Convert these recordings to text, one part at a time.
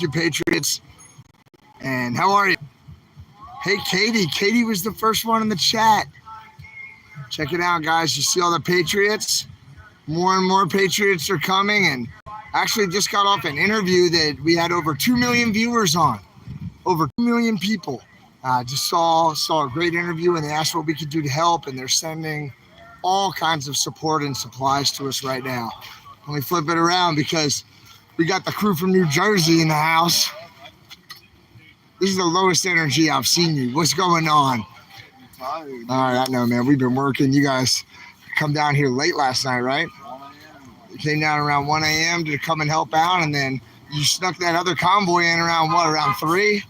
You Patriots. And how are you? Hey, Katie. Katie was the first one in the chat. Check it out, guys. You see all the Patriots? More and more Patriots are coming. And actually just got off an interview that we had over 2 million viewers on. Over 2 million people. Just saw a great interview, and they asked what we could do to help. And they're sending all kinds of support and supplies to us right now. Let me flip it around because we got the crew from New Jersey in the house. This is the lowest energy I've seen you. What's going on? All right, I know, man. We've been working. You guys come down here late last night, right? You came down around 1 a.m. to come and help out, and then you snuck that other convoy in around, around 3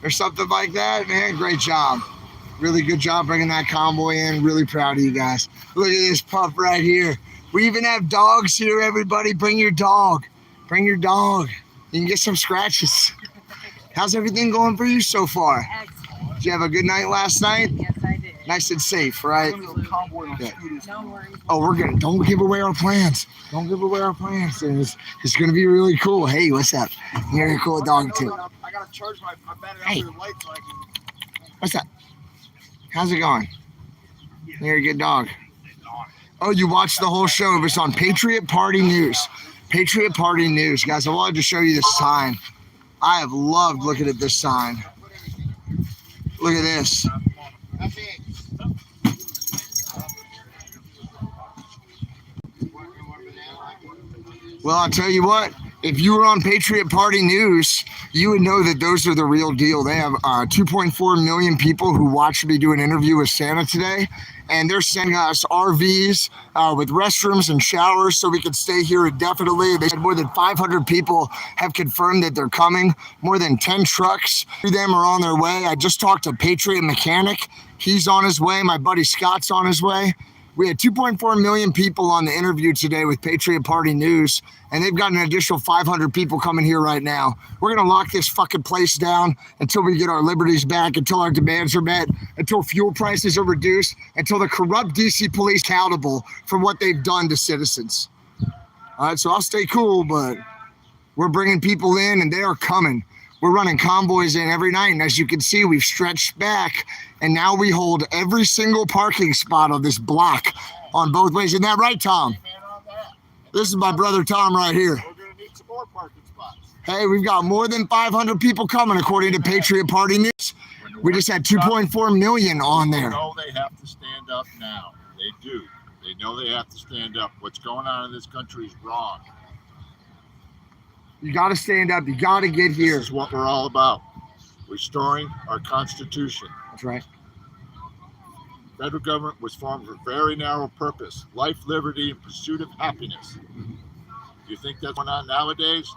or something like that? Man, great job. Really good job bringing that convoy in. Really proud of you guys. Look at this pup right here. We even have dogs here, everybody. Bring your dog. Bring your dog. You can get some scratches. How's everything going for you so far? Excellent. Did you have a good night last night? Yes, I did. Nice and safe, right? Yeah. No worries. Oh, don't give away our plans. Don't give away our plans. It's going to be really cool. Hey, what's up? You're a cool dog, too. I got to charge my battery Hey. out with the light so I can... What's up? How's it going? You're a good dog. Oh, you watched the whole show. It was on Patriot Party News. Patriot Party News. Guys, I wanted to show you this sign. I have loved looking at this sign. Look at this. Well, I'll tell you what. If you were on Patriot Party News, you would know that those are the real deal. They have 2.4 million people who watched me do an interview with Santa today, and they're sending us RVs with restrooms and showers so we can stay here indefinitely. They said more than 500 people have confirmed that they're coming. More than 10 trucks of them are on their way. I just talked to Patriot Mechanic. He's on his way. My buddy Scott's on his way. We had 2.4 million people on the interview today with Patriot Party News, and they've got an additional 500 people coming here right now. We're going to lock this fucking place down until we get our liberties back, until our demands are met, until fuel prices are reduced, until the corrupt DC police accountable for what they've done to citizens. All right, so I'll stay cool, but we're bringing people in, and they are coming. We're running convoys in every night, and as you can see, we've stretched back, and now we hold every single parking spot of this block on both ways. Isn't that right, Tom? This is my brother Tom right here. We're going to need some more parking spots. Hey, we've got more than 500 people coming, according to Patriot Party News. We just had 2.4 million on there. They know they have to stand up now. They do. They know they have to stand up. What's going on in this country is wrong. You got to stand up. You got to get here. This is what we're all about. Restoring our Constitution. That's right. Federal government was formed for a very narrow purpose: life, liberty, and pursuit of happiness. Do you think that's going on nowadays?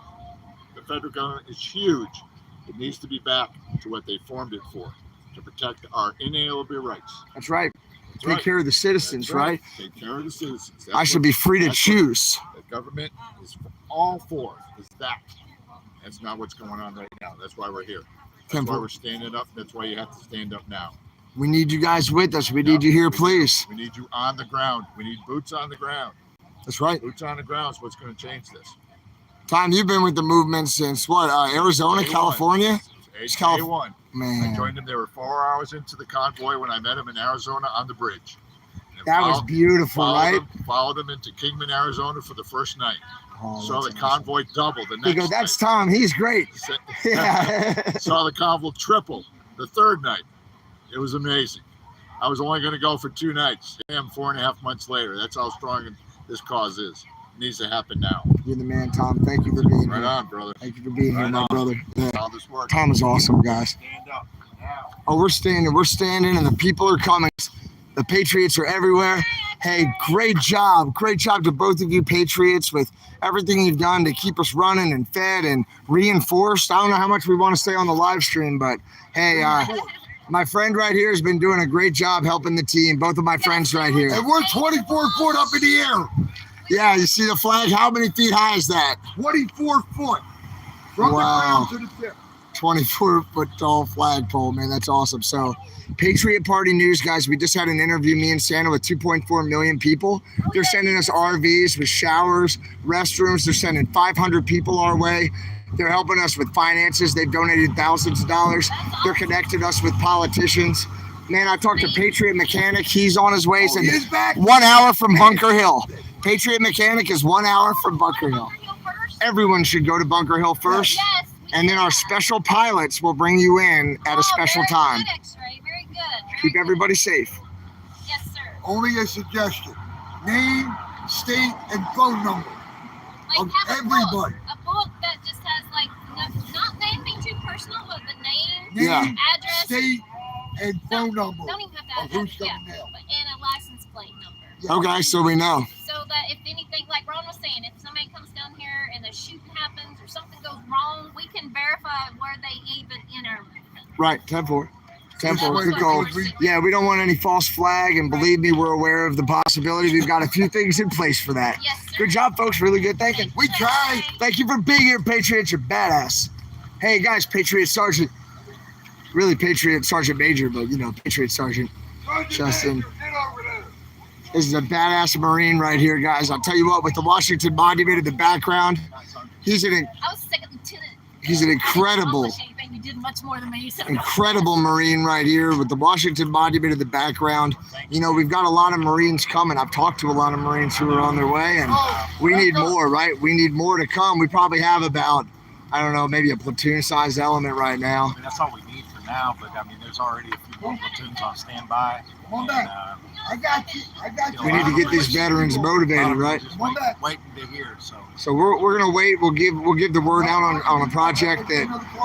The federal government is huge. It needs to be back to what they formed it for, to protect our inalienable rights. That's right. That's Take right. care of the citizens, That's right? Take care of the citizens. I should be free to choose. The government is all for is that. That's not what's going on right now. That's why we're here. That's why we're standing up. That's why you have to stand up now. We need you guys with us. We need you here, please. We need you on the ground. We need boots on the ground. That's right. Boots on the ground is what's going to change this. Tom, you've been with the movement since what? Arizona, California? It's Cali- Day-1. Man, I joined them. They were 4 hours into the convoy when I met them in Arizona on the bridge. And that was beautiful, right? Followed them into Kingman, Arizona for the first night. Oh, Saw the that's awesome. convoy double the next They go, that's night. Tom. He's great. Yeah. Saw the convoy triple the third night. It was amazing. I was only going to go for 2 nights. Damn, 4.5 months later. That's how strong this cause is. It needs to happen now. You're the man, Tom. Thank you for being Right here. on, brother. Thank you for being here, Right my on. brother. Yeah. That's how this works. Tom is awesome, guys. Stand up now. Oh, we're standing, and the people are coming. The Patriots are everywhere. Hey, great job to both of you Patriots with everything you've done to keep us running and fed and reinforced. I don't know how much we want to stay on the live stream, but hey, my friend right here has been doing a great job helping the team. Both of my friends right here. And we're 24 foot up in the air. Yeah, you see the flag? How many feet high is that? 24 foot. From Wow. the ground to the tip. 24-foot tall flagpole, man. That's awesome. So, Patriot Party News, guys, we just had an interview, me and Santa, with 2.4 million people. They're sending us RVs with showers, restrooms. They're sending 500 people our way. They're helping us with finances. They've donated thousands of dollars. They're connected us with politicians. Man, I talked to Patriot Mechanic. He's on his way. He is back. 1 hour from Bunker Hill. Patriot Mechanic is 1 hour from Bunker Hill. Everyone should go to Bunker Hill first. Yes. And then our special pilots will bring you in at a special time. Good, X-ray. Very good. Keep everybody safe. Yes, sir. Only a suggestion. Name, state, and phone number of have everybody. A book that just has like not anything too personal, but the name, Yeah. address, State, and phone number don't even have of to who's address, coming now. and a license plate number. Okay, so we know. So that if anything, like Ron was saying, if somebody comes down here and a shooting happens or something goes wrong, we can verify where they even enter. Right, 10-4. 10-4, good That's call. what we're saying. Yeah, we don't want any false flag, and believe me, we're aware of the possibility. We've got a few things in place for that. Yes, sir. Good job, folks. Really good thinking. We tried. Thank you for being here, Patriots. You're badass. Hey, guys, Patriot Sergeant. Really, Patriot Sergeant Major, but, you know, Patriot Sergeant. Justin. Get over there. This is a badass Marine right here, guys. I'll tell you what, with the Washington Monument in the background, he's an I was second lieutenant. incredible, You did much more than me. So. incredible Marine right here with the Washington Monument in the background. You know, we've got a lot of Marines coming. I've talked to a lot of Marines who are on their way, and we need more, right? We need more to come. We probably have about, I don't know, maybe a platoon-sized element right now. I mean, that's all we need for now, but I mean, there's already a few more platoons on standby. Come on back. I got you. I got you. We need to get these veterans motivated, right? Just waiting to hear. So we're gonna wait. We'll give the word out on a project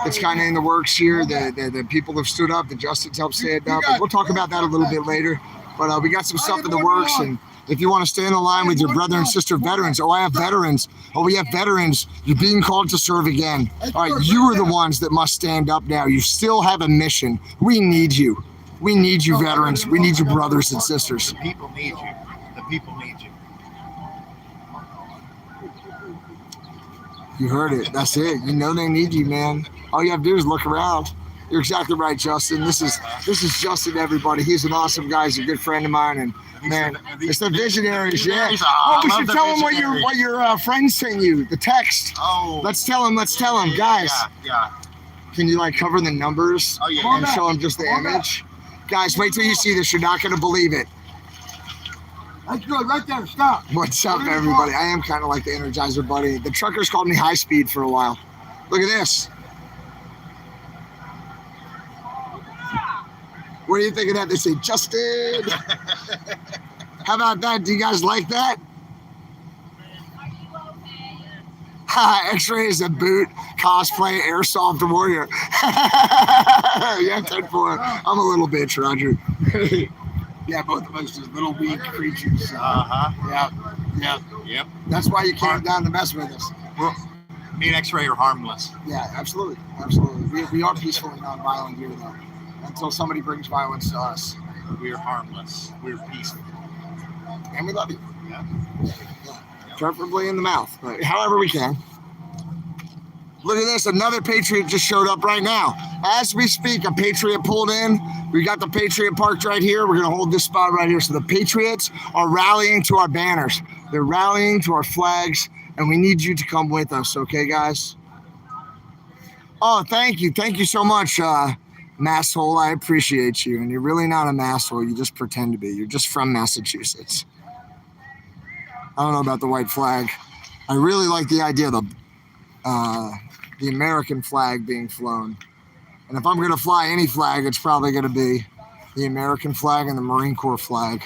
that's kind of in the works here. The people have stood up. The Justin's helped stand up. We'll talk about that a little bit later. But we got some stuff in the works, and if you want to stay in the line with your brother and sister veterans, I have veterans. We have veterans. You're being called to serve again. All right, you are the ones that must stand up now. You still have a mission. We need you. We need you, veterans. We need you, brothers and sisters. The people need you. The people need you. You heard it. That's it. You know they need you, man. All you have to do is look around. You're exactly right, Justin. This is Justin, everybody. He's an awesome guy. He's a good friend of mine, and man, it's the visionaries. Yeah. Oh, we should tell them what your friend sent you. The text. Oh. Let's tell them, guys. Yeah. Can you like cover the numbers Oh, yeah. and show them just the image? Guys, wait till you see this. You're not gonna believe it. That's good. Right there. Stop. What's up, everybody? I am kind of like the Energizer Buddy. The truckers called me High Speed for a while. Look at this. What do you think of that? They say, Justin. How about that? Do you guys like that? Are you okay? X-ray is a boot, cosplay, airsoft warrior. Yeah, 10-4. I'm a little bitch, Roger. Yeah, both of us are little weak creatures. Yeah. Yep. That's why you came down to mess with us. Well, me and X-Ray are harmless. Yeah, absolutely. We are peaceful and non-violent here, though, until somebody brings violence to us. We are harmless. We're peaceful. And we love you. Yeah. Preferably in the mouth, but however we can. Look at this. Another Patriot just showed up right now. As we speak, a Patriot pulled in. We got the Patriot parked right here. We're going to hold this spot right here. So the Patriots are rallying to our banners. They're rallying to our flags, and we need you to come with us, okay, guys? Oh, thank you. Thank you so much, masshole. I appreciate you. And you're really not a masshole. You just pretend to be. You're just from Massachusetts. I don't know about the white flag. I really like the idea of the American flag being flown. And if I'm going to fly any flag, it's probably going to be the American flag and the Marine Corps flag.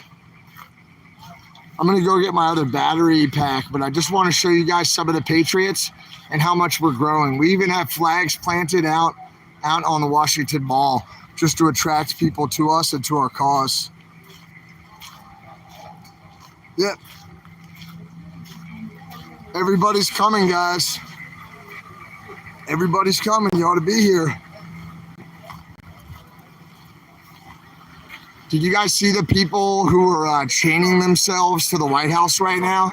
I'm going to go get my other battery pack, but I just want to show you guys some of the Patriots and how much we're growing. We even have flags planted out on the Washington Mall just to attract people to us and to our cause. Yep. Everybody's coming, guys. Everybody's coming. You ought to be here. Did you guys see the people who are chaining themselves to the White House right now?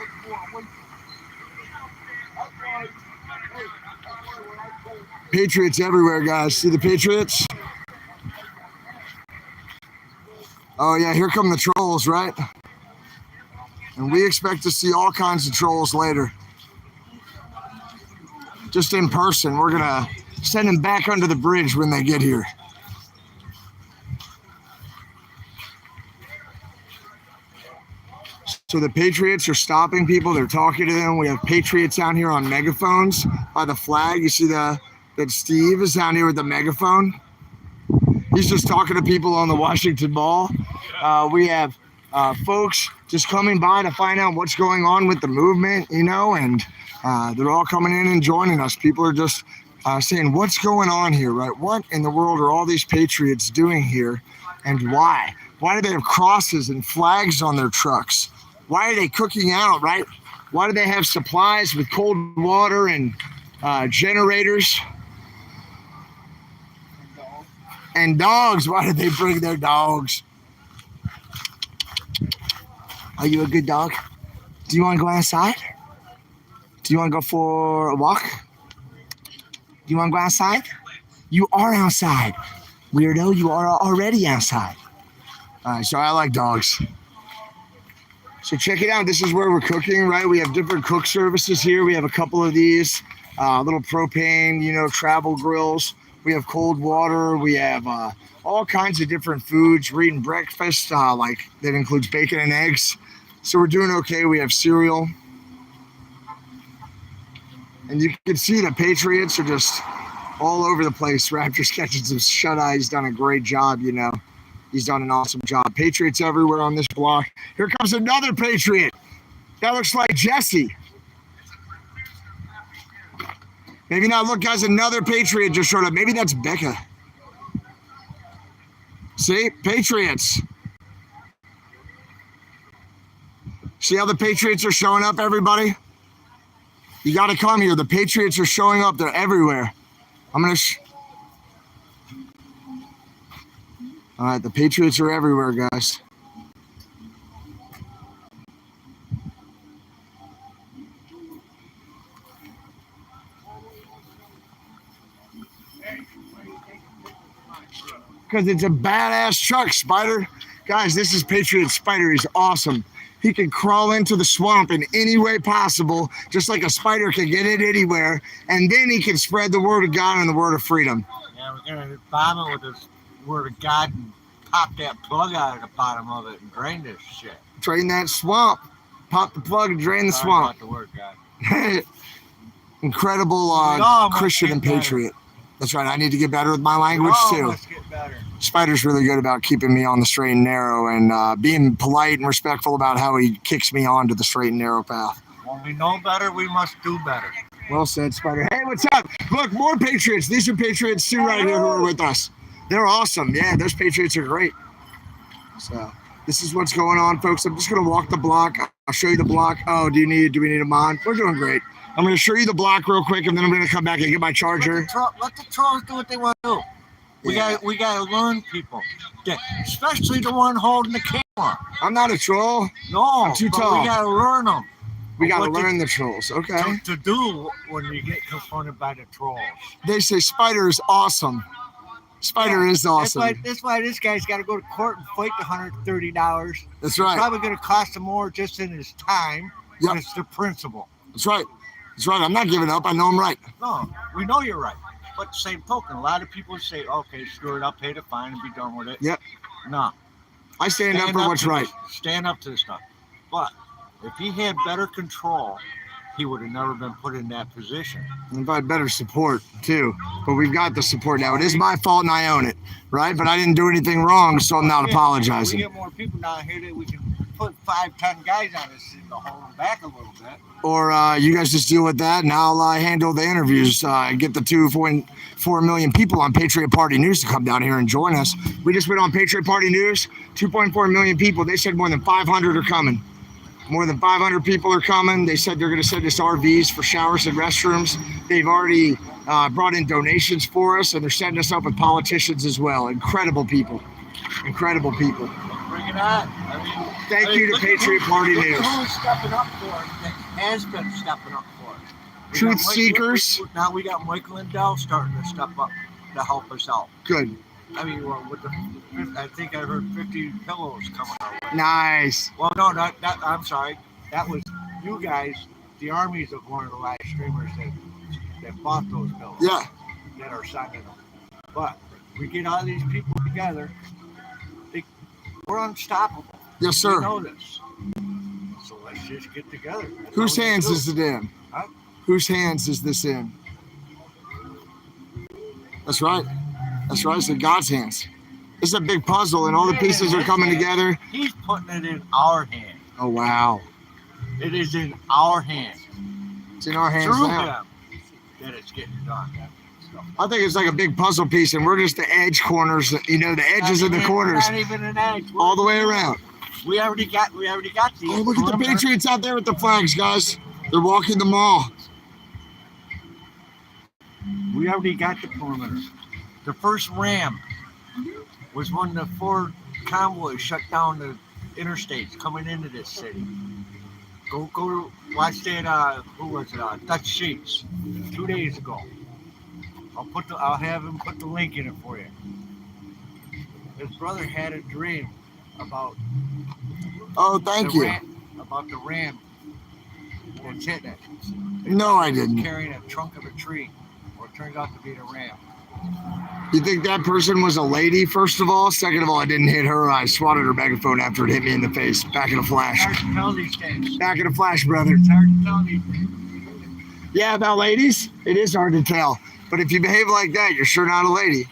Patriots everywhere, guys. See the Patriots? Oh, yeah, here come the trolls, right? And we expect to see all kinds of trolls later. just in person. We're gonna send them back under the bridge when they get here. So the Patriots are stopping people. They're talking to them. We have Patriots down here on megaphones by the flag. You see that Steve is down here with the megaphone. He's just talking to people on the Washington Mall. We have folks just coming by to find out what's going on with the movement, you know, and they're all coming in and joining us. People are just saying, what's going on here, right? What in the world are all these Patriots doing here, and why? Why do they have crosses and flags on their trucks? Why are they cooking out, right? Why do they have supplies with cold water and generators? And dogs. Why did they bring their dogs? Are you a good dog? Do you want to go outside? Do you want to go for a walk? Do you want to go outside? You are outside. Weirdo, you are already outside. So I like dogs. So check it out. This is where we're cooking, right? We have different cook services here. We have a couple of these, little propane, you know, travel grills. We have cold water. We have all kinds of different foods. We're eating breakfast, like that includes bacon and eggs. So we're doing okay. We have cereal. And you can see the Patriots are just all over the place. Raptors catching some shut-eye. He's done a great job, you know. He's done an awesome job. Patriots everywhere on this block. Here comes another Patriot. That looks like Jesse. Maybe not. Look, guys, another Patriot just showed up. Maybe that's Becca. See? Patriots. See how the Patriots are showing up, everybody? You got to come here. The Patriots are showing up. They're everywhere. I'm going to... All right, the Patriots are everywhere, guys. Because it's a badass truck, Spider. Guys, this is Patriot Spider. He's awesome. He can crawl into the swamp in any way possible, just like a spider can get in anywhere, and then he can spread the word of God and the word of freedom. Yeah, we're gonna bomb it with this word of God and pop that plug out of the bottom of it and drain this shit. Drain that swamp. Pop the plug and drain the Sorry swamp. about the word, God. Incredible Christian and Patriot. That's right. I need to get better with my language too. Let's get better. Spider's really good about keeping me on the straight and narrow and being polite and respectful about how he kicks me onto the straight and narrow path. When we know better, we must do better. Well said, Spider. Hey, what's up? Look, more Patriots. These are Patriots too right here who are with us. They're awesome. Yeah, those Patriots are great. So this is what's going on, folks. I'm just going to walk the block. I'll show you the block. Oh, do we need a mod? We're doing great. I'm going to show you the block real quick, and then I'm going to come back and get my charger. Let the trolls do what they want to do. We gotta learn people, especially the one holding the camera. I'm not a troll. No, I'm too tall. We gotta learn them. We gotta learn the trolls. Okay. To do when you get confronted by the trolls. They say Spider is awesome. Spider is awesome. That's why this guy's got to go to court and fight the $130. That's right. It's probably going to cost him more just in his time. Yep. But it's the principle. That's right. That's right. I'm not giving up. I know I'm right. No, we know you're right. But the same token, a lot of people say, okay, screw it, I'll pay the fine and be done with it. Yep. No. I stand up for what's right. Stand up to the stuff. But if he had better control, he would have never been put in that position. And if I had better support, too. But we've got the support now. It is my fault and I own it, right? But I didn't do anything wrong, so I'm not apologizing. We get more people down here that we can put 5-10 guys on this to hold them back a little bit. Or you guys just deal with that, and I'll handle the interviews. Get the 2.4 million people on Patriot Party News to come down here and join us. We just went on Patriot Party News, 2.4 million people. They said more than 500 are coming. More than 500 people are coming. They said they're going to send us RVs for showers and restrooms. They've already brought in donations for us, and they're setting us up with politicians as well. Incredible people. Incredible people. Bring it on. Thank you to Patriot Party News. Who's stepping up for it? That has been stepping up for it. Truth seekers. Now we got Mike Lindell starting to step up to help us out. Good. I mean, I think I heard 50 pillows coming out. Nice. Well, no, I'm sorry. That was you guys. The Army's of one of the live streamers that bought those bills Yeah. that are signing them. But we get all these people together, we're unstoppable. Yes, We sir. know this. So let's just get together. That's Whose all we hands do. is it in? Huh? Whose hands is this in? That's right. That's right. It's in God's hands. It's a big puzzle, and all the pieces are coming together. He's putting it in our hands. Oh, wow. It is in our hands. It's in our hands Through now. them that it's getting done. So, I think it's like a big puzzle piece, and we're just the edge corners, you know, the edges of the corners, Not even an edge. all the way around. We already got the. Oh, look at the perimeter. Patriots out there with the flags, guys. They're walking the mall. We already got the perimeter. The first ram was when the Ford convoy shut down the interstates coming into this city. Go watch that. Who was it? Dutch Sheets 2 days ago. I'll have him put the link in it for you. His brother had a dream about Oh, thank you. About the ram that's hitting it. No, I didn't. Carrying a trunk of a tree. Well, it turns out to be the ram. You think that person was a lady, first of all? Second of all, I didn't hit her. I swatted her megaphone after it hit me in the face. Back in a flash. It's hard to tell these things. Back in a flash, brother. It's hard to tell these things. Yeah, about ladies, it is hard to tell. But if you behave like that, you're sure not a lady.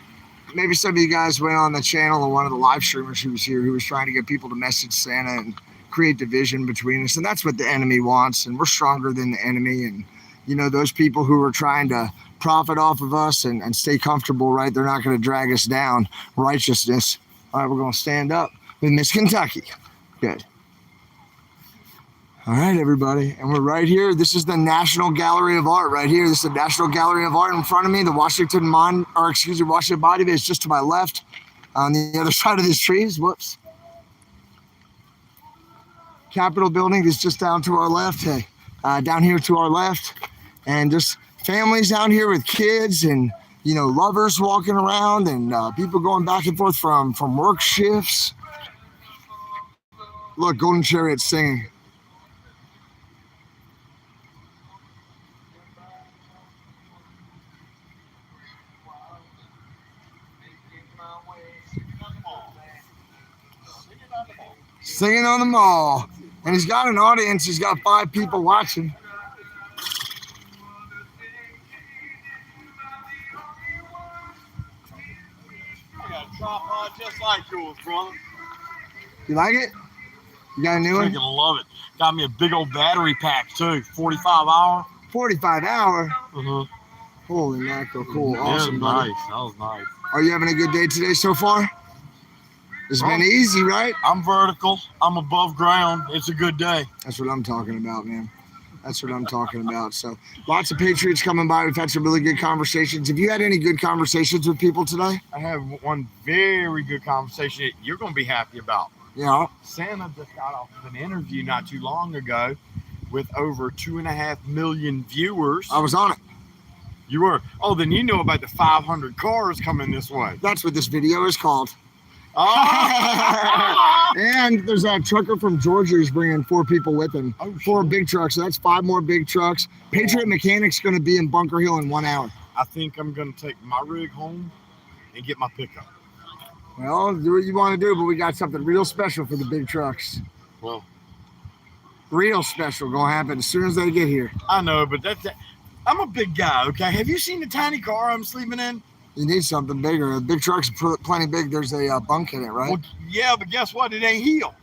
Maybe some of you guys went on the channel of one of the live streamers who was here, who was trying to get people to message Santa and create division between us. And that's what the enemy wants. And we're stronger than the enemy. And, you know, those people who are trying to profit off of us and stay comfortable, right? They're not going to drag us down. Righteousness. All right, we're going to stand up with Miss Kentucky. Good. All right, everybody. And we're right here. This is the National Gallery of Art right here. This is the National Gallery of Art in front of me. The Washington Body is just to my left on the other side of these trees. Whoops. Capitol building is just down to our left. Hey, down here to our left. And just families out here with kids and, you know, lovers walking around and people going back and forth from work shifts. Look, Golden Chariot singing. Singing on the mall. And he's got an audience. He's got 5 people watching. I got a tripod just like yours, brother. You like it? You got a new one? Freaking love it. Got me a big old battery pack too. 45 hour. 45 hour. Mm-hmm. Holy mackerel. Cool. Awesome, Yeah, buddy. nice. That was nice. Are you having a good day today so far? It's been easy, right? I'm vertical. I'm above ground. It's a good day. That's what I'm talking about, man. That's what I'm talking about. So lots of Patriots coming by. We've had some really good conversations. Have you had any good conversations with people today? I have one very good conversation that you're going to be happy about. Yeah. Santa just got off of an interview not too long ago with over 2.5 million viewers. I was on it. You were. Oh, then you know about the 500 cars coming this way. That's what this video is called. Oh! And there's that trucker from Georgia who's bringing 4 people with him. Oh, 4 shit. big trucks. So that's 5 more big trucks. Patriot Mechanic's going to be in Bunker Hill in 1 hour. I think I'm going to take my rig home and get my pickup. Well, do what you want to do, but we got something real special for the big trucks. Well, Real special going to happen as soon as they get here. I know, but I'm a big guy, okay? Have you seen the tiny car I'm sleeping in? You need something bigger. A big truck's plenty big. There's a bunk in it, right? Well, yeah, but guess what? It ain't heel.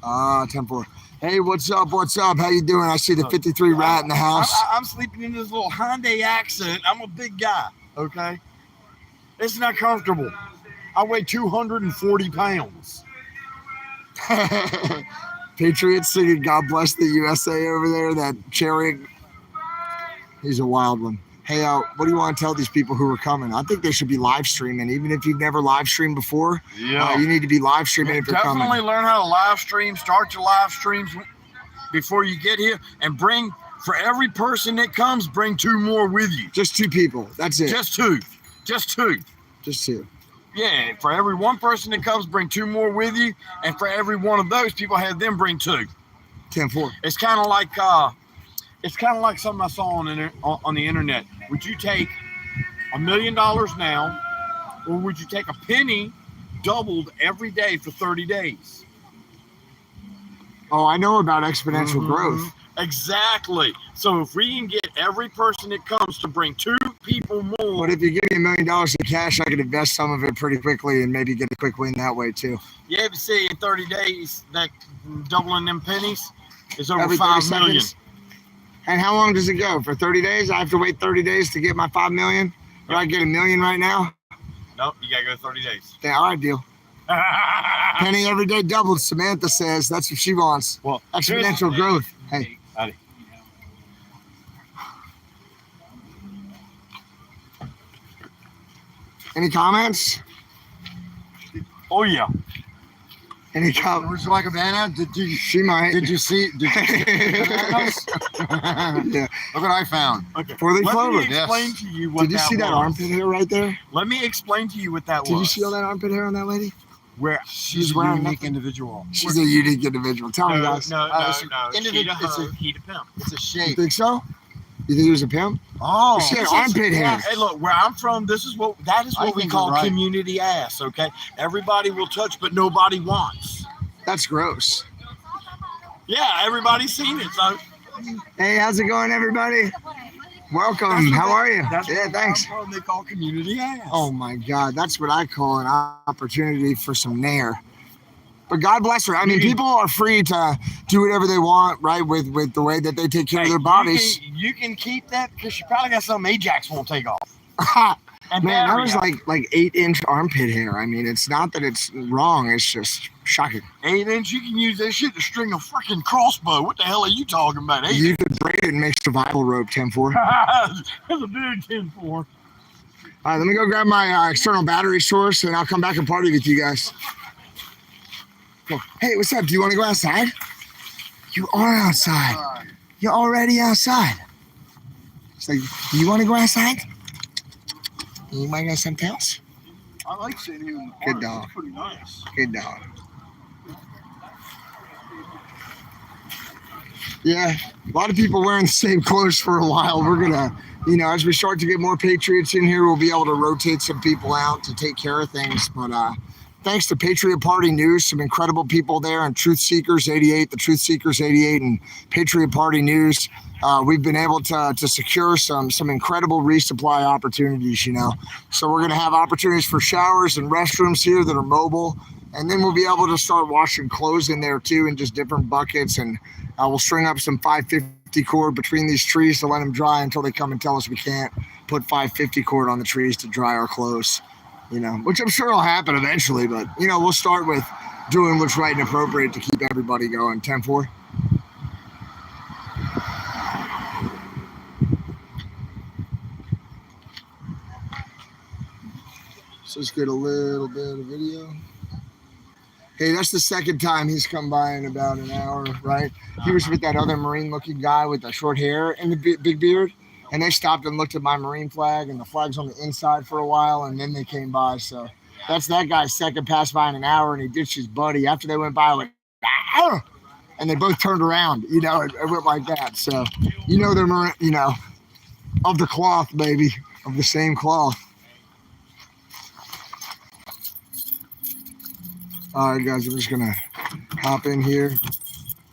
10-4. Hey, what's up? What's up? How you doing? I see the 53 rat in the house. I'm sleeping in this little Hyundai Accent. I'm a big guy, okay? It's not comfortable. I weigh 240 pounds. Patriots singing God Bless the USA over there. That Chariot. He's a wild one. Hey, what do you want to tell these people who are coming? I think they should be live streaming. Even if you've never live streamed before, you need to be live streaming if you're coming. Definitely learn how to live stream. Start your live streams before you get here, and bring, for every person that comes, bring 2 more with you. Just 2 people. That's it. Just 2. Just 2. Just 2. Yeah, for every 1 person that comes, bring 2 more with you, and for every one of those people, have them bring 2. 10-4. It's kind of like something I saw on the internet. Would you take $1 million now, or would you take a penny doubled every day for 30 days? Oh, I know about exponential Mhm. growth. Exactly. So if we can get every person that comes to bring 2 people more, But if you give me $1 million in cash, I could invest some of it pretty quickly and maybe get a quick win that way too. yeah, but see, in 30 days, that doubling them pennies is over Every 5 30 million. seconds. And how long does it go? For 30 days? I have to wait 30 days to get my 5 million? Do I get $1 million right now? Nope, you gotta go 30 days. Yeah, all right, deal. Penny every day doubled, Samantha says. That's what she wants. Well, Exponential growth. Hey. Howdy. Any comments? Oh yeah. Any comments? Would you like a banana? Did you She might. did you see bananas? Yeah. Look what I found. Okay. Four-leaf Let clover. me explain to you what Did you see that was. armpit hair right there? Let me explain to you what that Did you was. see all that armpit hair on that lady? Where She's a wearing unique nothing. individual. She's a unique individual. Tell me, no, guys. no, it's no, no. individ- He the it's a- hoe, he the pimp. It's a You shape. think so? You think he was a pimp? Oh, She had armpit hair. Hey, look, where I'm from, that is what I we think call you're right. community ass. Okay, everybody will touch, but nobody wants. That's gross. Yeah, everybody's seen it. So Hey, how's it going, everybody? Welcome. That's what How they- are you? that's Yeah, what thanks. I'm from, they call community ass. Oh my God, that's what I call an opportunity for some nair. But God bless her. I mean, people are free to do whatever they want, right? With the way that they take care of their bodies. You can keep that because you probably got something Ajax won't take off. And Man, that bury was it. like 8-inch armpit hair. I mean, it's not that it's wrong. It's just shocking. 8 inch. You can use that shit to string a freaking crossbow. What the hell are you talking about? 8 You could braid it and make survival rope 10-4. That's a big 10-4. All right, let me go grab my external battery source, and I'll come back and party with you guys. Cool. Hey, what's up? Do you want to go outside? You are outside. You're already outside. It's like, do you want to go outside? You might got something else? I like sitting here in the Good park. dog. It's pretty nice. Good dog. Yeah, a lot of people wearing the same clothes for a while. We're gonna, as we start to get more Patriots in here, we'll be able to rotate some people out to take care of things. But thanks to Patriot Party News, some incredible people there, and Truth Seekers 88, the Truth Seekers 88, and Patriot Party News. We've been able to secure some incredible resupply opportunities, So we're gonna have opportunities for showers and restrooms here that are mobile. And then we'll be able to start washing clothes in there too, in just different buckets. And we'll string up some 550 cord between these trees to let them dry until they come and tell us we can't put 550 cord on the trees to dry our clothes, which I'm sure will happen eventually. But, we'll start with doing what's right and appropriate to keep everybody going. 10-4. So let's get a little bit of video. Hey, that's the second time he's come by in about an hour, right? He was with that other Marine-looking guy with the short hair and the big beard, and they stopped and looked at my Marine flag, and the flag's on the inside for a while, and then they came by. So that's that guy's second pass by in an hour, and he ditched his buddy. After they went by, I went, ah! And they both turned around, it went like that. So, they're Marine, of the cloth, baby, of the same cloth. All right, guys, I'm just gonna hop in here,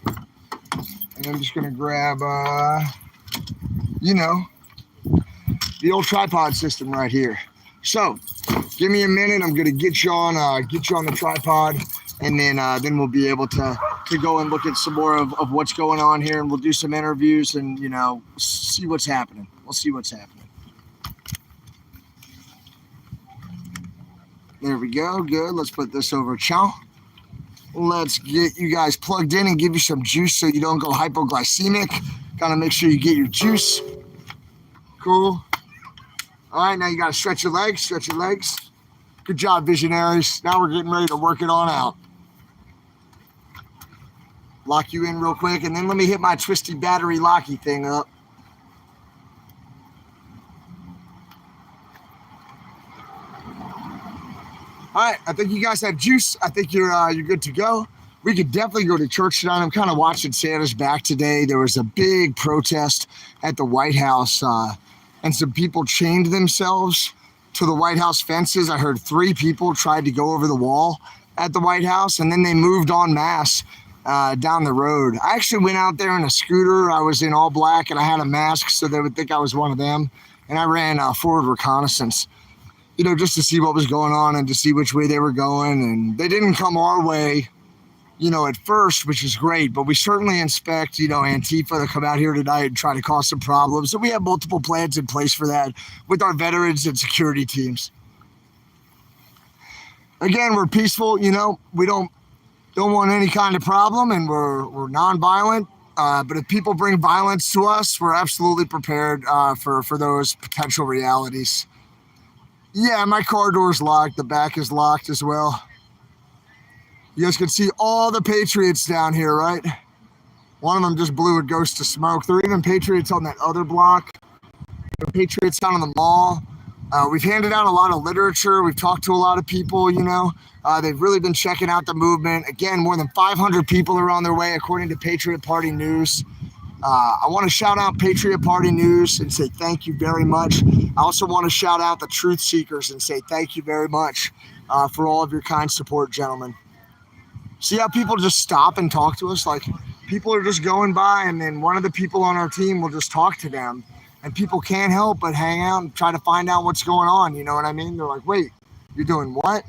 and I'm just gonna grab, the old tripod system right here. So, give me a minute. I'm gonna get you on the tripod, and then we'll be able to go and look at some more of what's going on here, and we'll do some interviews and see what's happening. We'll see what's happening. There we go. Good. Let's put this over. Chow. Let's get you guys plugged in and give you some juice so you don't go hypoglycemic. Gotta make sure you get your juice. Cool. All right, now you gotta stretch your legs. Stretch your legs. Good job, visionaries. Now we're getting ready to work it on out. Lock you in real quick, and then let me hit my twisty battery locky thing up. All right, I think you guys have juice. I think you're good to go. We could definitely go to church tonight. I'm kind of watching Santa's back today. There was a big protest at the White House and some people chained themselves to the White House fences. I heard 3 people tried to go over the wall at the White House, and then they moved en masse down the road. I actually went out there in a scooter. I was in all black and I had a mask so they would think I was one of them. And I ran forward reconnaissance, just to see what was going on and to see which way they were going. And they didn't come our way, at first, which is great, but we certainly inspect, Antifa to come out here tonight and try to cause some problems. So we have multiple plans in place for that with our veterans and security teams. Again, we're peaceful, we don't want any kind of problem, and we're nonviolent. But if people bring violence to us, we're absolutely prepared for those potential realities. Yeah, my car door's locked. The back is locked as well. You guys can see all the Patriots down here, right? One of them just blew a ghost of smoke. There are even Patriots on that other block. There are Patriots down on the mall. We've handed out a lot of literature. We've talked to a lot of people, They've really been checking out the movement. Again, more than 500 people are on their way, according to Patriot Party News. I want to shout out Patriot Party News and say thank you very much. I also want to shout out the Truth Seekers and say thank you very much for all of your kind support, gentlemen. See how people just stop and talk to us? Like, people are just going by, and then one of the people on our team will just talk to them. And people can't help but hang out and try to find out what's going on. You know what I mean? They're like, wait, you're doing what?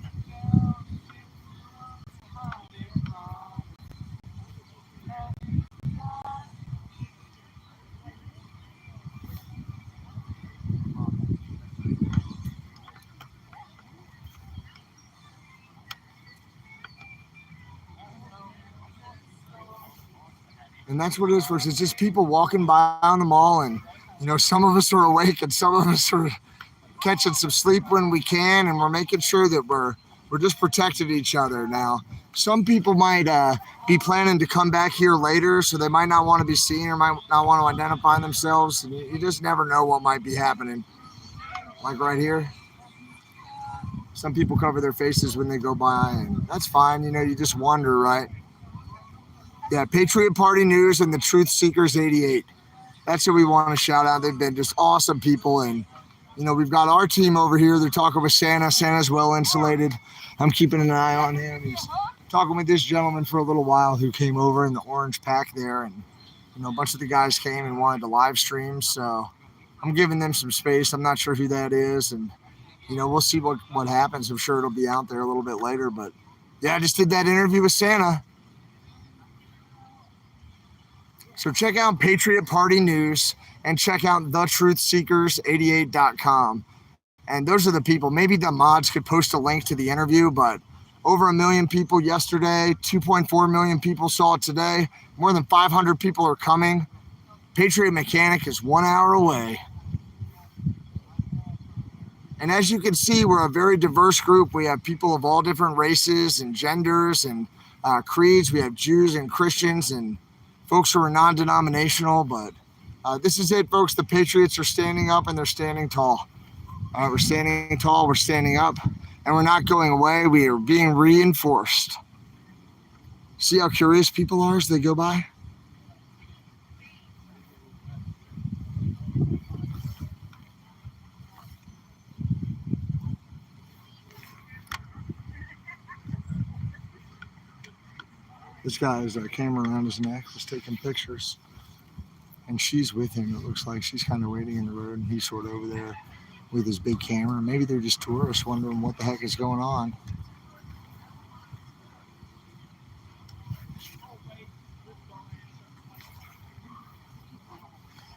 And that's what it is for us. It's just people walking by on the mall, and some of us are awake and some of us are catching some sleep when we can, and we're making sure that we're just protecting each other. Now, some people might be planning to come back here later, so they might not want to be seen or might not want to identify themselves. And you just never know what might be happening. Like right here, some people cover their faces when they go by, and that's fine. You just wonder, right? Yeah, Patriot Party News and the Truth Seekers 88. That's who we want to shout out. They've been just awesome people. And, we've got our team over here. They're talking with Santa. Santa's well insulated. I'm keeping an eye on him. He's talking with this gentleman for a little while who came over in the orange pack there. And, a bunch of the guys came and wanted to live stream. So I'm giving them some space. I'm not sure who that is. And, we'll see what happens. I'm sure it'll be out there a little bit later. But, yeah, I just did that interview with Santa. So check out Patriot Party News and check out thetruthseekers88.com. And those are the people. Maybe the mods could post a link to the interview, but over 1 million people yesterday, 2.4 million people saw it today. More than 500 people are coming. Patriot Mechanic is 1 hour away. And as you can see, we're a very diverse group. We have people of all different races and genders and creeds. We have Jews and Christians and folks who are non-denominational, but this is it, folks. The Patriots are standing up, and they're standing tall. We're standing tall, we're standing up, and we're not going away. We are being reinforced. See how curious people are as they go by? This guy has a camera around his neck, just taking pictures. And she's with him. It looks like she's kind of waiting in the road, and he's sort of over there with his big camera. Maybe they're just tourists wondering what the heck is going on.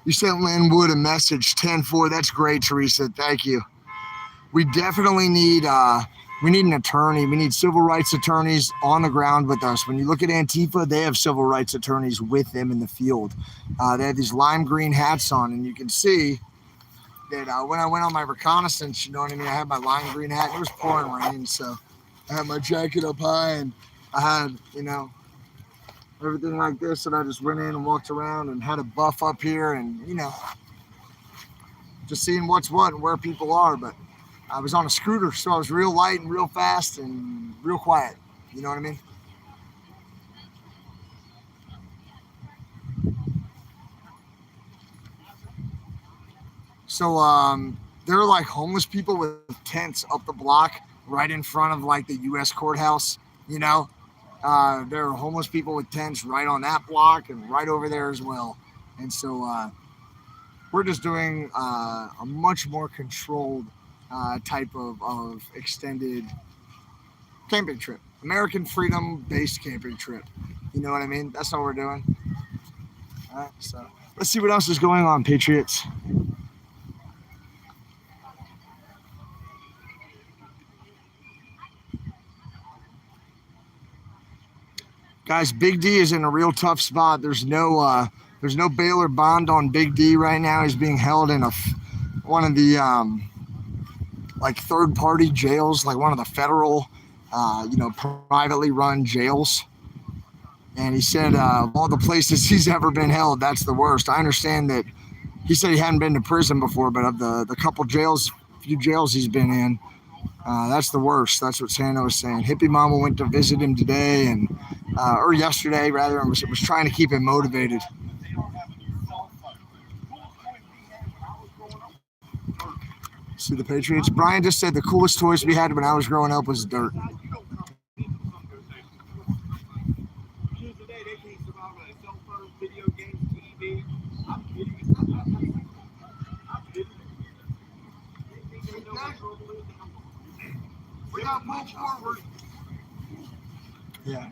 You sent Lynn Wood a message, 10-4. That's great, Teresa. Thank you. We definitely need an attorney. We need civil rights attorneys on the ground with us. When you look at Antifa, they have civil rights attorneys with them in the field. They have these lime green hats on, and you can see that when I went on my reconnaissance, I had my lime green hat. It was pouring rain, so I had my jacket up high, and I had, everything like this, and I just went in and walked around and had a buff up here and, just seeing what's what and where people are. But I was on a scooter, so I was real light and real fast and real quiet. You know what I mean? So there are like homeless people with tents up the block right in front of like the U.S. courthouse. You know, there are homeless people with tents right on that block and right over there as well. And so we're just doing a much more controlled type of extended camping trip, American freedom-based camping trip. You know what I mean? That's all we're doing. All right, so let's see what else is going on, Patriots. Guys, Big D is in a real tough spot. There's no bail or bond on Big D right now. He's being held in one of the like third-party jails, like one of the federal, privately run jails. And he said of all the places he's ever been held, that's the worst. I understand that he said he hadn't been to prison before, but of the few jails he's been in, that's the worst. That's what Santa was saying. Hippie Mama went to visit him today or yesterday rather, and was trying to keep him motivated. See the Patriots. Brian just said the coolest toys we had when I was growing up was dirt. We got to move forward. Yeah.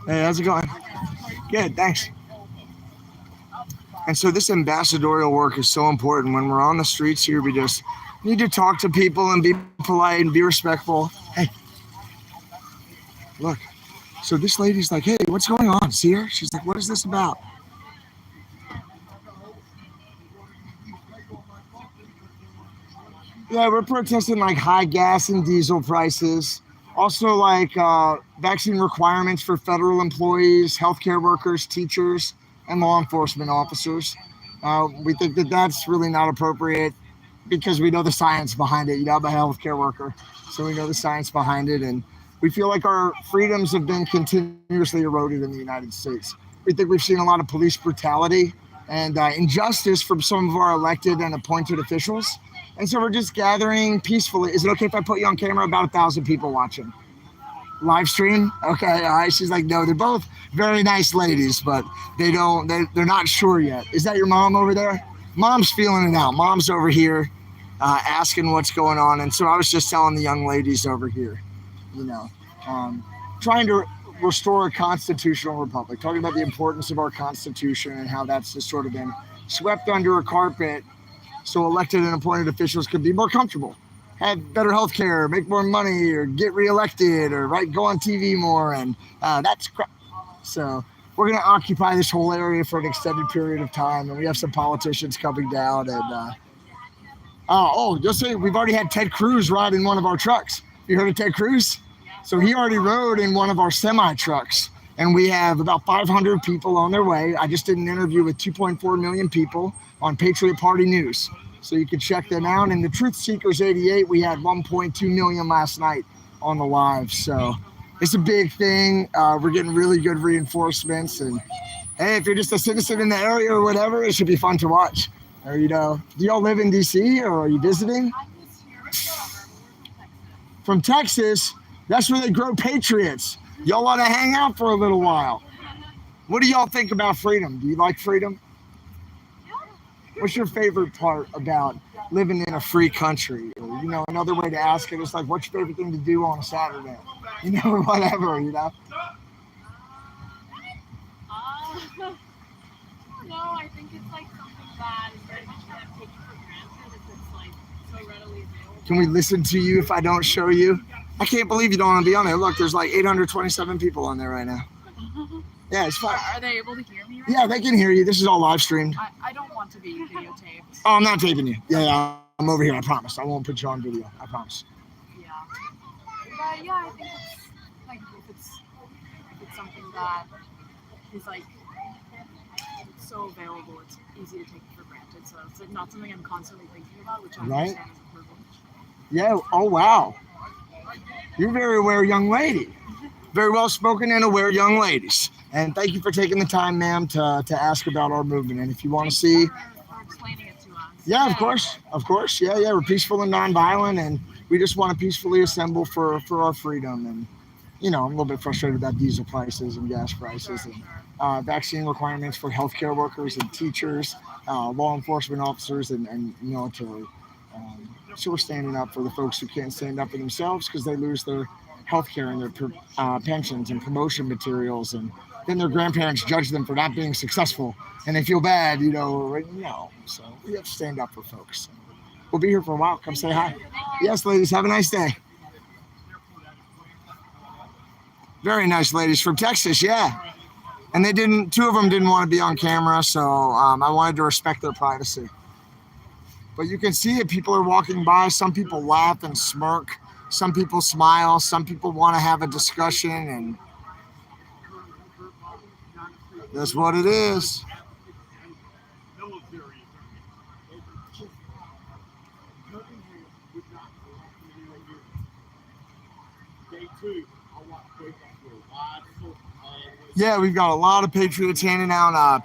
Hey, how's it going? Good, thanks. And so this ambassadorial work is so important. When we're on the streets here, we just need to talk to people and be polite and be respectful. Hey, look. So this lady's like, hey, what's going on? See her? She's like, what is this about? Yeah, we're protesting like high gas and diesel prices. Also like vaccine requirements for federal employees, healthcare workers, teachers, and law enforcement officers. We think that that's really not appropriate because we know the science behind it. I'm a healthcare worker, so we know the science behind it. And we feel like our freedoms have been continuously eroded in the United States. We think we've seen a lot of police brutality and injustice from some of our elected and appointed officials. And so we're just gathering peacefully. Is it okay if I put you on camera? About 1,000 people watching. Live stream? Okay, all right. She's like, no, they're both very nice ladies, but they're not sure yet. Is that your mom over there? Mom's feeling it out. Mom's over here asking what's going on. And so I was just telling the young ladies over here, trying to restore a constitutional republic, talking about the importance of our Constitution and how that's just sort of been swept under a carpet so elected and appointed officials could be more comfortable, have better health care, make more money, or get reelected, or go on TV more, and that's crap. So we're going to occupy this whole area for an extended period of time, and we have some politicians coming down, and you'll see, we've already had Ted Cruz ride in one of our trucks. You heard of Ted Cruz? So he already rode in one of our semi-trucks, and we have about 500 people on their way. I just did an interview with 2.4 million people on Patriot Party News. So you can check them out. And the Truth Seekers 88, we had 1.2 million last night on the live. So it's a big thing. We're getting really good reinforcements. And hey, if you're just a citizen in the area or whatever, it should be fun to watch. Or, do y'all live in DC or are you visiting? From Texas, that's where they grow patriots. Y'all want to hang out for a little while. What do y'all think about freedom? Do you like freedom? What's your favorite part about living in a free country? Or, another way to ask it is like, what's your favorite thing to do on a Saturday? Or whatever, No, I think it's like something that is very much kind of taken for granted if it's like so readily available. Can we listen to you if I don't show you? I can't believe you don't want to be on there. Look, there's like 827 people on there right now. Yeah, it's fine. Are they able to hear me right Yeah, they can hear you. This is all live streamed. I don't want to be videotaped. Oh, I'm not taping you. Yeah, I'm over here. I promise. I won't put you on video. I promise. Yeah. But yeah, I think it's like if it's something that is like so available, it's easy to take it for granted. it's like not something I'm constantly thinking about, which I Right. understand is a privilege. Yeah. Oh, wow. You're a very aware young lady. Very well spoken and aware young ladies. And thank you for taking the time, ma'am, to ask about our movement. And if you want to see, For explaining it to us. yeah, of course. Of course. Yeah, yeah. We're peaceful and nonviolent, and we just want to peacefully assemble for our freedom. And, you know, I'm a little bit frustrated about diesel prices and gas prices and vaccine requirements for healthcare workers and teachers, law enforcement officers, and military. So we're standing up for the folks who can't stand up for themselves because they lose their health care and their pensions and promotion materials, and then their grandparents judge them for not being successful, and they feel bad, so we have to stand up for folks. We'll be here for a while. Come say hi. Yes, ladies, have a nice day. Very nice ladies from Texas. Yeah, and two of them didn't want to be on camera, so I wanted to respect their privacy. But you can see it. People are walking by. Some people laugh and smirk. Some people smile. Some people want to have a discussion, and that's what it is. Yeah, we've got a lot of patriots handing out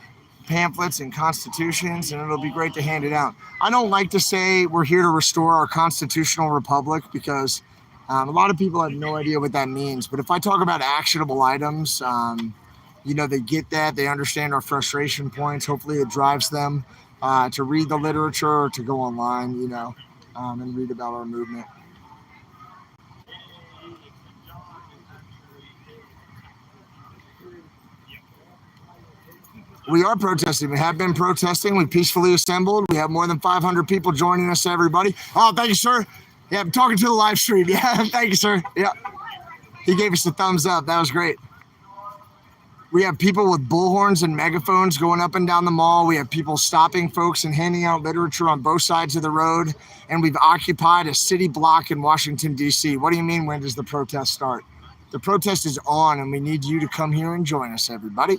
pamphlets and constitutions, and it'll be great to hand it out. I don't like to say we're here to restore our constitutional republic because a lot of people have no idea what that means. But if I talk about actionable items, they get that. They understand our frustration points. Hopefully it drives them to read the literature or to go online, and read about our movement. We are protesting. We have been protesting. We peacefully assembled. We have more than 500 people joining us, everybody. Oh, thank you, sir. Yeah, I'm talking to the live stream. Yeah, thank you, sir. Yeah. He gave us the thumbs up. That was great. We have people with bullhorns and megaphones going up and down the mall. We have people stopping folks and handing out literature on both sides of the road. And we've occupied a city block in Washington, D.C. What do you mean, when does the protest start? The protest is on, and we need you to come here and join us, everybody.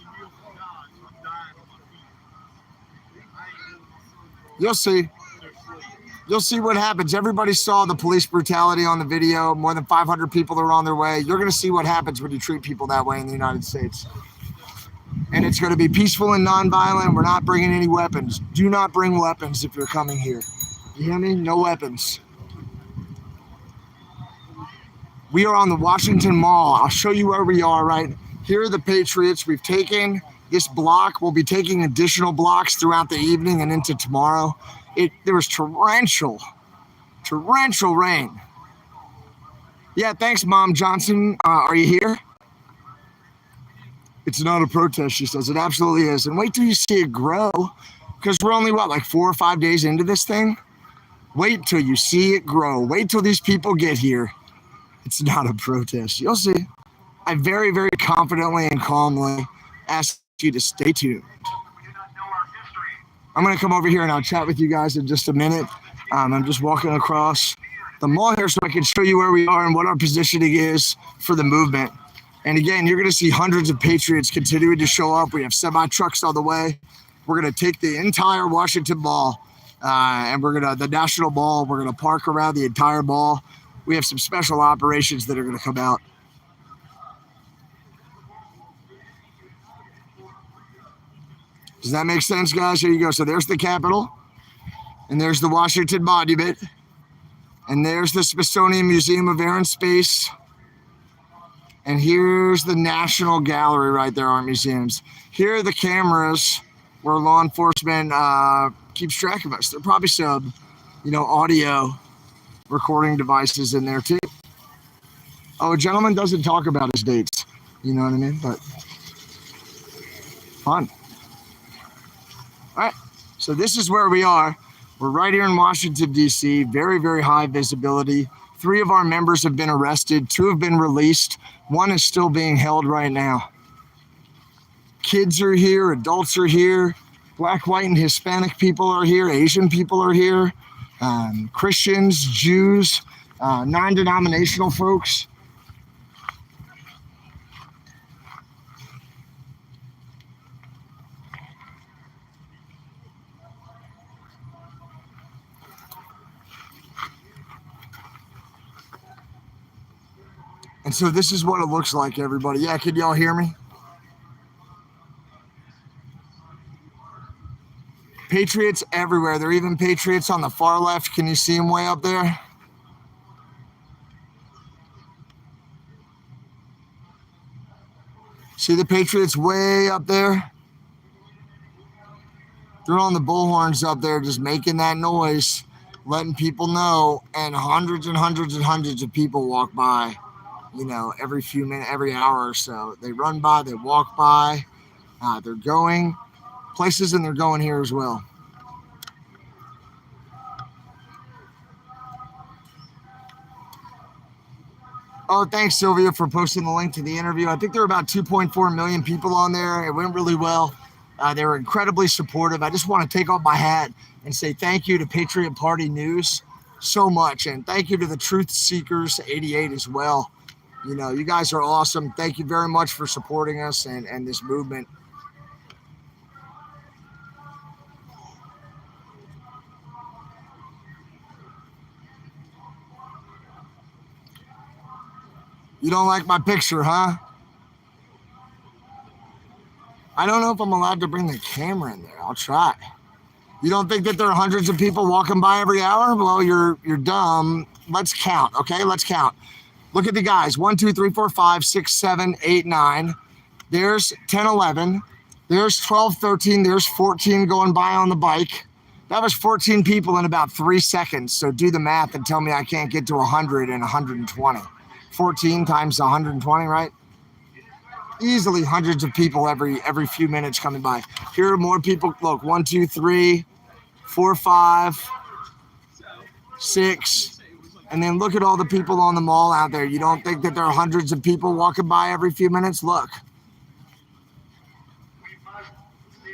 You'll see. You'll see what happens. Everybody saw the police brutality on the video. More than 500 people are on their way. You're going to see what happens when you treat people that way in the United States. And it's going to be peaceful and nonviolent. We're not bringing any weapons. Do not bring weapons if you're coming here. You hear me? No weapons. We are on the Washington Mall. I'll show you where we are, right? Here are the Patriots. We've taken this block. We'll be taking additional blocks throughout the evening and into tomorrow. There was torrential rain. Yeah, thanks, Mom Johnson. Are you here? It's not a protest, she says. It absolutely is. And wait till you see it grow, because we're only, 4 or 5 days into this thing? Wait till you see it grow. Wait till these people get here. It's not a protest. You'll see. I very, very confidently and calmly ask you to stay tuned. I'm going to come over here and I'll chat with you guys in just a minute. I'm just walking across the mall here so I can show you where we are and what our positioning is for the movement. And again, you're going to see hundreds of Patriots continuing to show up. We have semi-trucks on the way. We're going to take the entire Washington Mall and the National Mall. We're going to park around the entire mall. We have some special operations that are going to come out. Does that make sense, guys? Here you go. So there's the Capitol, and there's the Washington Monument, and there's the Smithsonian Museum of Air and Space, and here's the National Gallery right there, our museums. Here are the cameras where law enforcement keeps track of us. There are probably some, audio recording devices in there too. Oh, a gentleman doesn't talk about his dates. You know what I mean? But fun. All right, so this is where we are. We're right here in Washington, D.C., very, very high visibility. 3 of our members have been arrested. 2 have been released. 1 is still being held right now. Kids are here. Adults are here. Black, white, and Hispanic people are here. Asian people are here. Christians, Jews, non-denominational folks. And so this is what it looks like, everybody. Yeah, can y'all hear me? Patriots everywhere. There are even patriots on the far left. Can you see them way up there? See the patriots way up there? They're on the bullhorns up there just making that noise, letting people know, and hundreds and hundreds and hundreds of people walk by, you know, every few minutes, every hour or so. They run by, they walk by, they're going places and they're going here as well. Oh, thanks, Sylvia, for posting the link to the interview. I think there were about 2.4 million people on there. It went really well. They were incredibly supportive. I just want to take off my hat and say thank you to Patriot Party News so much. And thank you to the Truth Seekers 88 as well. You know, you guys are awesome. Thank you very much for supporting us and this movement. You don't like my picture, huh? I don't know if I'm allowed to bring the camera in there. I'll try. You don't think that there are hundreds of people walking by every hour? Well, you're dumb. Let's count, okay? Let's count. Look at the guys. 1, 2, 3, 4, 5, 6, 7, 8, 9. There's 10, 11. There's 12, 13. There's 14 going by on the bike. That was 14 people in about 3 seconds. So do the math and tell me I can't get to 100 and 120. 14 times 120, right? Easily hundreds of people every few minutes coming by. Here are more people. Look, 1, 2, 3, 4, 5, 6. And then look at all the people on the mall out there. You don't think that there are hundreds of people walking by every few minutes? Look.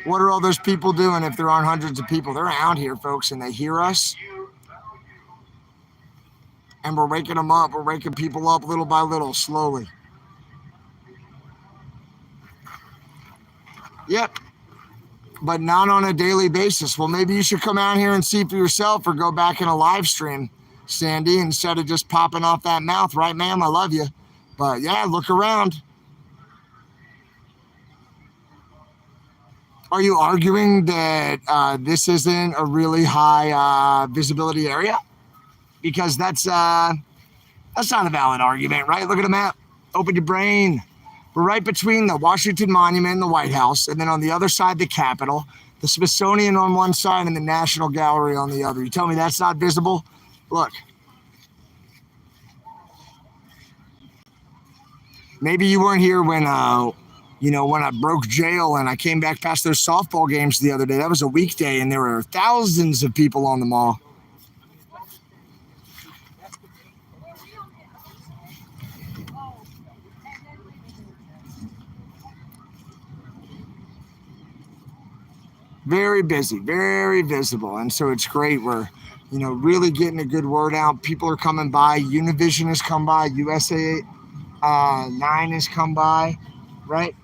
What are all those people doing if there aren't hundreds of people? They're out here, folks, and they hear us. And we're waking them up. We're waking people up little by little, slowly. Yep. But not on a daily basis. Well, maybe you should come out here and see for yourself or go back in a live stream, Sandy, instead of just popping off that mouth. Right, ma'am? I love you. But, yeah, look around. Are you arguing that this isn't a really high visibility area? Because that's not a valid argument, right? Look at the map. Open your brain. We're right between the Washington Monument and the White House, and then on the other side, the Capitol, the Smithsonian on one side, and the National Gallery on the other. You tell me that's not visible? Look. Maybe you weren't here when when I broke jail and I came back past those softball games the other day. That was a weekday, and there were thousands of people on the mall. Very busy, very visible. And so it's great. We're, really getting a good word out. People are coming by. Univision has come by. USA 9 has come by, right?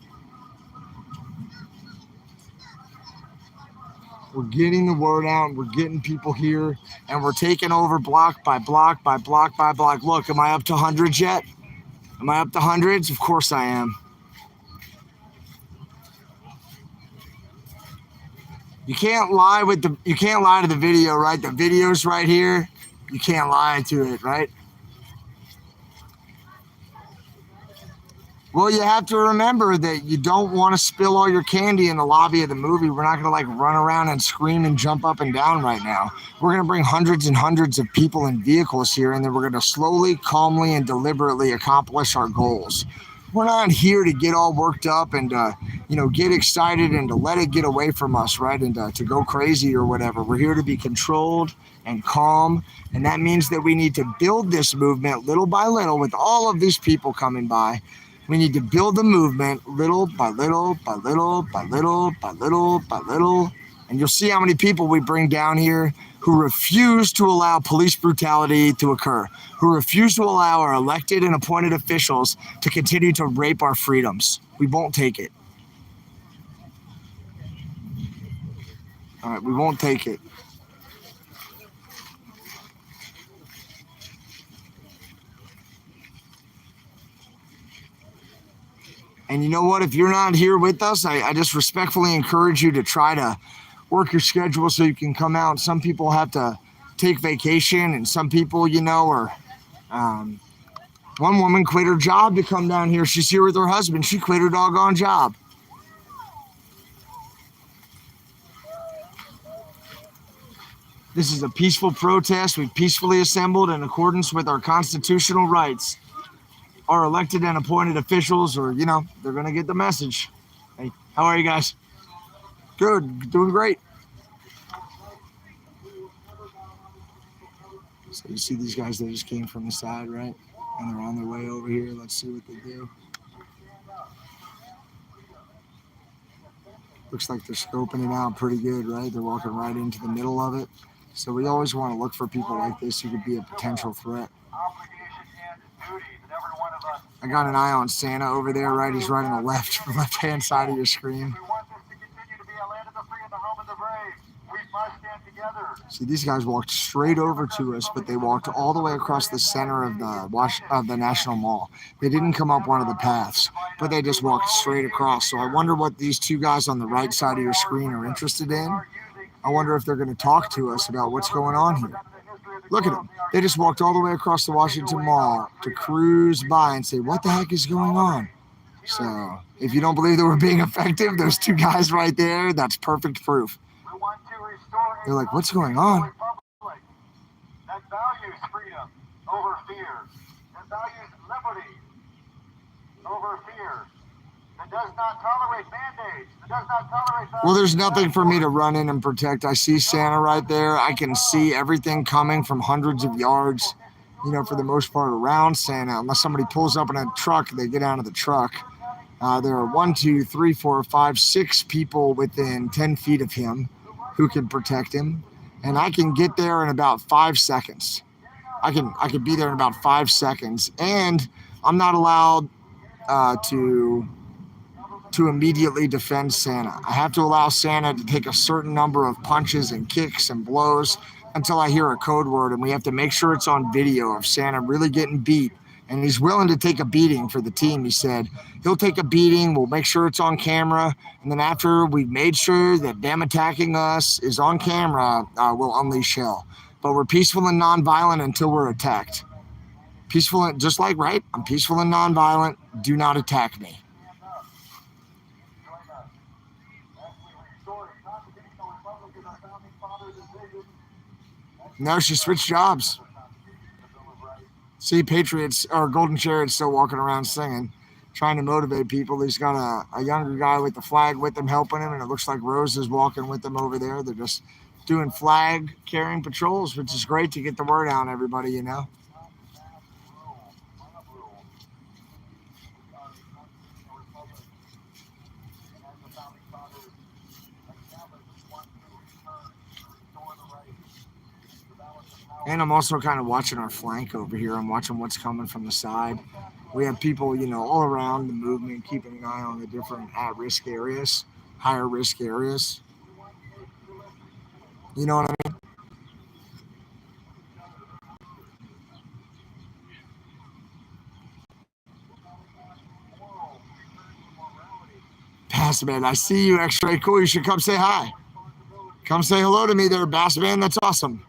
We're getting the word out. We're getting people here. And we're taking over block by block by block by block. Look, am I up to hundreds yet? Am I up to hundreds? Of course I am. You can't lie to the video, right? The video's right here. You can't lie to it, right? Well, you have to remember that you don't want to spill all your candy in the lobby of the movie. We're not going to run around and scream and jump up and down right now. We're going to bring hundreds and hundreds of people and vehicles here, and then we're going to slowly, calmly, and deliberately accomplish our goals. We're not here to get all worked up and, get excited and to let it get away from us, right? And to go crazy or whatever. We're here to be controlled and calm. And that means that we need to build this movement little by little with all of these people coming by. We need to build the movement little by little, by little, by little, by little, by little. And you'll see how many people we bring down here who refuse to allow police brutality to occur, who refuse to allow our elected and appointed officials to continue to rape our freedoms. We won't take it. All right, we won't take it. And you know what? If you're not here with us, I just respectfully encourage you to try to work your schedule so you can come out. Some people have to take vacation, and some people, you know, are. One woman quit her job to come down here. She's here with her husband. She quit her doggone job. This is a peaceful protest. We've peacefully assembled in accordance with our constitutional rights. Our elected and appointed officials, or, you know, they're going to get the message. Hey, how are you guys? Good, doing great. So you see these guys, they just came from the side, right? And they're on their way over here. Let's see what they do. Looks like they're scoping it out pretty good, right? They're walking right into the middle of it. So we always want to look for people like this who could be a potential threat. I got an eye on Santa over there, right? He's right on the left-hand side of your screen. See, these guys walked straight over to us, but they walked all the way across the center of the National Mall. They didn't come up one of the paths, but they just walked straight across. So I wonder what these two guys on the right side of your screen are interested in. I wonder if they're going to talk to us about what's going on here. Look at them. They just walked all the way across the Washington Mall to cruise by and say, what the heck is going on? So if you don't believe that we're being effective, those two guys right there, that's perfect proof. They're like, what's going on? That values freedom over fear. That values liberty over fear. That does not tolerate mandates. That does not tolerate... Well, there's nothing for me to run in and protect. I see Santa right there. I can see everything coming from hundreds of yards, you know, for the most part around Santa. Unless somebody pulls up in a truck, they get out of the truck. There are 1, 2, 3, 4, 5, 6 people within 10 feet of him who can protect him. And I can get there in about 5 seconds. I can be there in about 5 seconds. And I'm not allowed to immediately defend Santa. I have to allow Santa to take a certain number of punches and kicks and blows until I hear a code word, and we have to make sure it's on video of Santa really getting beat. And he's willing to take a beating for the team. He said he'll take a beating. We'll make sure it's on camera. And then after we've made sure that them attacking us is on camera, we'll unleash hell. But we're peaceful and nonviolent until we're attacked. Peaceful, and just like, right? I'm peaceful and nonviolent. Do not attack me. No, she switched jobs. See, Patriots or Golden Chariot's still walking around singing, trying to motivate people. He's got a younger guy with the flag with him, helping him, and it looks like Rose is walking with them over there. They're just doing flag carrying patrols, which is great to get the word out, everybody, you know. And I'm also kind of watching our flank over here. I'm watching what's coming from the side. We have people, you know, all around the movement, keeping an eye on the different at-risk areas, higher risk areas. You know what I mean? Bassman, I see you, X-Ray. Cool, you should come say hi. Come say hello to me there, Bassman. That's awesome.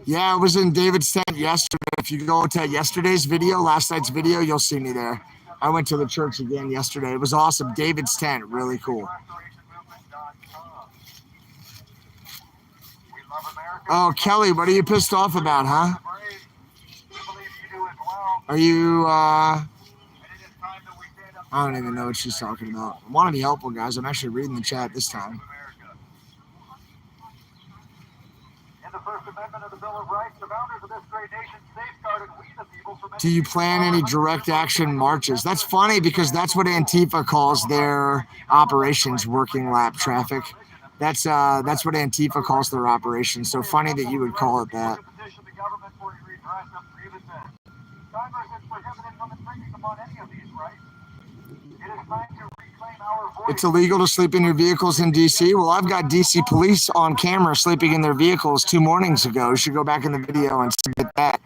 Yeah, I was in David's tent yesterday. If you go to yesterday's video, last night's video, you'll see me there. I went to the church again yesterday. It was awesome. David's tent, really cool. Oh, Kelly, what are you pissed off about, huh? Are you, I don't even know what she's talking about. I want to be helpful, guys. I'm actually reading the chat this time. Do you plan any direct action marches? That's funny because that's what Antifa calls their operations, working lap traffic. That's what Antifa calls their operations. So funny that you would call it that. It's illegal to sleep in your vehicles in D.C. Well, I've got D.C. police on camera sleeping in their vehicles 2 mornings ago. You should go back in the video and submit that.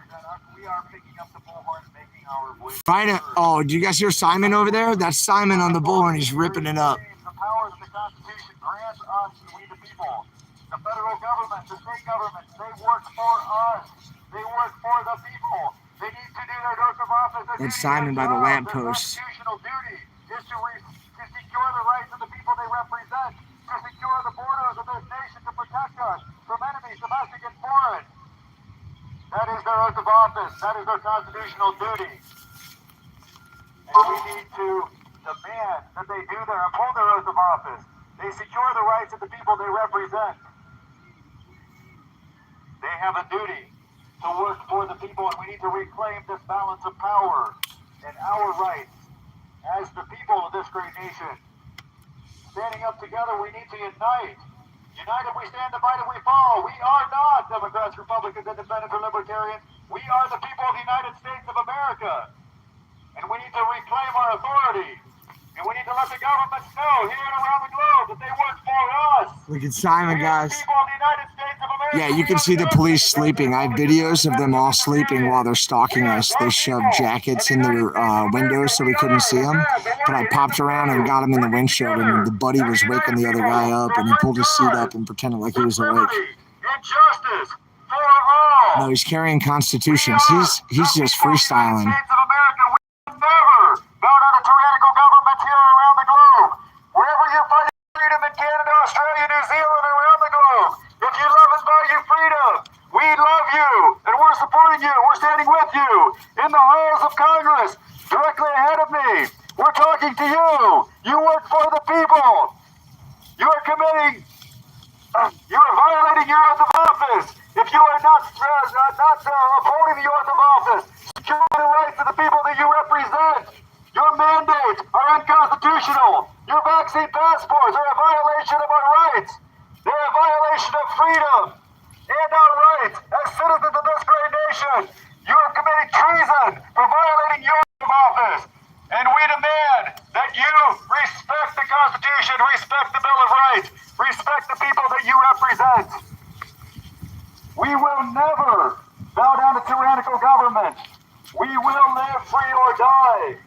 represent us. We are picking up the bullhorn, making our voice. Find it. Oh, do you guys hear Simon over there? That's Simon on the bullhorn. He's ripping it up. The powers of the Constitution grants us, we the people. The federal government, the state government, they work for us. They work for the people. They need to do their oath of office. That's Simon by the lamppost. Their constitutional duty is to secure the rights of the people they represent, to secure the borders of this nation, to protect us from enemies, domestic and foreign. That is their oath of office. That is their constitutional duty. And we need to demand that they do their, uphold their oath of office. They secure the rights of the people they represent. They have a duty to work for the people, and we need to reclaim this balance of power and our rights as the people of this great nation. Standing up together, we need to unite. United we stand, divided we fall. We are not Democrats, Republicans, Independents, or Libertarians. We are the people of the United States of America. And we need to reclaim our authority. And we need to let the governments know here and around the globe that they work for us. Look at Simon, We are the guys. people of the United States of America. Yeah, you can see the police sleeping. I have videos of them all sleeping while they're stalking us. They shoved jackets in their windows so we couldn't see them. But I popped around and got him in the windshield, and the buddy was waking the other guy up, and he pulled his seat up and pretended like he was awake. Liberty and justice for all. No, he's carrying constitutions. He's just freestyling. States of America, we will never bow down to tyrannical governments here around the globe. Wherever you're fighting freedom in Canada, Australia, New Zealand, and around the globe, if you love and value freedom, we love you, and we're supporting you. We're standing with you in the halls of Congress, directly ahead of me. We're talking to you. You work for the people. You are committing. You are violating your oath of office. If you are not upholding the oath of office, securing the rights of the people that you represent, your mandates are unconstitutional. Your vaccine passports are a violation of our rights. They're a violation of freedom and our rights as citizens of this great nation. You are committing treason for violating your oath of office. And we demand that you respect the Constitution, respect the Bill of Rights, respect the people that you represent. We will never bow down to tyrannical government. We will live free or die.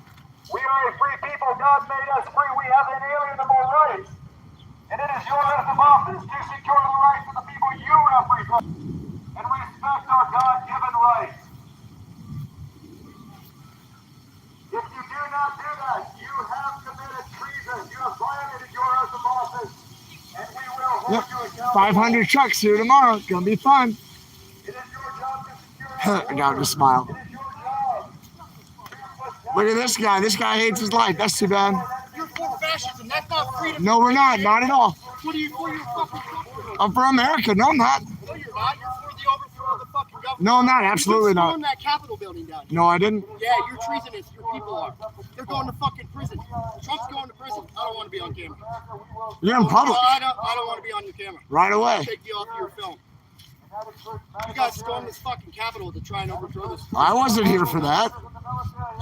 We are a free people. God made us free. We have inalienable rights. And it is your oath of office to secure the rights of the people you represent and respect our God-given rights. If you do not do that, you have committed treason. You have violated your oath of office, and we will hold Yep. you accountable. 500 trucks here tomorrow. Gonna be fun. It is your job to secure I got him to smile. It is your job. Look at this guy. This guy hates his life. That's too bad. You're for fascism. That's not freedom. No, we're not. Not at all. What are you for? You're fucking comfortable. I'm for America. No, I'm not. No, you're not. You're for the overthrow of the fucking government. No, I'm not. Absolutely You not. stormed that Capitol building down here. No, I didn't. Yeah, you're treasonous. Your people are. They're going to fucking prison. Trump's going to prison. I don't want to be on camera. You're in public. I don't want to be on your camera. Right away. I'll take you off your film. You guys stormed this fucking Capitol to try and overthrow this. I wasn't here for that.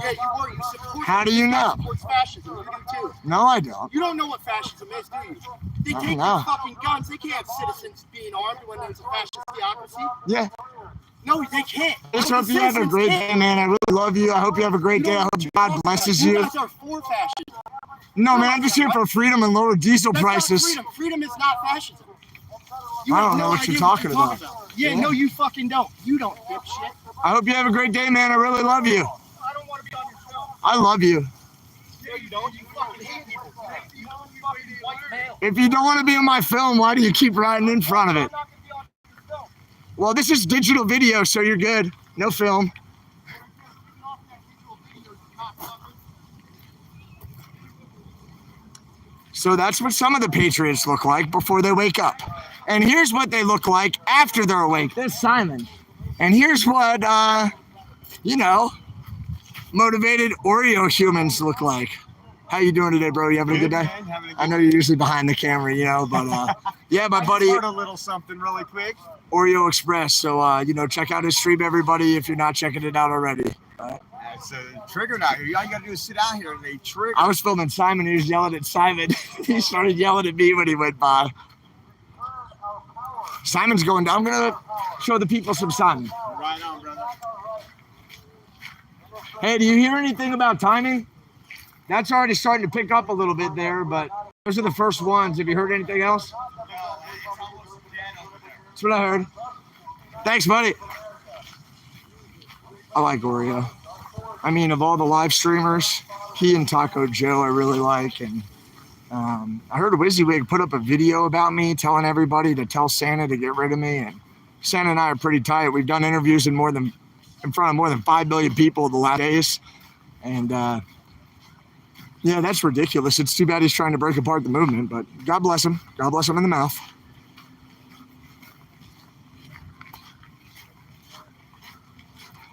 Yeah, you were. You support. How do you know? Supports fascism. You do too. No, I don't. You don't know what fascism is, do you? They I take don't know. their fucking guns. They can't have citizens being armed when there's a fascist theocracy. Yeah. No, they can't. Just No, hope the you have a citizens great can't. day, man. I really love you. I hope you have a great day. I hope God blesses You you. guys are for fascism. No, man, I'm just here for freedom and lower diesel That's prices. not freedom. Freedom is not fascism. I have don't know no what idea you're talking about. Yeah, Yeah. no, you fucking don't. You don't, dipshit. I hope you have a great day, man. I really love you. I don't want to be on your film. I love you. No, you don't. You fucking hate people. You fucking white male. If you don't want to be in my film, why do you keep riding in front of I'm it? not going to be on your film. Well, this is digital video, so you're good. No film. So that's what some of the Patriots look like before they wake up. And here's what they look like after they're awake. There's Simon. And here's what, motivated Oreo humans look like. How you doing today, bro? You having a good day? man. Having a good I know you're usually behind the camera, but yeah, my buddy I just heard a little something really quick. Oreo Express. So, check out his stream, everybody, if you're not checking it out already. It's a trigger out here. All you gotta do is sit down here and they trigger. I was filming Simon. He was yelling at Simon. He started yelling at me when he went by. Simon's going down. I'm going to show the people some Simon. Right on, brother. Hey, do you hear anything about timing? That's already starting to pick up a little bit there, but those are the first ones. Have you heard anything else? That's what I heard. Thanks, buddy. I like Oreo. I mean, of all the live streamers, he and Taco Joe I really like. And I heard WYSIWYG put up a video about me telling everybody to tell Santa to get rid of me. And Santa and I are pretty tight. We've done interviews in front of more than 5 million people the last days. And yeah, that's ridiculous. It's too bad he's trying to break apart the movement, but God bless him. God bless him in the mouth.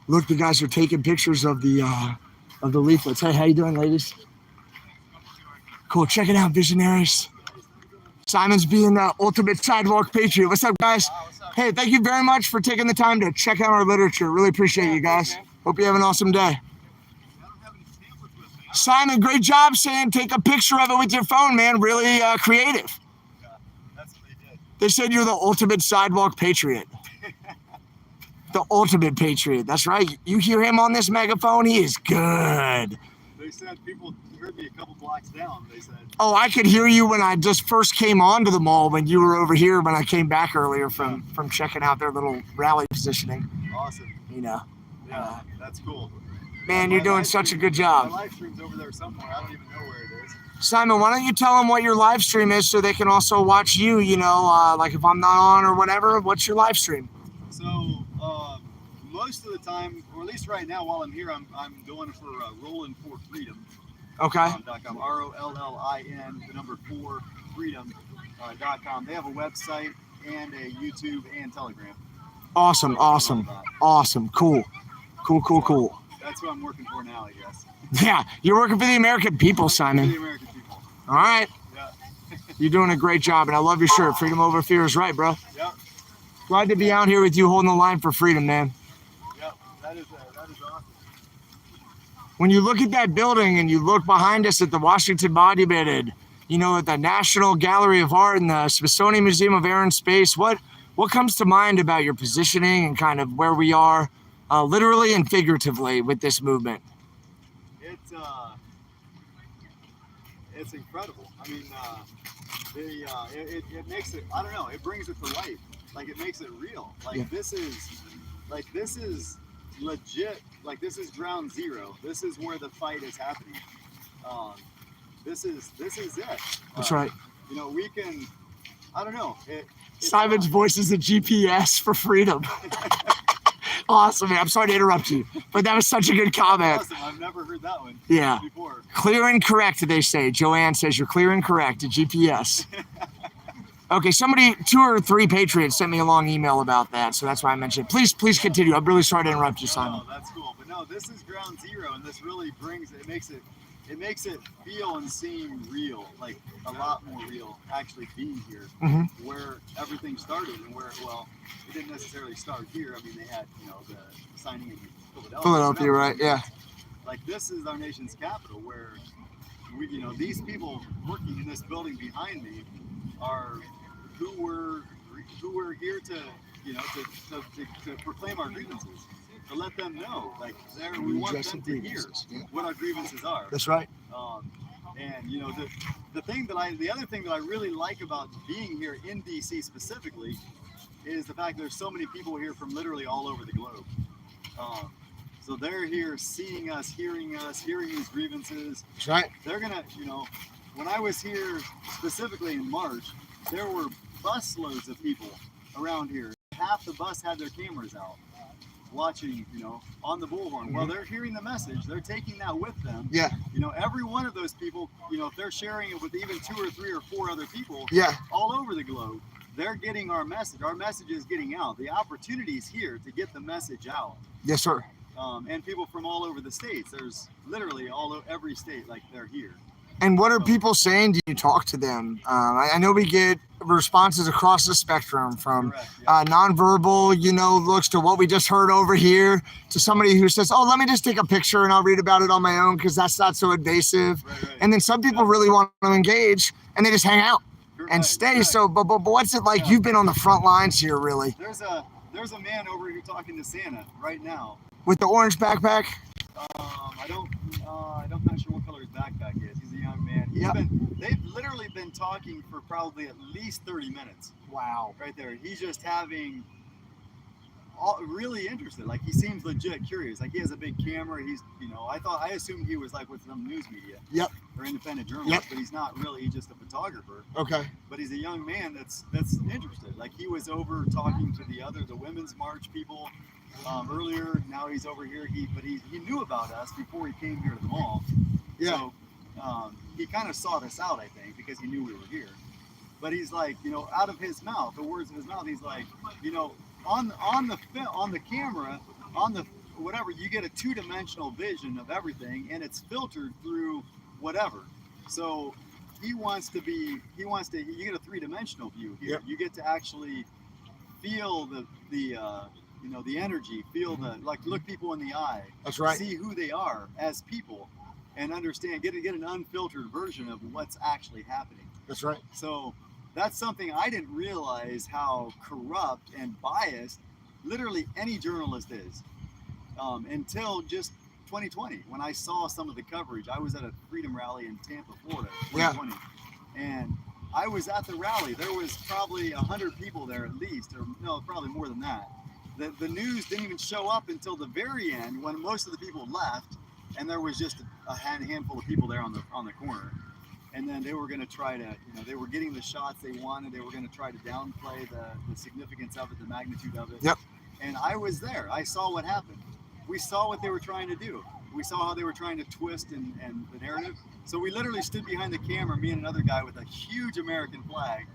Look, the guys are taking pictures of the leaflets. Hey, how you doing, ladies? Cool. Check it out, visionaries. Simon's being the ultimate sidewalk patriot. What's up, guys? Hey, thank you very much for taking the time to check out our literature. Really appreciate you guys. Hope you have an awesome day. Simon, great job saying take a picture of it with your phone, man. Really creative. Yeah, that's what they did. They said you're the ultimate sidewalk patriot. The ultimate patriot. That's right. You hear him on this megaphone, he is good. They said people heard me a couple blocks down. They said. Oh, I could hear you when I just first came onto the mall when you were over here when I came back earlier from checking out their little rally positioning. Awesome. You know. Yeah, that's cool. Man, you're doing such a good job. My live stream's over there somewhere. I don't even know where it is. Simon, why don't you tell them what your live stream is so they can also watch you, you know, like if I'm not on or whatever, what's your live stream? So, most of the time, or at least right now while I'm here, I'm going for Rollin' for Freedom. Okay. .com, ROLLIN, the number 4 freedom.com. They have a website and a YouTube and Telegram. Awesome, awesome, awesome, cool. That's who I'm working for now, I guess. Yeah, you're working for the American people, For Simon. the American people. All right. Yeah. You're doing a great job, and I love your shirt. Freedom over fear is right, bro. Yep. Glad to be out here with you holding the line for freedom, man. Yep. That is awesome. When you look at that building and you look behind us at the Washington Monument, you know, at the National Gallery of Art and the Smithsonian Museum of Air and Space, what comes to mind about your positioning and kind of where we are, literally and figuratively, with this movement? It's incredible. I mean, it makes it. I don't know. It brings it to life. Like it makes it real. Like Yeah. this is legit. Like this is ground zero. This is where the fight is happening. This is it. That's right. You know, we can. I don't know. Simon's voice is a GPS for freedom. Awesome, man. I'm sorry to interrupt you, but that was such a good comment. Awesome. I've never heard that one. Yeah. Before. Clear and correct, they say. Joanne says you're clear and correct, a GPS. Okay, 2 or 3 Patriots sent me a long email about that, so that's why I mentioned it. Please continue. I'm really sorry to interrupt you, Simon. No, that's cool. But no, this is ground zero, and this really brings it. It makes it feel and seem real, like a lot more real. Actually being here, where everything started, and where it didn't necessarily start here. I mean, they had the signing in Philadelphia, right? Yeah. Like this is our nation's capital, where these people working in this building behind me are who were here to proclaim our grievances, to let them know, like we want them to hear what our grievances are. That's right. And the other thing that I really like about being here in DC specifically is the fact there's so many people here from literally all over the globe. So they're here seeing us, hearing these grievances. That's right. They're gonna, when I was here specifically in March, there were busloads of people around here. Half the bus had their cameras out, watching, on the bullhorn. Well, they're hearing the message. They're taking that with them. Yeah. Every one of those people, if they're sharing it with even 2 or 3 or 4 other people, Yeah. all over the globe, they're getting our message. Our message is getting out. The opportunity is here to get the message out. Yes, sir. And people from all over the states. There's literally every state, like they're here. And what are people saying? Do you talk to them? I know we get responses across the spectrum from Correct, yeah. nonverbal, looks to what we just heard over here to somebody who says, oh, let me just take a picture and I'll read about it on my own because that's not so invasive. Right. And then some people really want to engage and they just hang out and stay. Correct. So, but what's it like? Yeah. You've been on the front lines here, really, There's a man over here talking to Santa right now. with the orange backpack. I'm not sure what color his backpack is. He's a young man. They've literally been talking for probably at least 30 minutes. Wow. Right there. He's just having really interested. Like, he seems legit curious. Like, he has a big camera. He's, I assumed he was like with some news media. Yep. Or independent journalist, but he's not really. He's just a photographer. Okay. But he's a young man that's interested. Like, he was over talking to the women's march people earlier. Now he's over here. He knew about us before he came here to the mall. Yeah. So he kind of sought us out, I think, because he knew we were here. But he's like, out of his mouth, the words of his mouth, he's like, on the camera, on the whatever, you get a two-dimensional vision of everything, and it's filtered through whatever. So you get a three-dimensional view here. Yep. You get to actually feel the energy, feel look people in the eye. That's right. See who they are as people, and understand, get an unfiltered version of what's actually happening. That's right. So that's something I didn't realize, how corrupt and biased literally any journalist is, until just 2020, when I saw some of the coverage. I was at a freedom rally in Tampa, Florida, 2020, and I was at the rally. There was probably 100 people there at least, or no, probably more than that. The news didn't even show up until the very end, when most of the people left, and there was just a handful of people there on the corner. And then they were going to try to, they were getting the shots they wanted. They were going to try to downplay the significance of it, the magnitude of it. Yep. And I was there. I saw what happened. We saw what they were trying to do. We saw how they were trying to twist and the narrative. So we literally stood behind the camera, me and another guy with a huge American flag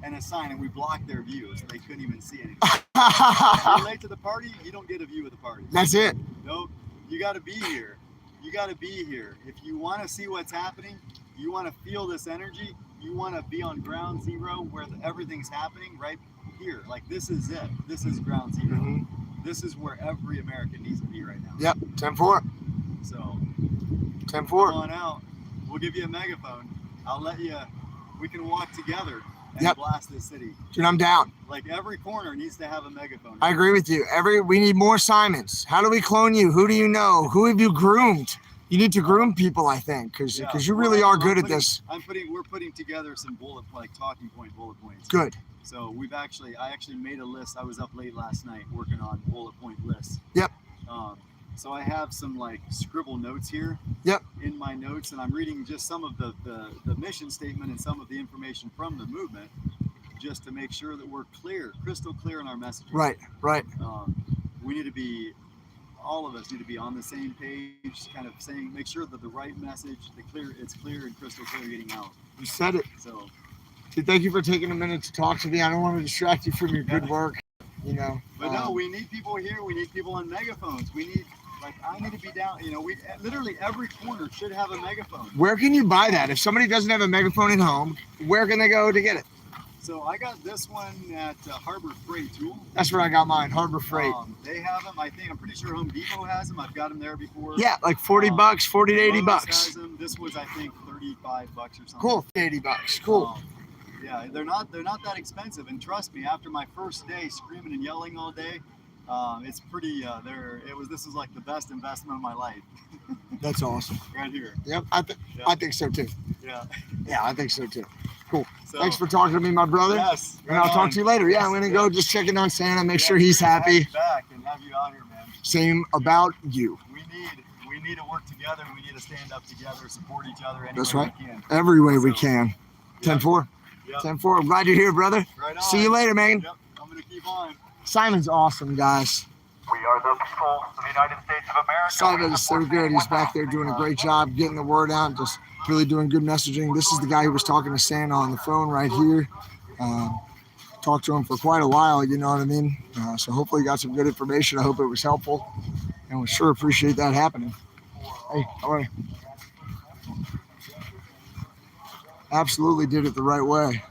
and a sign, and we blocked their view, so they couldn't even see anything. If you're late to the party, you don't get a view of the party. That's it. Nope. You got to be here. You got to be here. If you want to see what's happening, you want to feel this energy, you want to be on ground zero where everything's happening right here. Like, this is it. This is ground zero. Mm-hmm. This is where every American needs to be right now. Yep. 10-4. So 10-4. Come on out. We'll give you a megaphone. We can walk together and blast this city. Dude, I'm down. Like, every corner needs to have a megaphone. I agree with you. We need more Simons. How do we clone you? Who do you know? Who have you groomed? You need to groom people, I think, because you really are good at this. We're putting together some talking point bullet points. Good. So I actually made a list. I was up late last night working on bullet point lists. Yep. So I have some scribble notes here. Yep. In my notes, and I'm reading just some of the mission statement and some of the information from the movement, just to make sure that we're crystal clear in our messaging. Right. We need to be. All of us need to be on the same page, kind of make sure that the right message, it's clear and crystal clear getting out. You said it. So, dude, thank you for taking a minute to talk to me. I don't want to distract you from your good work, But no, we need people here. We need people on megaphones. I need to be down. Literally every corner should have a megaphone. Where can you buy that? If somebody doesn't have a megaphone at home, where can they go to get it? So I got this one at Harbor Freight Tool. That's where I got mine, Harbor Freight. They have them. I'm pretty sure Home Depot has them. I've got them there before. Yeah, like $40, $40 to $80. Has them. This was, I think, $35 or something. Cool, $80. Cool. Yeah, they're not that expensive. And trust me, after my first day screaming and yelling all day, it's pretty. This is like the best investment of my life. That's awesome. Right here. Yep, I think so too. Yeah. Yeah, I think so too. Cool. So, thanks for talking to me, my brother. Yes. And I'll talk to you later. Yeah, I'm gonna go just checking on Santa, make sure he's happy. Back and have you out here, man. Same about you. We need to work together. We need to stand up together, support each other. That's right. We can. Every way we can. 10-4. Yep. 10-4. I'm glad you're here, brother. Right on. See you later, man. Yep. I'm gonna keep on. Simon's awesome, guys. We are the people of the United States of America. Simon is so good. He's back there doing a great job getting the word out, just really doing good messaging. This is the guy who was talking to Santa on the phone right here. Talked to him for quite a while, you know what I mean? So hopefully you got some good information. I hope it was helpful. And we sure appreciate that happening. Hey, how are you? Absolutely did it the right way.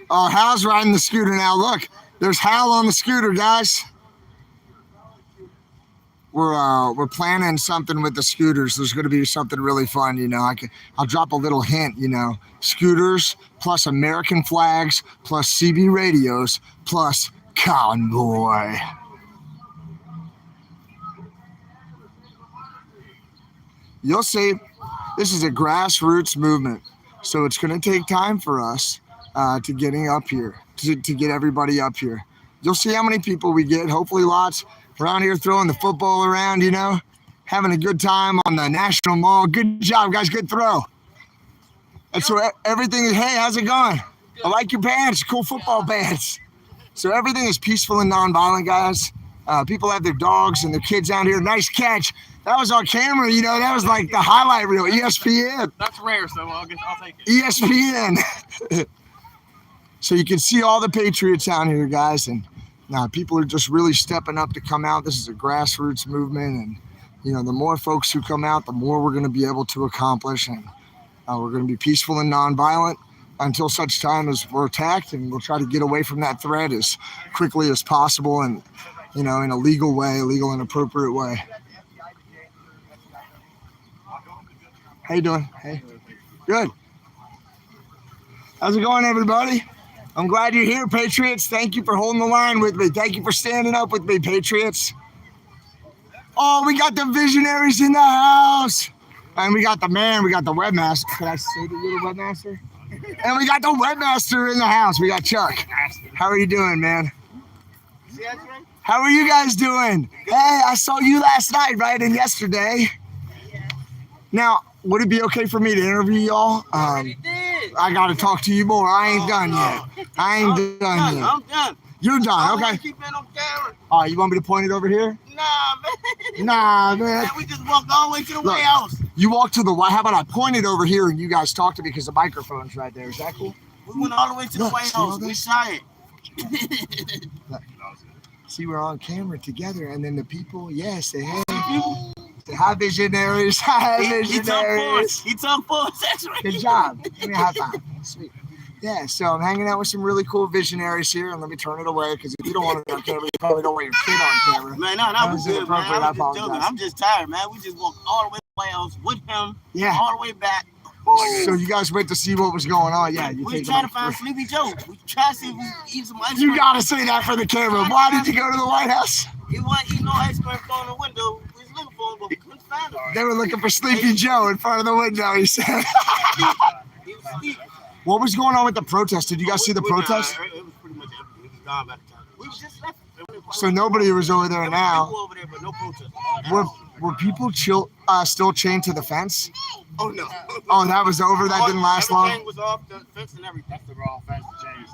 Oh, Hal's riding the scooter now. Look, there's Hal on the scooter, guys. we're planning something with the scooters. There's going to be something really fun. I'll drop a little hint. Scooters plus American flags plus CB radios plus convoy. You'll see. This is a grassroots movement, so it's going to take time for us to getting up here, to get everybody up here. You'll see how many people we get. Hopefully, lots around here throwing the football around. Having a good time on the National Mall. Good job, guys. Good throw. And so everything is. Hey, how's it going? I like your pants. Cool football pants. So everything is peaceful and nonviolent, guys. People have their dogs and their kids out here. Nice catch. That was on camera, that was like the highlight reel, ESPN. That's rare, so I'll take it. ESPN. So you can see all the Patriots out here, guys, and people are just really stepping up to come out. This is a grassroots movement, and the more folks who come out, the more we're going to be able to accomplish, and we're going to be peaceful and nonviolent until such time as we're attacked, and we'll try to get away from that threat as quickly as possible, and in a legal way, legal and appropriate way. How you doing? Hey. Good. How's it going, everybody? I'm glad you're here, Patriots. Thank you for holding the line with me. Thank you for standing up with me, Patriots. Oh, we got the visionaries in the house. And we got the webmaster. Can I say that you're the webmaster? And we got the webmaster in the house. We got Chuck. How are you doing, man? How are you guys doing? Hey, I saw you last night, right? And yesterday. Now, would it be okay for me to interview y'all? I got to talk to you more. I ain't done yet. I'm done. You're done. Okay. Keep it on camera. All right, you want me to point it over here? Nah, man. We just walked all the way to the White House. You walked to the White. How about I point it over here and you guys talk to me because the microphone's right there. Is that cool? We went all the way to the White House. We saw it. See, we're on camera together, and then the people, say hey. Say hi, visionaries. Hi, visionaries. He took force. That's right. Good job. Give me a high five. Sweet. Yeah, so I'm hanging out with some really cool visionaries here, and let me turn it away because if you don't want it on camera, you probably don't want your kid on camera. Man, no, we good, man. I was just joking. I'm just tired, man. We just walked all the way to the White House with him, all the way back. So you guys went to see what was going on? Yeah, we tried to find Sleepy Joe. We tried to see if we could eat some ice cream. You gotta say that for the camera. Why did you go to the White House? He wanted to eat no ice cream from the window. We was looking for him, but we couldn't find him. They were looking for Sleepy Joe in front of the window, he said. He was asleep. What was going on with the protest? Did you guys see the protest? It was pretty much empty. It was gone by the time. We was just left. So nobody was over there now. People over there, but no protest. Were people still chained to the fence? Oh no. Oh, that was over. That didn't last long. Everything was off the fence and everything. That's the wrong fence to change.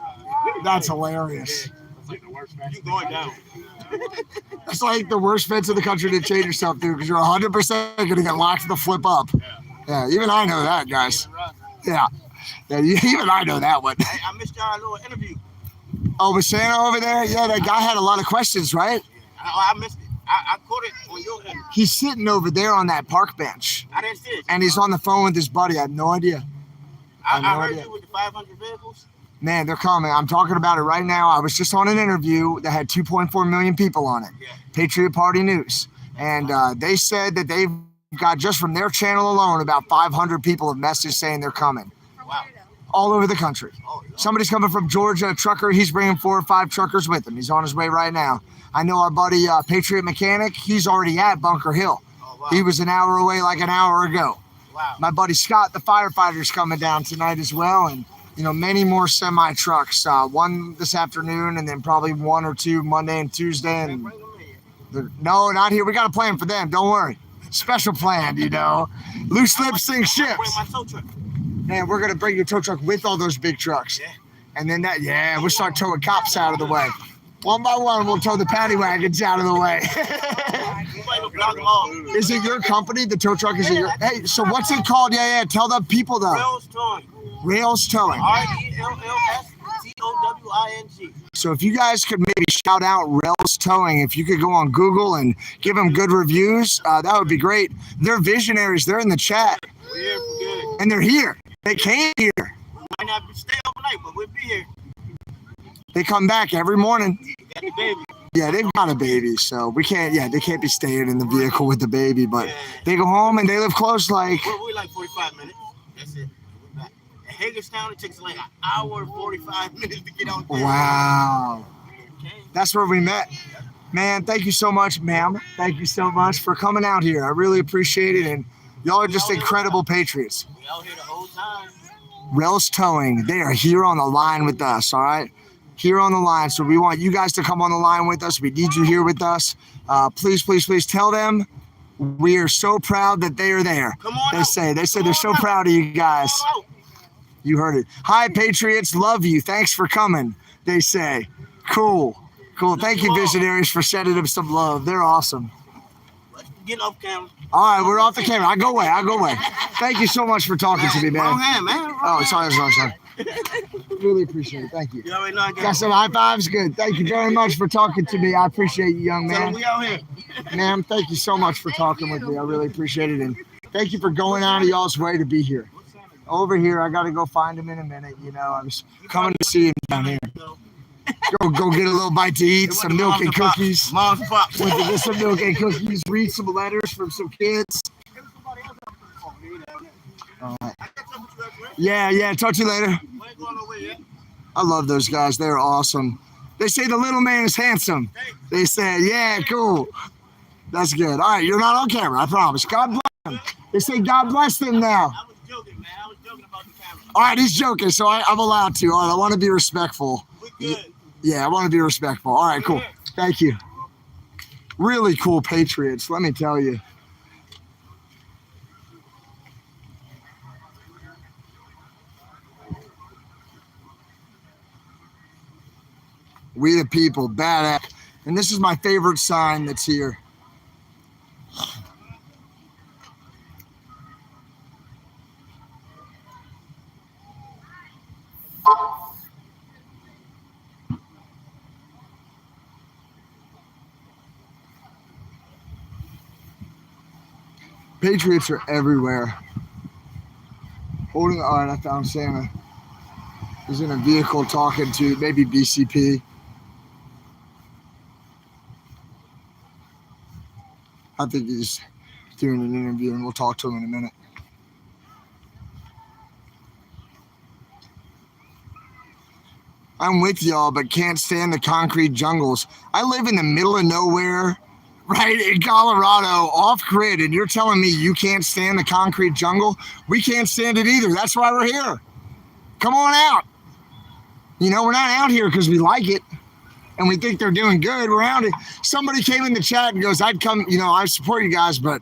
That's hilarious. It's like the worst fence. You going down? It's like the worst fence in the country to change yourself to because you're 100% going to get locked the flip up. Yeah, even I know that, guys. Yeah, even I know that one. Hey, I missed y'all little interview. Oh, was Santa over there? Yeah, that guy had a lot of questions, right? I missed it. I caught it on your end. He's sitting over there on that park bench. I didn't see it. And he's on the phone with his buddy. I have no idea. I heard you with the 500 vehicles. Man, they're coming. I'm talking about it right now. I was just on an interview that had 2.4 million people on it. Yeah. Patriot Party News. And they said that they've got, just from their channel alone, about 500 people have messaged saying they're coming. Wow. All over the country. Somebody's coming from Georgia, a trucker. He's bringing 4 or 5 truckers with him. He's on his way right now. I know our buddy Patriot Mechanic. He's already at Bunker Hill. Oh, wow. He was an hour away like an hour ago. Wow. My buddy Scott, the firefighter's coming down tonight as well. And, many more semi trucks. One this afternoon and then probably 1 or 2 Monday and Tuesday. And no, not here. We got a plan for them. Don't worry. Special plan, Loose lips sink ships. Man, we're going to bring your tow truck with all those big trucks. Yeah. And then we'll start towing cops out of the way. One by one, we'll tow the paddy wagons out of the way. Is it your company, the tow truck? Is it your? Hey, so what's it called? Yeah. Tell the people though. Rails Towing. Rails Towing. RELLSTOWING. So if you guys could maybe shout out Rails Towing, if you could go on Google and give them good reviews, that would be great. They're visionaries. They're in the chat. We're here for good. And they're here. They came here. We might not stay overnight, but we'll be here. They come back every morning. Got the baby. Yeah, they've got a baby, so we can't. Yeah, they can't be staying in the vehicle with the baby, but they go home and they live close. Like We're like 45 minutes. That's it. We're back. At Hagerstown, it takes like an hour and 45 minutes to get out there. wow, Okay. that's where we met. Man, thank you so much, ma'am. Thank you so much for coming out here. I really appreciate it, and y'all are just incredible patriots. We out here the whole time. Relish Towing, they are here on the line with us, all right? Here on the line. So we want you guys to come on the line with us. We need you here with us. Please, please, please tell them we are so proud that they are there. Come on They out. say they're Come so on out. proud of you guys. Come out. You heard it. Hi, Patriots. Love you. Thanks for coming. They say. Cool. Thank you, visionaries, for sending them some love. They're awesome. Get off camera. All right, we're off the camera. I'll go away. Thank you so much for talking to me, Wrong man. hand, man. Oh, sorry. Really appreciate it. Thank you. You already know I got Got some high fives? Good. Thank you very much for talking to me. I appreciate you, young Tell them man. we out here. Ma'am, thank you so much for talking with me. I really appreciate it. And thank you for going out of y'all's way to be here. Over here, I got to go find him in a minute. You know, I was coming to see him down here. Go get a little bite to eat, some milk and cookies. Mom's and pops. Went to get some milk and cookies, read some letters from some kids. All right. Yeah. Talk to you later. I love those guys. They're awesome. They say the little man is handsome. They say, yeah, cool. That's good. All right, you're not on camera, I promise. God bless them. They say God bless them now. I was joking, man. I was joking about the camera. All right, he's joking, so I'm allowed to. All right, I want to be respectful. We good. Yeah, I want to be respectful. All right, cool. Thank you. Really cool Patriots, let me tell you. We the people, badass. And this is my favorite sign that's here. Patriots are everywhere. All right, I found Santa. He's in a vehicle talking to maybe BCP. I think he's doing an interview, and we'll talk to him in a minute. I'm with y'all, but can't stand the concrete jungles. I live in the middle of nowhere, right in Colorado, off grid, and you're telling me you can't stand the concrete jungle? We can't stand it either. That's why we're here. Come on out. You know, we're not out here because we like it and we think they're doing good. We're out it. Somebody came in the chat and goes, I'd come, you know, I support you guys, but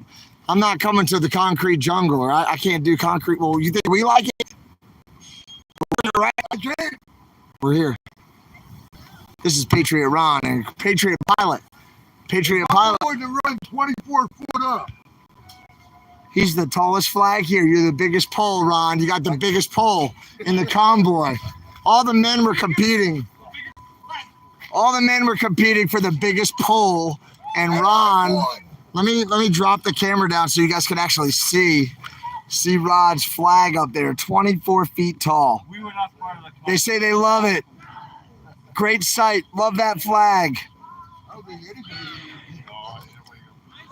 I'm not coming to the concrete jungle, or I can't do concrete. Well, you think we like it? We're right? We're here. This is Patriot Ron and Patriot Pilot. Patriot Pilot. I'm going to run 24 foot up. He's the tallest flag here. You're the biggest pole, Ron. You got the biggest pole in the convoy. All the men were competing. All the men were competing for the biggest pole. And Ron, let me drop the camera down so you guys can actually see Rod's flag up there, 24 feet tall. We were not part of the club. They say they love it. Great sight. Love that flag. I don't think anybody.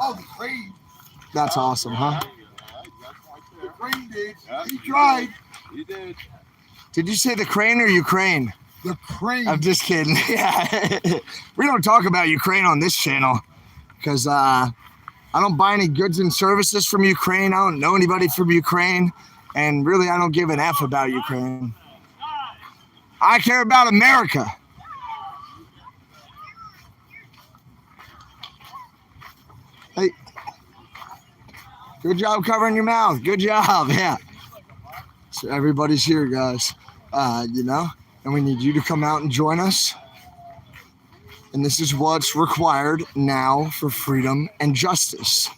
Oh, the crane. That's awesome, huh? The crane did. He tried. He did. Did you say the crane or Ukraine? The crane. I'm just kidding. Yeah. We don't talk about Ukraine on this channel because I don't buy any goods and services from Ukraine. I don't know anybody from Ukraine. And really, I don't give an F about Ukraine. I care about America. Hey, good job covering your mouth. Good job. Yeah. So everybody's here, guys. You know, and we need you to come out and join us. And this is what's required now for freedom and justice.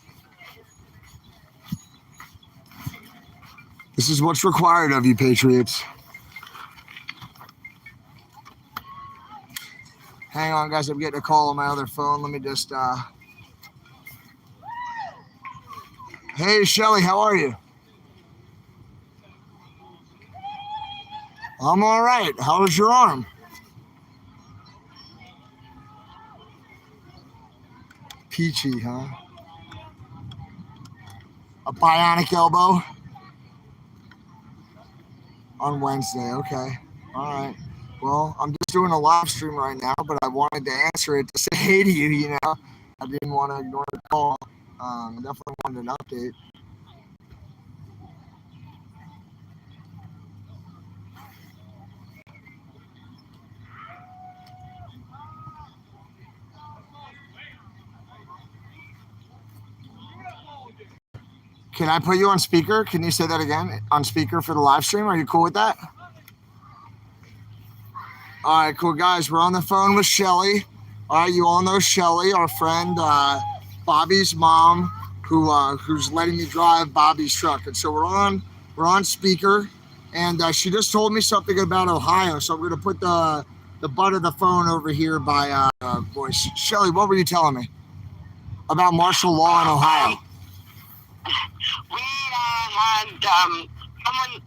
This is what's required of you, Patriots. Hang on, guys. I'm getting a call on my other phone. Let me just... Hey, Shelly, how are you? I'm all right. How was your arm? Peachy, huh? A bionic elbow on Wednesday. Okay. All right. Well, I'm just doing a live stream right now, but I wanted to answer it to say hey to you, you know. I didn't want to ignore the call. Definitely wanted an update. Can I put you on speaker? Can you say that again? On speaker for the live stream? Are you cool with that? All right, cool, guys. We're on the phone with Shelly. All right, you all know Shelly, our friend, Bobby's mom, who's letting me drive Bobby's truck. And so we're on speaker, and she just told me something about Ohio. So I'm going to put the butt of the phone over here by voice. Shelly, what were you telling me about martial law in Ohio? We had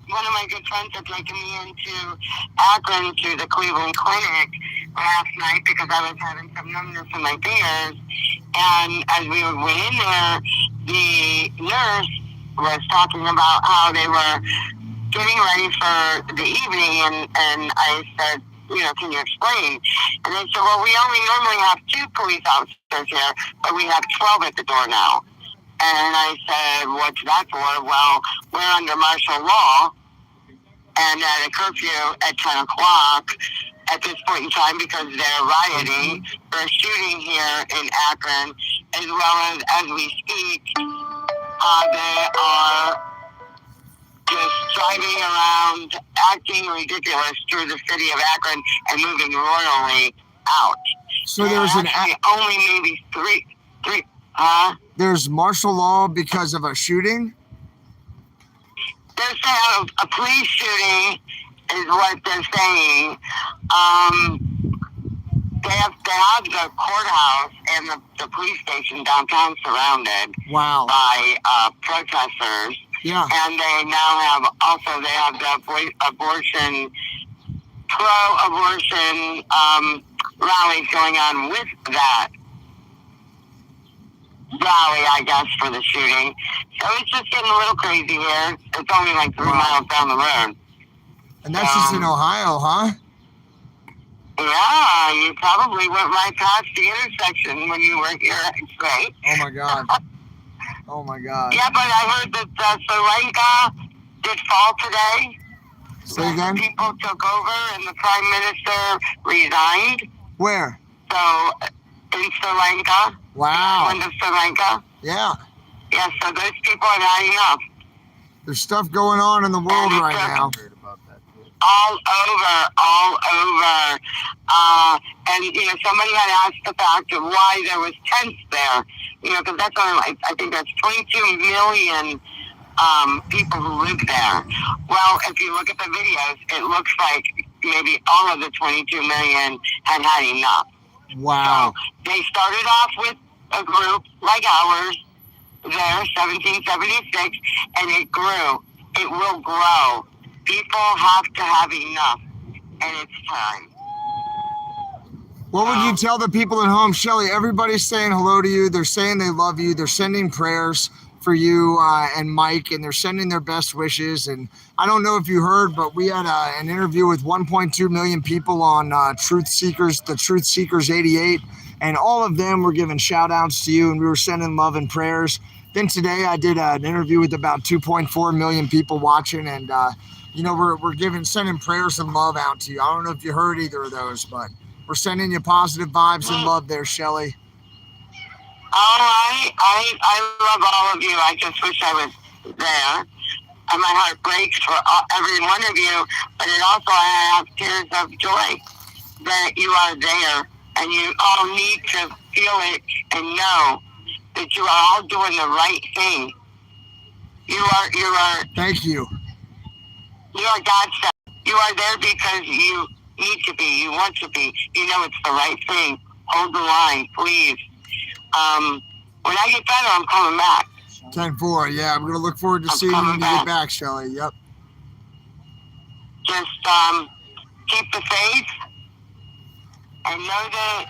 one of my good friends had taken me into Akron to the Cleveland Clinic last night because I was having some numbness in my fingers. And as we went in there, the nurse was talking about how they were getting ready for the evening. And I said, can you explain? And they said, well, we only normally have 2 police officers here, but we have 12 at the door now. And I said, what's that for? Well, we're under martial law and at a curfew at 10 o'clock at this point in time because they're rioting. They're shooting here in Akron as well as we speak. They are just driving around, acting ridiculous through the city of Akron and moving royally out. So there's only maybe three, there's martial law because of a shooting? They're saying a police shooting is what they're saying. They have the courthouse and the police station downtown surrounded by protesters. Yeah. And they now have the abortion, pro-abortion rallies going on with that rally, I guess, for the shooting. So it's just getting a little crazy here. It's only like 3 miles down the road. And that's just in Ohio, huh? Yeah, you probably went right past the intersection when you were here, right? Oh my God. Oh my God. Yeah, but I heard that Selenka did fall today. Say again? People took over and the prime minister resigned. Where? So, in Sri Lanka. Wow. The island of Sri Lanka. Yeah. Yeah, so those people are not enough. There's stuff going on in the world right now. All over. And, somebody had asked the fact of why there was tents there. Because that's only I think that's 22 million people who live there. Well, if you look at the videos, it looks like maybe all of the 22 million had enough. Wow. So they started off with a group like ours there, 1776, and it grew. It will grow. People have to have enough, and it's time. What would you tell the people at home, Shelly? Everybody's saying hello to you. They're saying they love you. They're sending prayers for you and Mike, and they're sending their best wishes. And I don't know if you heard, but we had an interview with 1.2 million people on the Truth Seekers 88, and all of them were giving shout outs to you, and we were sending love and prayers. Then today I did an interview with about 2.4 million people watching, and we're sending prayers and love out to you. I don't know if you heard either of those, but we're sending you positive vibes and love there, Shelly. I love all of you. I just wish I was there. And my heart breaks for every one of you, but it also, I have tears of joy that you are there, and you all need to feel it and know that you are all doing the right thing. You are. Thank you. You are God's son. You are there because you need to be. You want to be. You know it's the right thing. Hold the line, please. When I get better, I'm coming back. 10-4, yeah. I'm going to look forward to seeing you when you get back, Shelly. Yep. Just keep the faith and know that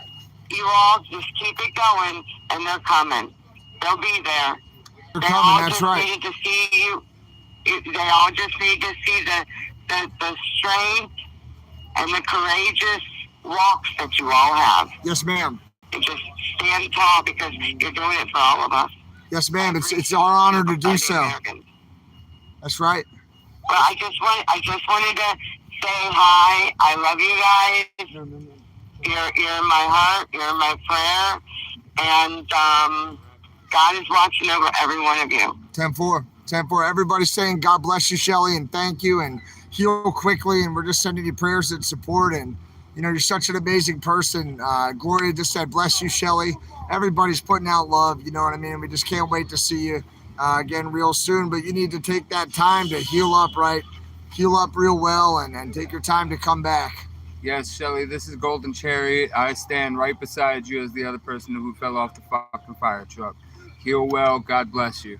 you all just keep it going, and they're coming. They'll be there. They're They coming, all that's just right. need to see you. They all just need to see the strength and the courageous walks that you all have. Yes, ma'am. And just stand tall because you're doing it for all of us. Yes, ma'am. It's our honor to do so. That's right. But I just wanted to say hi. I love you guys. You're in my heart. You're in my prayer. And God is watching over every one of you. 10-4. 10-4. Everybody's saying God bless you, Shelly, and thank you, and heal quickly. And we're just sending you prayers and support. And, you know, you're such an amazing person. Gloria just said, bless you, Shelly. Everybody's putting out love. You know what I mean? We just can't wait to see you again real soon. But you need to take that time to heal up, right? Heal up real well and take your time to come back. Yes, Shelly, this is Golden Cherry. I stand right beside you as the other person who fell off the fucking fire truck. Heal well. God bless you.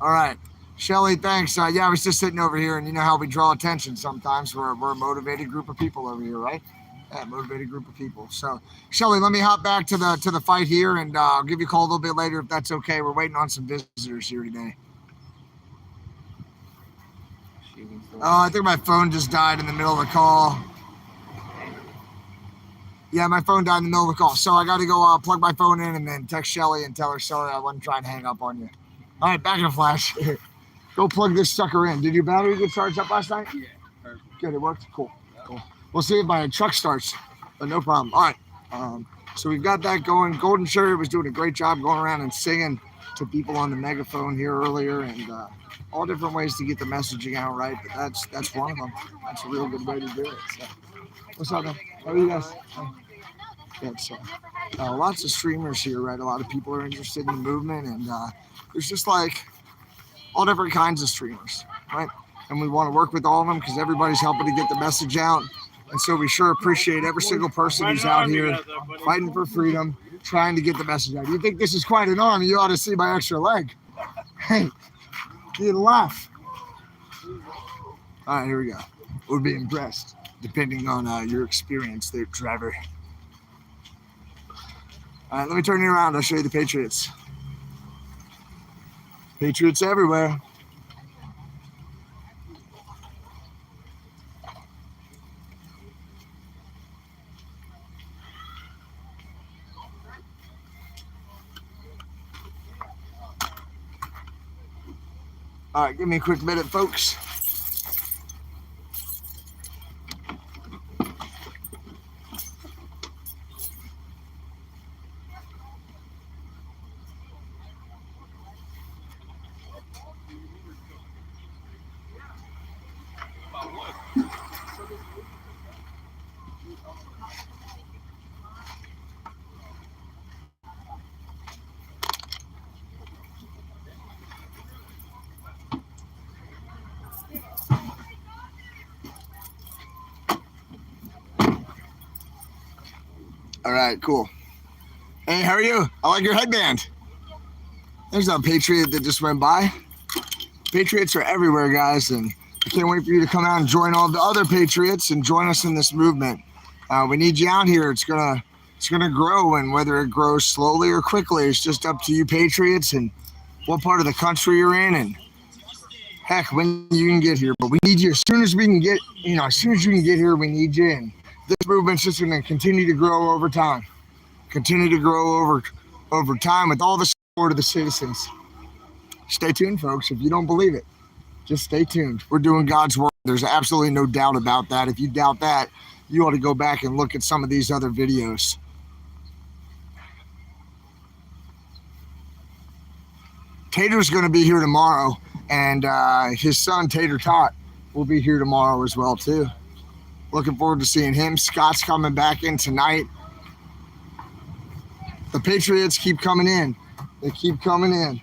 All right. Shelly, thanks. Yeah, I was just sitting over here, and you know how we draw attention sometimes. We're a motivated group of people over here, right? Yeah, motivated group of people. So, Shelly, let me hop back to the fight here, and I'll give you a call a little bit later if that's okay. We're waiting on some visitors here today. I think my phone just died in the middle of the call. Yeah, my phone died in the middle of the call. So I got to go plug my phone in and then text Shelly and tell her sorry I wasn't trying to hang up on you. All right, back in a flash. Go plug this sucker in. Did your battery get charged up last night? Yeah, perfect. Good, it worked? Cool. We'll see if my truck starts, but no problem. All right, so we've got that going. Golden Cherry was doing a great job going around and singing to people on the megaphone here earlier, and all different ways to get the messaging out, right? But that's one of them. That's a real good way to do it. So, what's up, man? How are you guys? That's lots of streamers here, right? A lot of people are interested in the movement, and there's just like all different kinds of streamers, right? And we want to work with all of them because everybody's helping to get the message out. And so we sure appreciate every single person who's out here fighting for freedom, trying to get the message out. You think this is quite an army? You ought to see my extra leg. Hey, you laugh. All right, here we go. We'll be impressed, depending on your experience there, driver. All right, let me turn you around. I'll show you the Patriots. Patriots everywhere. All right, give me a quick minute, folks. All right, cool. Hey, how are you? I like your headband. There's a Patriot that just went by. Patriots are everywhere, guys, and I can't wait for you to come out and join all the other Patriots and join us in this movement. We need you out here. It's gonna grow, and whether it grows slowly or quickly, it's just up to you, Patriots, and what part of the country you're in, and heck, when you can get here. But we need you as soon as we can get, as soon as you can get here, we need you. And this movement's just going to continue to grow over time. Continue to grow over time with all the support of the citizens. Stay tuned, folks. If you don't believe it, just stay tuned. We're doing God's work. There's absolutely no doubt about that. If you doubt that, you ought to go back and look at some of these other videos. Tater's going to be here tomorrow, and his son, Tater Tot, will be here tomorrow as well, too. Looking forward to seeing him. Scott's coming back in tonight. The Patriots keep coming in. They keep coming in.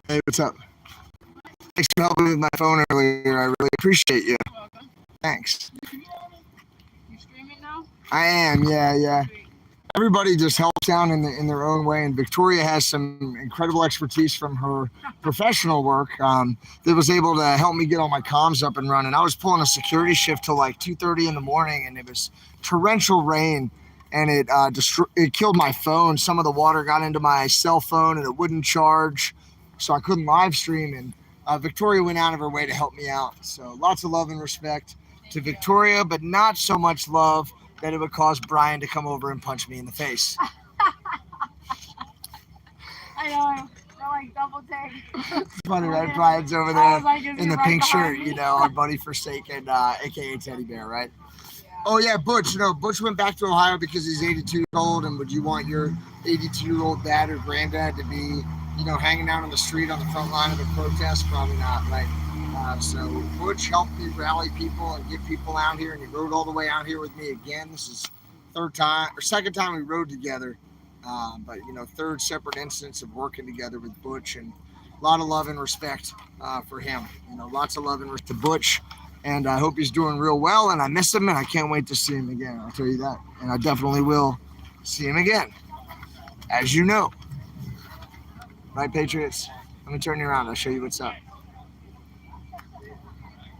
Hey, what's up? Thanks for helping with my phone earlier. I really appreciate you. You're welcome. Thanks. You streaming now? I am, yeah. Everybody just helps down in their own way. And Victoria has some incredible expertise from her professional work that was able to help me get all my comms up and running. I was pulling a security shift till like 2:30 in the morning, and it was torrential rain, and it killed my phone. Some of the water got into my cell phone, and it wouldn't charge, so I couldn't live stream. And Victoria went out of her way to help me out. So lots of love and respect to Victoria, but not so much love that it would cause Brian to come over and punch me in the face. I know. I like double take. Funny, right? Brian's over there in the pink shirt, you know, our buddy Forsaken, aka Teddy Bear, right? Oh yeah, Butch. You know, Butch went back to Ohio because he's 82 years old, and would you want your 82-year-old dad or granddad to be, you know, hanging out on the street on the front line of a protest? Probably not, right? So Butch helped me rally people and get people out here, and he rode all the way out here with me again. This is second time we rode together, but you know, third separate instance of working together with Butch, and a lot of love and respect for him. You know, lots of love and respect to Butch, and I hope he's doing real well. And I miss him, and I can't wait to see him again. I'll tell you that, and I definitely will see him again, as you know. Right, Patriots? Let me turn you around. I'll show you what's up.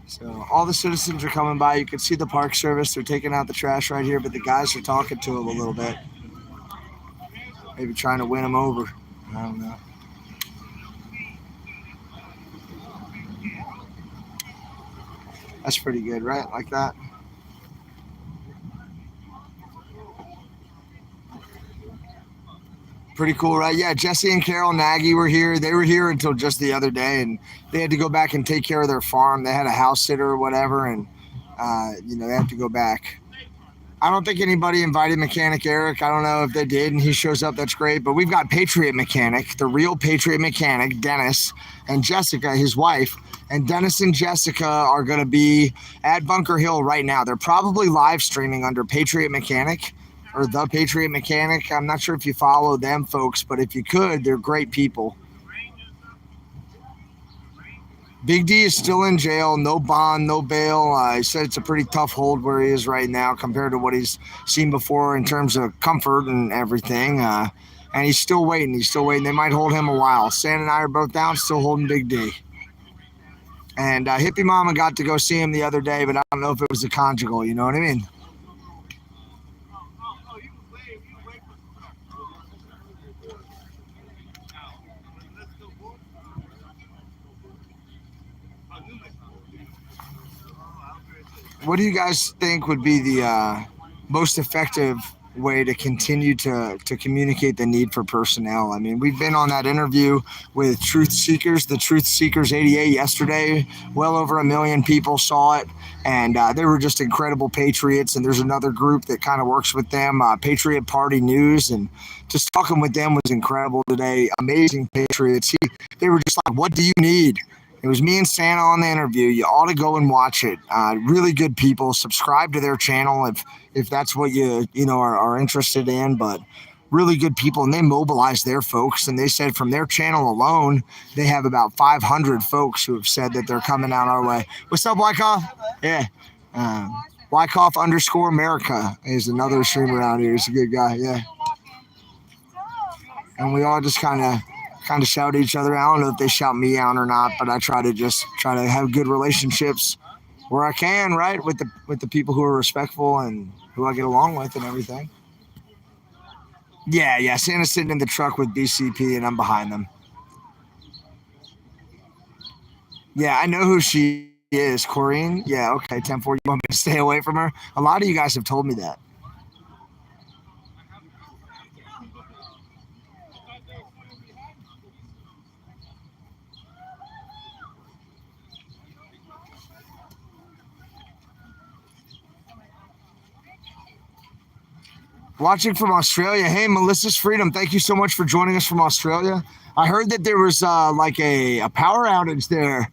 So all the citizens are coming by. You can see the Park Service. They're taking out the trash right here, but the guys are talking to them a little bit. Maybe trying to win them over. I don't know. That's pretty good, right? Like that. Pretty cool, right? Yeah, Jesse and Carol Nagy were here. They were here until just the other day, and they had to go back and take care of their farm. They had a house sitter or whatever, and you know, they have to go back. I don't think anybody invited Mechanic Eric. I don't know if they did, and he shows up. That's great. But we've got Patriot Mechanic, the real Patriot Mechanic, Dennis, and Jessica, his wife. And Dennis and Jessica are going to be at Bunker Hill right now. They're probably live streaming under Patriot Mechanic, or the Patriot Mechanic. I'm not sure if you follow them folks, but if you could, they're great people. Big D is still in jail, no bond, no bail. He said it's a pretty tough hold where he is right now compared to what he's seen before in terms of comfort and everything. And he's still waiting. They might hold him a while. Stan and I are both down, still holding Big D. And Hippie Mama got to go see him the other day, but I don't know if it was a conjugal, you know what I mean? What do you guys think would be the most effective way to continue to communicate the need for personnel? I mean, we've been on that interview with Truth Seekers, the Truth Seekers 88 yesterday. Well over 1 million people saw it, and they were just incredible patriots. And there's another group that kind of works with them, Patriot Party News, and just talking with them was incredible today. Amazing patriots. They were just like, what do you need? It was me and Santa on the interview. You ought to go and watch it. Really good people. Subscribe to their channel if that's what you are interested in. But really good people, and they mobilized their folks. And they said from their channel alone, they have about 500 folks who have said that they're coming out our way. What's up, Wyckoff? Yeah. Wyckoff_America is another streamer around here. He's a good guy. Yeah. And we all just kind of shout at each other. I don't know if they shout me out or not, but I try to have good relationships where I can, right, with the people who are respectful and who I get along with and everything. Yeah, Santa's sitting in the truck with BCP and I'm behind them. Yeah, I know who she is. Corrine? Yeah, okay, 10-4. You want me to stay away from her? A lot of you guys have told me that. Watching from Australia. Hey, Melissa's Freedom. Thank you so much for joining us from Australia. I heard that there was like a power outage there.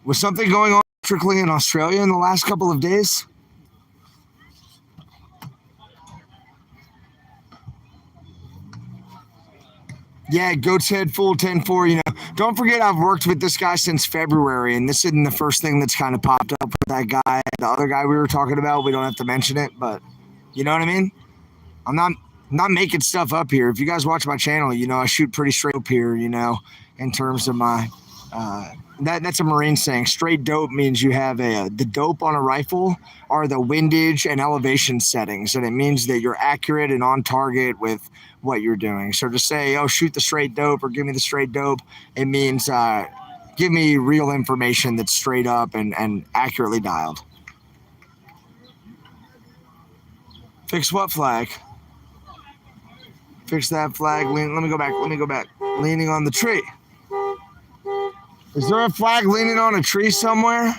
Was something going on electrically in Australia in the last couple of days? Yeah, Goat's Head Full 10-4. You know, don't forget I've worked with this guy since February, and this isn't the first thing that's kind of popped up with that guy. The other guy we were talking about, we don't have to mention it, but you know what I mean? I'm not making stuff up here. If you guys watch my channel, you know I shoot pretty straight up here, you know, in terms of my that's a Marine saying. Straight dope means you have the dope on a rifle are the windage and elevation settings, and it means that you're accurate and on target with what you're doing. So to say, oh, shoot the straight dope or give me the straight dope, it means give me real information that's straight up and accurately dialed. Fix what flag? Fix that flag. Let me go back. Leaning on the tree. Is there a flag leaning on a tree somewhere?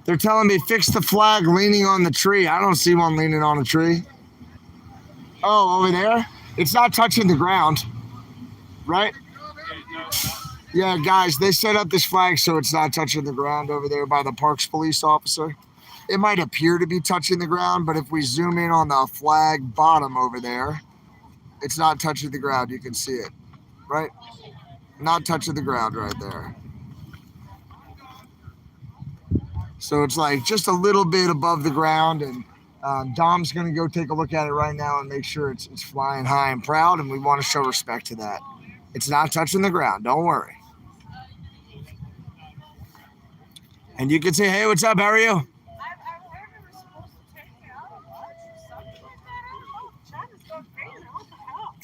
They're telling me fix the flag leaning on the tree. I don't see one leaning on a tree. Oh, over there? It's not touching the ground, right? Yeah, guys, they set up this flag so it's not touching the ground over there by the Parks police officer. It might appear to be touching the ground, but if we zoom in on the flag bottom over there, it's not touching the ground. You can see it, right? Not touching the ground right there. So it's like just a little bit above the ground, and Dom's going to go take a look at it right now and make sure it's flying high and proud, and we want to show respect to that. It's not touching the ground. Don't worry. And you can say, hey, what's up? How are you?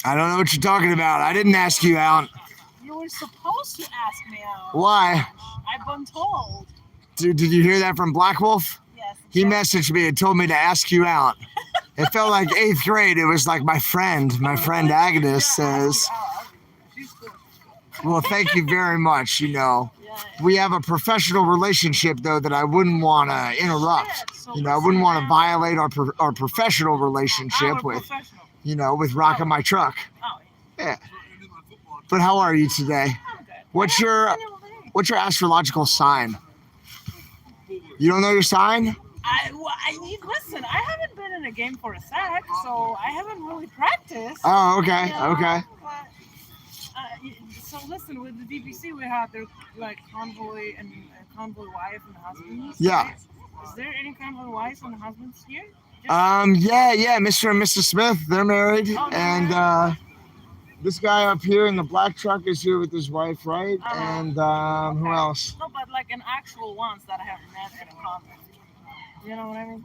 I don't know what you're talking about. I didn't ask you out. You were supposed to ask me out. Why? I've been told. Did you hear that from Black Wolf? Yes. He messaged me and told me to ask you out. It felt like 8th grade. It was like my friend Agnes says. Well, thank you very much. You know, we have a professional relationship, though, that I wouldn't want to interrupt. You know, I wouldn't want to violate our professional relationship with, you know, with rocking my truck. Yeah. But how are you today? What's your astrological sign? You don't know your sign? Listen, I haven't been in a game for a sec, so I haven't really practiced. Oh, okay, you know, okay. But, so listen, with the DPC, we have their like convoy and convoy wife and husbands. Yeah. Right? Is there any convoy wives and husbands here? Yeah, Mr. and Mrs. Smith, they're married, and this guy up here in the black truck is here with his wife, right? And who else? No, but like an actual ones that I haven't met in a convoy. You know what I mean?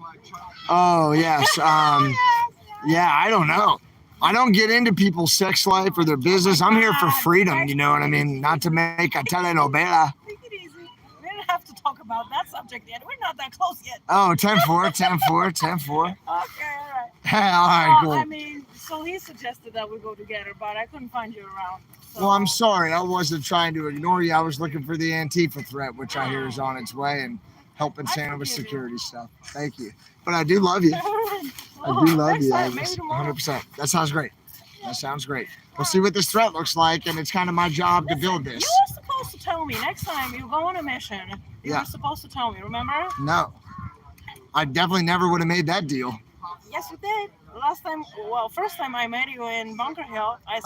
Oh yes. Yeah, I don't know. I don't get into people's sex life or their business. I'm here for freedom, you know what I mean? Not to make a telenovela. Take it easy. We don't have to talk about that subject yet. We're not that close yet. Oh, 10-4. Okay, all right. All right, cool. I mean, so he suggested that we go together, but I couldn't find you around. So. Well, I'm sorry. I wasn't trying to ignore you. I was looking for the Antifa threat, which I hear is on its way, and helping Santa with security stuff. Thank you. But I do love you. I do love you. 100%. That sounds great. That sounds great. We'll see what this threat looks like, and it's kind of my job to build this. You were supposed to tell me next time you go on a mission. You were supposed to tell me, remember? No. I definitely never would have made that deal. Yes, you did. First time I met you in Bunker Hill, I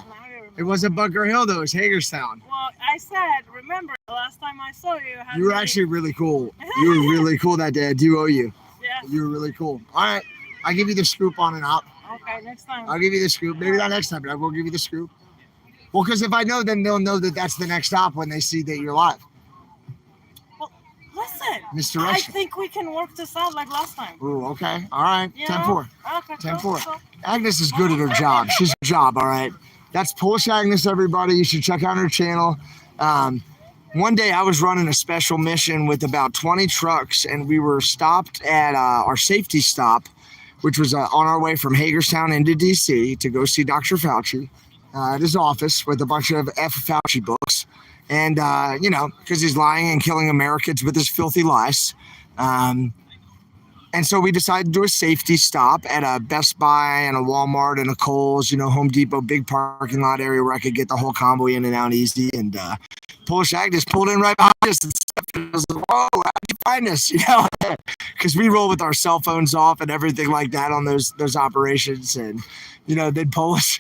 said... It wasn't Bunker Hill, though. It was Hagerstown. Well, I said, remember, the last time I saw you... You were actually really cool. You were really cool that day. I do owe you. Yeah. You were really cool. All right. I'll give you the scoop on and out. Okay, next time. I'll give you the scoop. Maybe not next time, but I will give you the scoop. Well, because if I know, then they'll know that that's the next stop when they see that you're live. Well, listen. Misdirection. I think we can work this out like last time. Ooh, okay. All right. 10-4. Okay, 10-4. Agnes is good at her job. She's her job, all right? That's Polish Agnes, everybody. You should check out her channel. One day I was running a special mission with about 20 trucks, and we were stopped at our safety stop, which was on our way from Hagerstown into D.C. to go see Dr. Fauci at his office with a bunch of F. Fauci books. And, you know, because he's lying and killing Americans with his filthy lies. And so we decided to do a safety stop at a Best Buy and a Walmart and a Kohl's, you know, Home Depot, big parking lot area where I could get the whole convoy in and out easy. And Polish Agnes pulled in right behind us and I was like, whoa, how'd you find us? You know, because we roll with our cell phones off and everything like that on those operations. And, you know, then Polish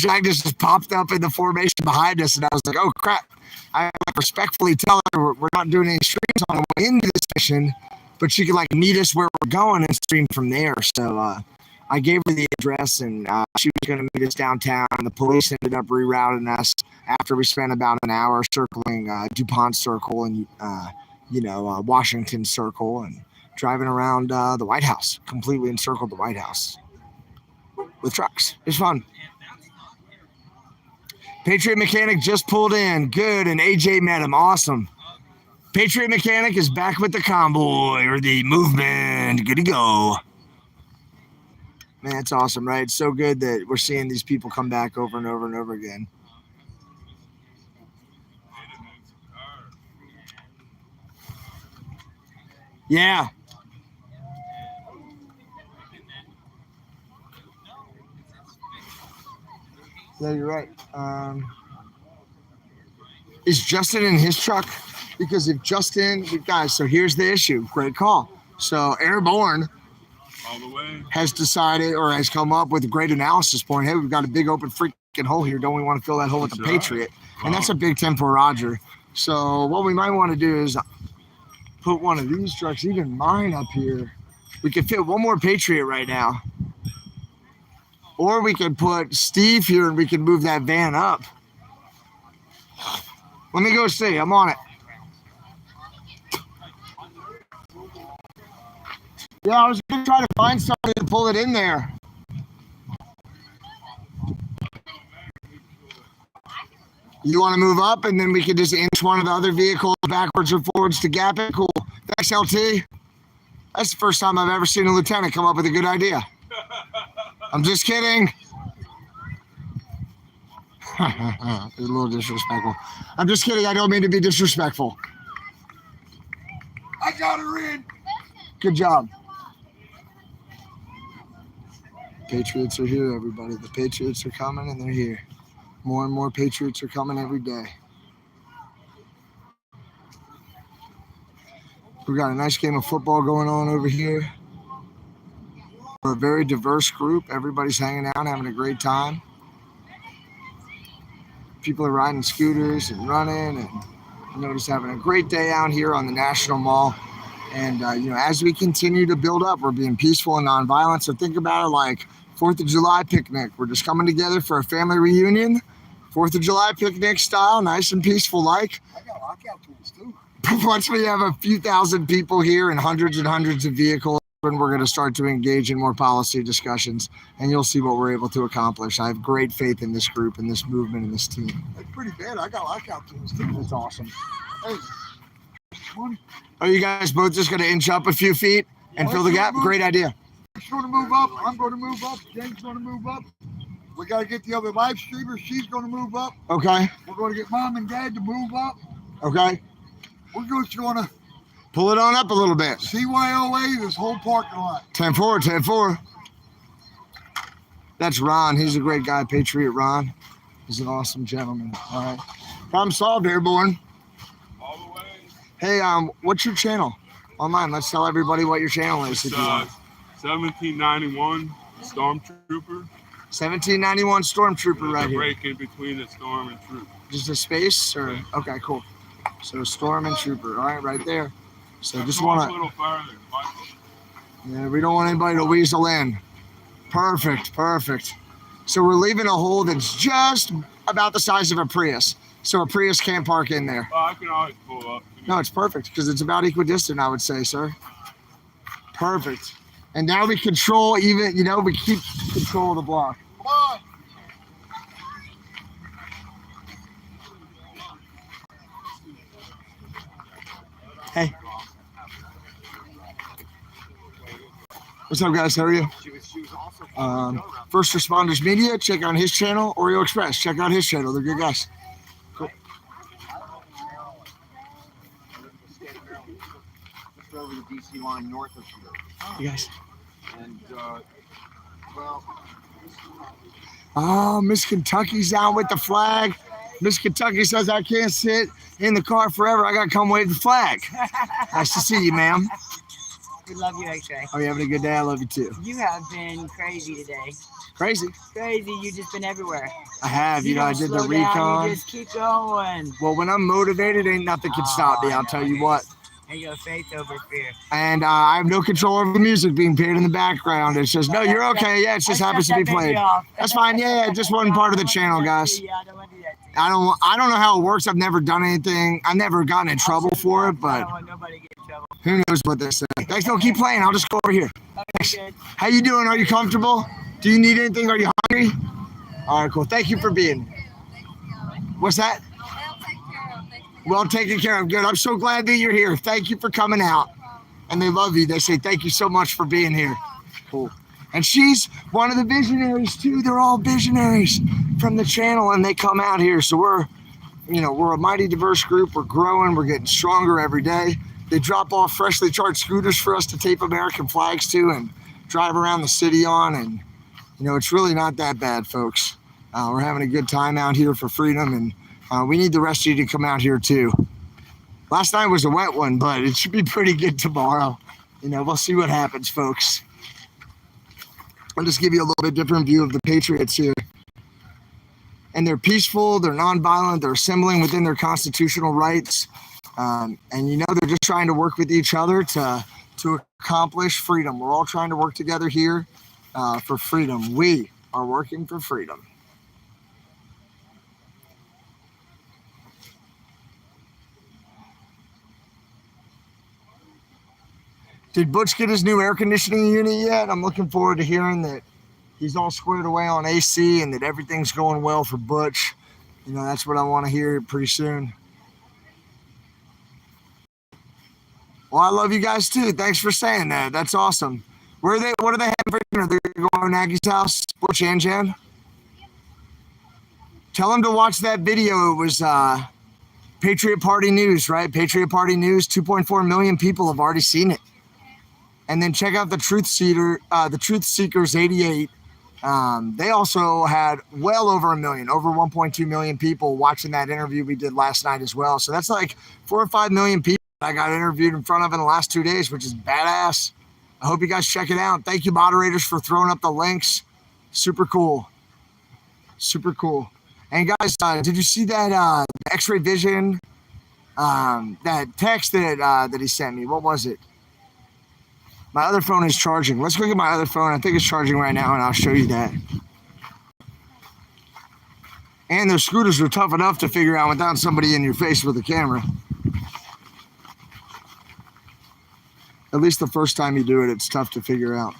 Agnes just popped up in the formation behind us. And I was like, oh, crap. I respectfully tell her we're not doing any streams on the way into this mission, but she could like meet us where we're going and stream from there. So I gave her the address, and she was going to meet us downtown. The police ended up rerouting us after we spent about an hour circling DuPont Circle and, Washington Circle and driving around the White House, completely encircled the White House with trucks. It was fun. Patriot Mechanic just pulled in. Good, and AJ met him. Awesome. Patriot Mechanic is back with the convoy or the movement. Good to go. Man, it's awesome, right? It's so good that we're seeing these people come back over and over and over again. Yeah. Yeah, you're right. Is Justin in his truck? Because if Justin, guys, so here's the issue. Great call. So Airborne all the way has decided or has come up with a great analysis point. Hey, we've got a big open freaking hole here. Don't we want to fill that hole with the Patriot? And that's a Big 10 for Roger. So what we might want to do is put one of these trucks, even mine up here. We could fit one more Patriot right now. Or we could put Steve here and we can move that van up. Let me go see. I'm on it. Yeah, I was going to try to find somebody to pull it in there. You want to move up and then we could just inch one of the other vehicles backwards or forwards to gap it? Cool. Thanks, LT. That's the first time I've ever seen a lieutenant come up with a good idea. I'm just kidding. It's a little disrespectful. I'm just kidding. I don't mean to be disrespectful. I got her in. Good job. Patriots are here, everybody. The Patriots are coming, and they're here. More and more Patriots are coming every day. We got a nice game of football going on over here. We're a very diverse group. Everybody's hanging out, having a great time. People are riding scooters and running, and just having a great day out here on the National Mall. And, as we continue to build up, we're being peaceful and nonviolent. So think about it like 4th of July picnic. We're just coming together for a family reunion. 4th of July picnic style, nice and peaceful like. I got lockout tools too. Once we have a few thousand people here and hundreds of vehicles, and we're going to start to engage in more policy discussions, and you'll see what we're able to accomplish. I have great faith in this group and this movement and this team. That's pretty bad. I got lockout tools too. That's awesome. Hey, Are you guys both just going to inch up a few feet and fill the gap? Great idea. She's going to move up. I'm going to move up. Jen's going to move up. We got to get the other live streamer. She's going to move up. Okay. We're going to get mom and dad to move up. Okay. We're just going to pull it on up a little bit. CYOA this whole parking lot. 10-4, 10-4. That's Ron. He's a great guy, Patriot Ron. He's an awesome gentleman. All right. Problem solved, Airborne. all the way. Hey, what's your channel online? Let's tell everybody what your channel is. It's 1791 Stormtrooper. 1791 Stormtrooper right here. Break in between the Storm and Troop. Just a space, or okay, cool. So Storm and Trooper, all right, right there. So just want a little farther. Yeah, we don't want anybody to weasel in. Perfect, perfect. So we're leaving a hole that's just about the size of a Prius. So a Prius can't park in there. I can always pull up. No, it's perfect because it's about equidistant, I would say, sir. Perfect. And now we control even, we keep control of the block. Come on. Hey. What's up, guys? How are you? First Responders Media, check out his channel. Oreo Express, check out his channel. They're good guys. Cool. Just over the DC line north of here. You guys. And, well. Oh, Miss Kentucky's out with the flag. Miss Kentucky says I can't sit in the car forever. I got to come wave the flag. Nice to see you, ma'am. We love you, X-Ray. Are you having a good day? I love you, too. You have been crazy today. Crazy? Crazy. You've just been everywhere. I have. I don't did the slow down, recon. you just keep going. Well, when I'm motivated, ain't nothing can stop me. I'll tell you what. And your faith over fear. And I have no control over the music being played in the background. It says, no, you're okay. Yeah, it just happens to be played. That's fine. Yeah, just one part of the channel, guys. I don't know how it works. I've never done anything. I've never gotten in trouble for it, but who knows what they say. Guys, don't keep playing. I'll just go over here. Thanks. How you doing? Are you comfortable? Do you need anything? Are you hungry? All right, cool. Thank you for being. What's that? Well taken care of. Good. I'm so glad that you're here. Thank you for coming out. And they love you. They say thank you so much for being here. Cool. And she's one of the visionaries too. They're all visionaries from the channel and they come out here. So we're a mighty diverse group. We're growing. We're getting stronger every day. They drop off freshly charged scooters for us to tape American flags to and drive around the city on. And, it's really not that bad, folks. We're having a good time out here for freedom, and we need the rest of you to come out here too. Last night was a wet one, but it should be pretty good tomorrow. We'll see what happens, folks. I'll just give you a little bit different view of the Patriots here. And they're peaceful, they're nonviolent, they're assembling within their constitutional rights. And they're just trying to work with each other to accomplish freedom. We're all trying to work together here for freedom. We are working for freedom. Did Butch get his new air conditioning unit yet? I'm looking forward to hearing that he's all squared away on AC and that everything's going well for Butch. That's what I want to hear pretty soon. Well, I love you guys too. Thanks for saying that. That's awesome. What are they having for dinner? They're going to Aggie's house, Butch and Jan? Tell them to watch that video. It was Patriot Party News, right? Patriot Party News, 2.4 million people have already seen it. And then check out the Truth Seekers 88. They also had well over a million, over 1.2 million people watching that interview we did last night as well. So that's like 4 or 5 million people I got interviewed in front of in the last 2 days, which is badass. I hope you guys check it out. Thank you, moderators, for throwing up the links. Super cool. Super cool. And guys, did you see that X-ray vision, that text that he sent me? What was it? My other phone is charging. Let's go get my other phone. I think it's charging right now, and I'll show you that. And their scooters are tough enough to figure out without somebody in your face with a camera. At least the first time you do it, it's tough to figure out.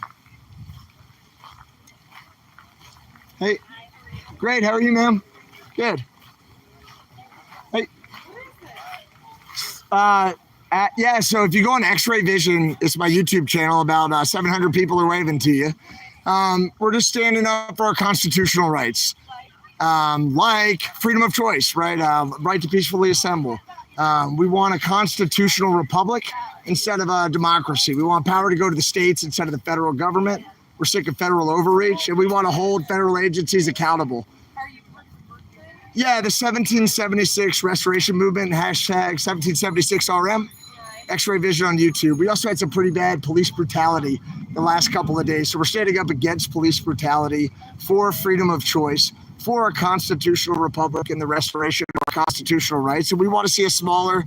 Hey, great. How are you, ma'am? Good. Hey. Yeah, so if you go on X-Ray Vision, it's my YouTube channel. About 700 people are waving to you. We're just standing up for our constitutional rights, like freedom of choice, right? Right to peacefully assemble. We want a constitutional republic instead of a democracy. We want power to go to the states instead of the federal government. We're sick of federal overreach, and we want to hold federal agencies accountable. Yeah, the 1776 Restoration Movement, hashtag 1776RM, X-Ray Vision on YouTube. We also had some pretty bad police brutality the last couple of days. So we're standing up against police brutality, for freedom of choice, for a constitutional republic and the restoration of our constitutional rights. And we want to see a smaller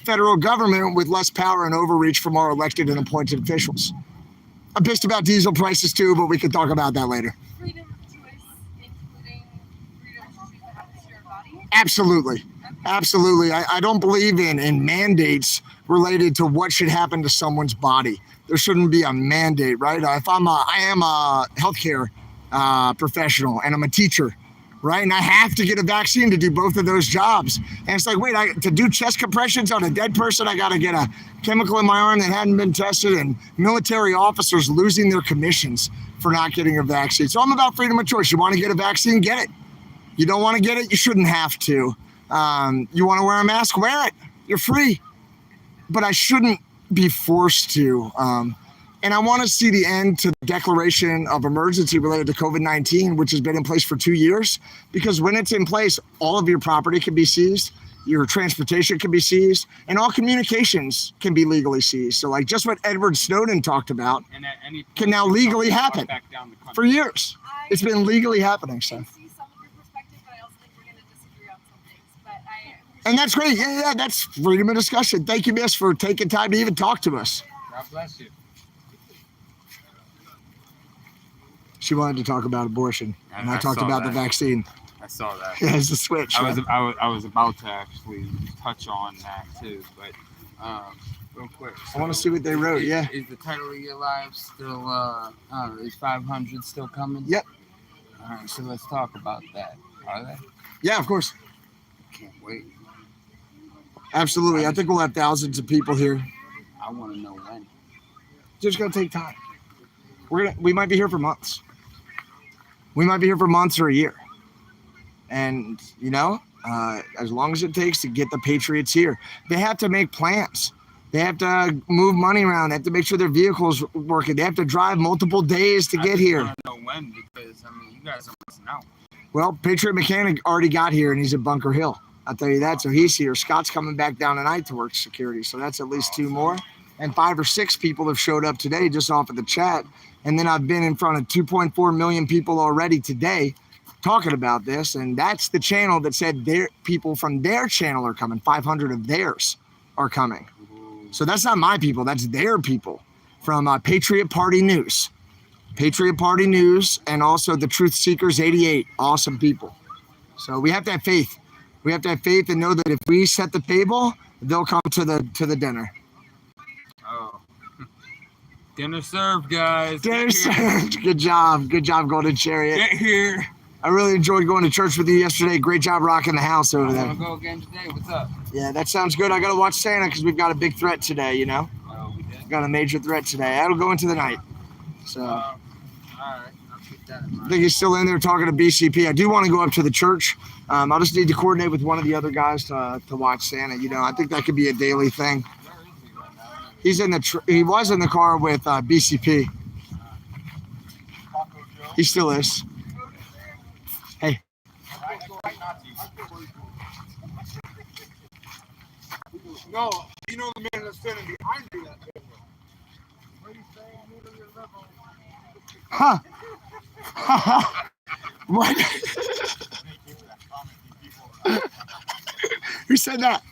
federal government with less power and overreach from our elected and appointed officials. I'm pissed about diesel prices too, but we can talk about that later. Freedom of choice, including freedom to choose to have this your body? Absolutely. Absolutely. I don't believe in mandates related to what should happen to someone's body. There shouldn't be a mandate, right? I am a healthcare professional and I'm a teacher, right? And I have to get a vaccine to do both of those jobs. And it's like, wait, to do chest compressions on a dead person, I got to get a chemical in my arm that hadn't been tested, and military officers losing their commissions for not getting a vaccine. So I'm about freedom of choice. You want to get a vaccine, get it. You don't want to get it, you shouldn't have to. You want to wear a mask, wear it. You're free. But I shouldn't be forced to. And I want to see the end to the declaration of emergency related to COVID-19, which has been in place for 2 years. Because when it's in place, all of your property can be seized, your transportation can be seized, and all communications can be legally seized. So like just what Edward Snowden talked about can now legally happen for years. It's been legally happening, so. And that's great. Yeah, that's freedom of discussion. Thank you, miss, for taking time to even talk to us. God bless you. She wanted to talk about abortion, and I talked saw about that. the vaccine. I saw that. Yeah, it's a switch. I was about to actually touch on that too, but real quick. I want to see what they wrote. Yeah. Is the title of your life still? Is 500 still coming? Yep. All right, so let's talk about that. Are they? Yeah, of course. Can't wait. Absolutely. I think we'll have thousands of people here. I want to know when. Just gonna take time. We might be here for months. We might be here for months or a year. And you know, as long as it takes to get the Patriots here, they have to make plans. They have to move money around. They have to make sure their vehicles working. They have to drive multiple days to get here. I don't know when, because I mean, you guys are missing out. Well, Patriot Mechanic already got here, and he's at Bunker Hill. I'll tell you that. So he's here. Scott's coming back down tonight to work security. So that's at least 2 more. And 5 or 6 people have showed up today just off of the chat. And then I've been in front of 2.4 million people already today talking about this. And that's the channel that said their people from their channel are coming. 500 of theirs are coming. So that's not my people. That's their people from Patriot Party News. Patriot Party News and also the Truth Seekers 88. Awesome people. So we have to have faith. We have to have faith and know that if we set the table, they'll come to the dinner. Oh. Dinner served, guys. Dinner served. Good job. Good job, Golden Chariot. Get here. I really enjoyed going to church with you yesterday. Great job rocking the house over there. Want to go again today? What's up? Yeah, that sounds good. I got to watch Santa because we've got a big threat today, you know? Oh, we did? Got a major threat today. That'll go into the night. So all right. I'll keep that in I mind. think he's still in there talking to BCP. I do want to go up to the church. I'll just need to coordinate with one of the other guys to watch Santa. You know, I think that could be a daily thing. He's in he was in the car with BCP. He still is. Hey. No, you know the man that's standing behind you. That Huh. What? Who said that?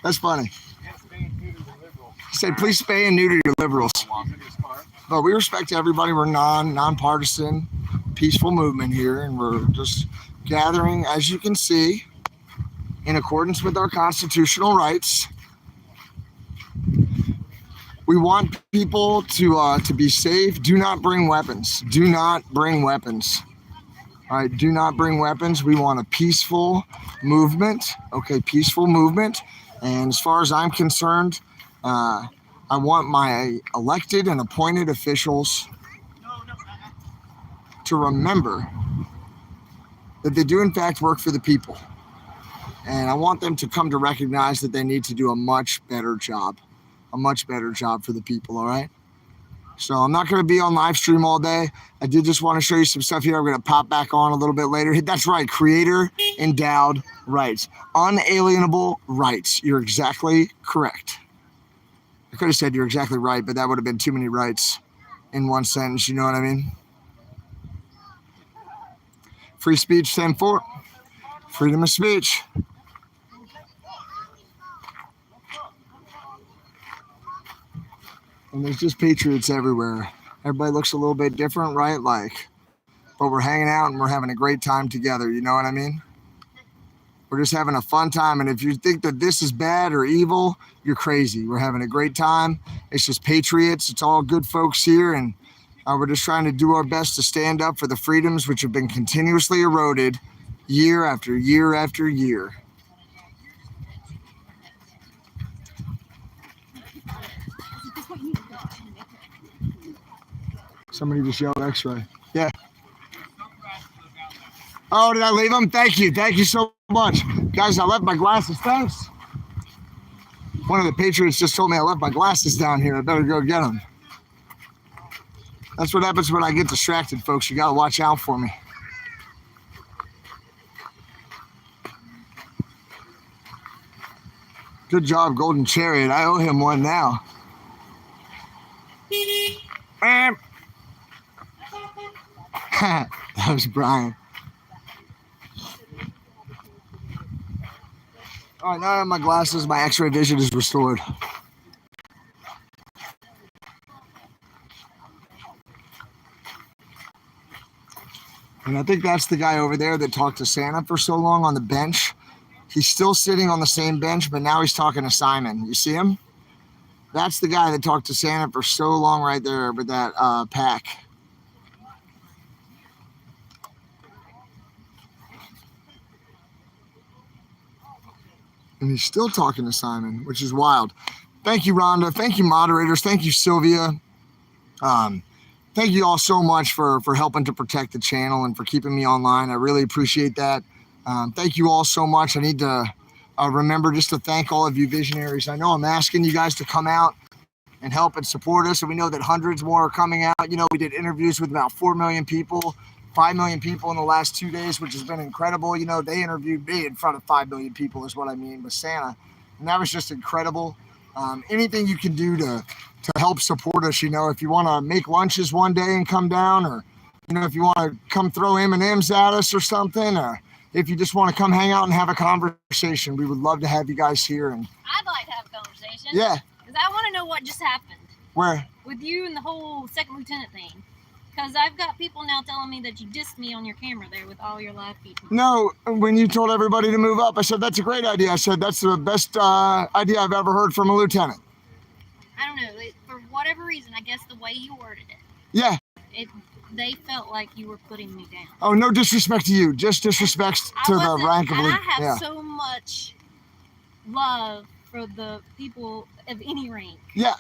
That's funny. He said, please spay and neuter your liberals. But we respect everybody. We're nonpartisan, peaceful movement here, and we're just gathering, as you can see, in accordance with our constitutional rights. We want people to be safe. Do not bring weapons. Do not bring weapons. All right, do not bring weapons. We want a peaceful movement. Okay, peaceful movement. And as far as I'm concerned, I want my elected and appointed officials to remember that they do in fact work for the people. And I want them to come to recognize that they need to do a much better job for the people, all right? So I'm not going to be on live stream all day. I did just want to show you some stuff here. I'm going to pop back on a little bit later. That's right, creator endowed rights, unalienable rights. You're exactly correct. I could have said you're exactly right, but that would have been too many rights in one sentence. You know what I mean? Free speech, 10-4. Freedom of speech. And there's just patriots everywhere. Everybody looks a little bit different, right? But we're hanging out and we're having a great time together. You know what I mean? We're just having a fun time. And if you think that this is bad or evil, you're crazy. We're having a great time. It's just patriots. It's all good folks here. And we're just trying to do our best to stand up for the freedoms which have been continuously eroded year after year after year. Somebody just yelled X-ray. Yeah. Oh, did I leave them? Thank you. Thank you so much. Guys, I left my glasses. Thanks. One of the patriots just told me I left my glasses down here. I better go get them. That's what happens when I get distracted, folks. You got to watch out for me. Good job, Golden Chariot. I owe him one now. That was Brian. All right, now I have my glasses. My X-ray vision is restored. And I think that's the guy over there that talked to Santa for so long on the bench. He's still sitting on the same bench, but now he's talking to Simon. You see him? That's the guy that talked to Santa for so long right there with that pack. And he's still talking to Simon, which is wild. Thank you, Rhonda. Thank you, moderators. Thank you, Sylvia. Thank you all so much for helping to protect the channel and for keeping me online. I really appreciate that. Thank you all so much. I need to remember just to thank all of you visionaries. I know I'm asking you guys to come out and help and support us, and we know that hundreds more are coming out. You know, we did interviews with about 4 million people, 5 million people in the last 2 days, which has been incredible. You know, they interviewed me in front of 5 million people is what I mean with Santa, and that was just incredible. Anything you can do to help support us, you know, if you want to make lunches one day and come down, or, you know, if you want to come throw M&Ms at us or something, or if you just want to come hang out and have a conversation, we would love to have you guys here. And I'd like to have a conversation. Yeah. Because I want to know what just happened where? with you and the whole second lieutenant thing. Because I've got people now telling me that you dissed me on your camera there with all your live people. No, when you told everybody to move up, I said, that's a great idea. I said, that's the best idea I've ever heard from a lieutenant. I don't know. For whatever reason, I guess the way you worded it, Yeah. they felt like you were putting me down. Oh, no disrespect to you. Just disrespect to the rank of And I lieutenant. have Yeah. so much love for the people of any rank. Yeah.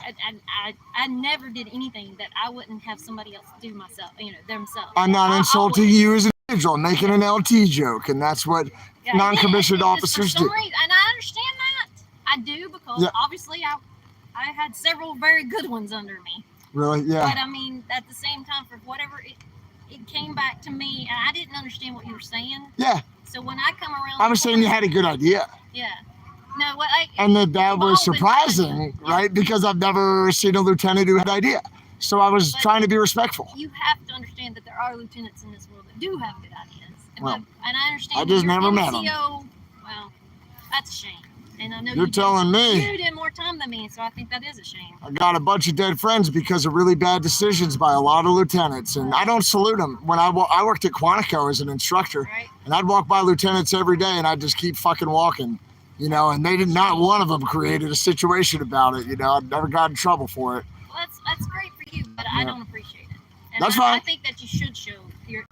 I never did anything that I wouldn't have somebody else do myself, you know, themselves. I'm not I insulting always- you as an individual. I'm making an LT joke, and that's what Yeah, non-commissioned it is. officers For some do. reason, and I understand that. I do, because Yeah. obviously I had several very good ones under me. Really? Yeah. But I mean, at the same time, for whatever it came back to me, and I didn't understand what you were saying. Yeah. So when I come around, I was saying you had a good idea. Yeah. No, what And that was surprising, right? Because I've never seen a lieutenant who had an idea. So I was trying to be respectful. you have to understand that there are lieutenants in this world that do have good ideas. And, Well, and I understand. I just that your never met 'em. NCO, well, that's a shame. And I know You're telling me. you did more time than me, so I think that is a shame. I got a bunch of dead friends because of really bad decisions by a lot of lieutenants, and I don't salute them. When I worked at Quantico as an instructor, and I'd walk by lieutenants every day, and I'd just keep fucking walking, you know, and they did not one of them created a situation about it, you know. I'd never got in trouble for it. Well, that's great for you, but I Yeah. don't appreciate it. And That's I fine. think that you should show your.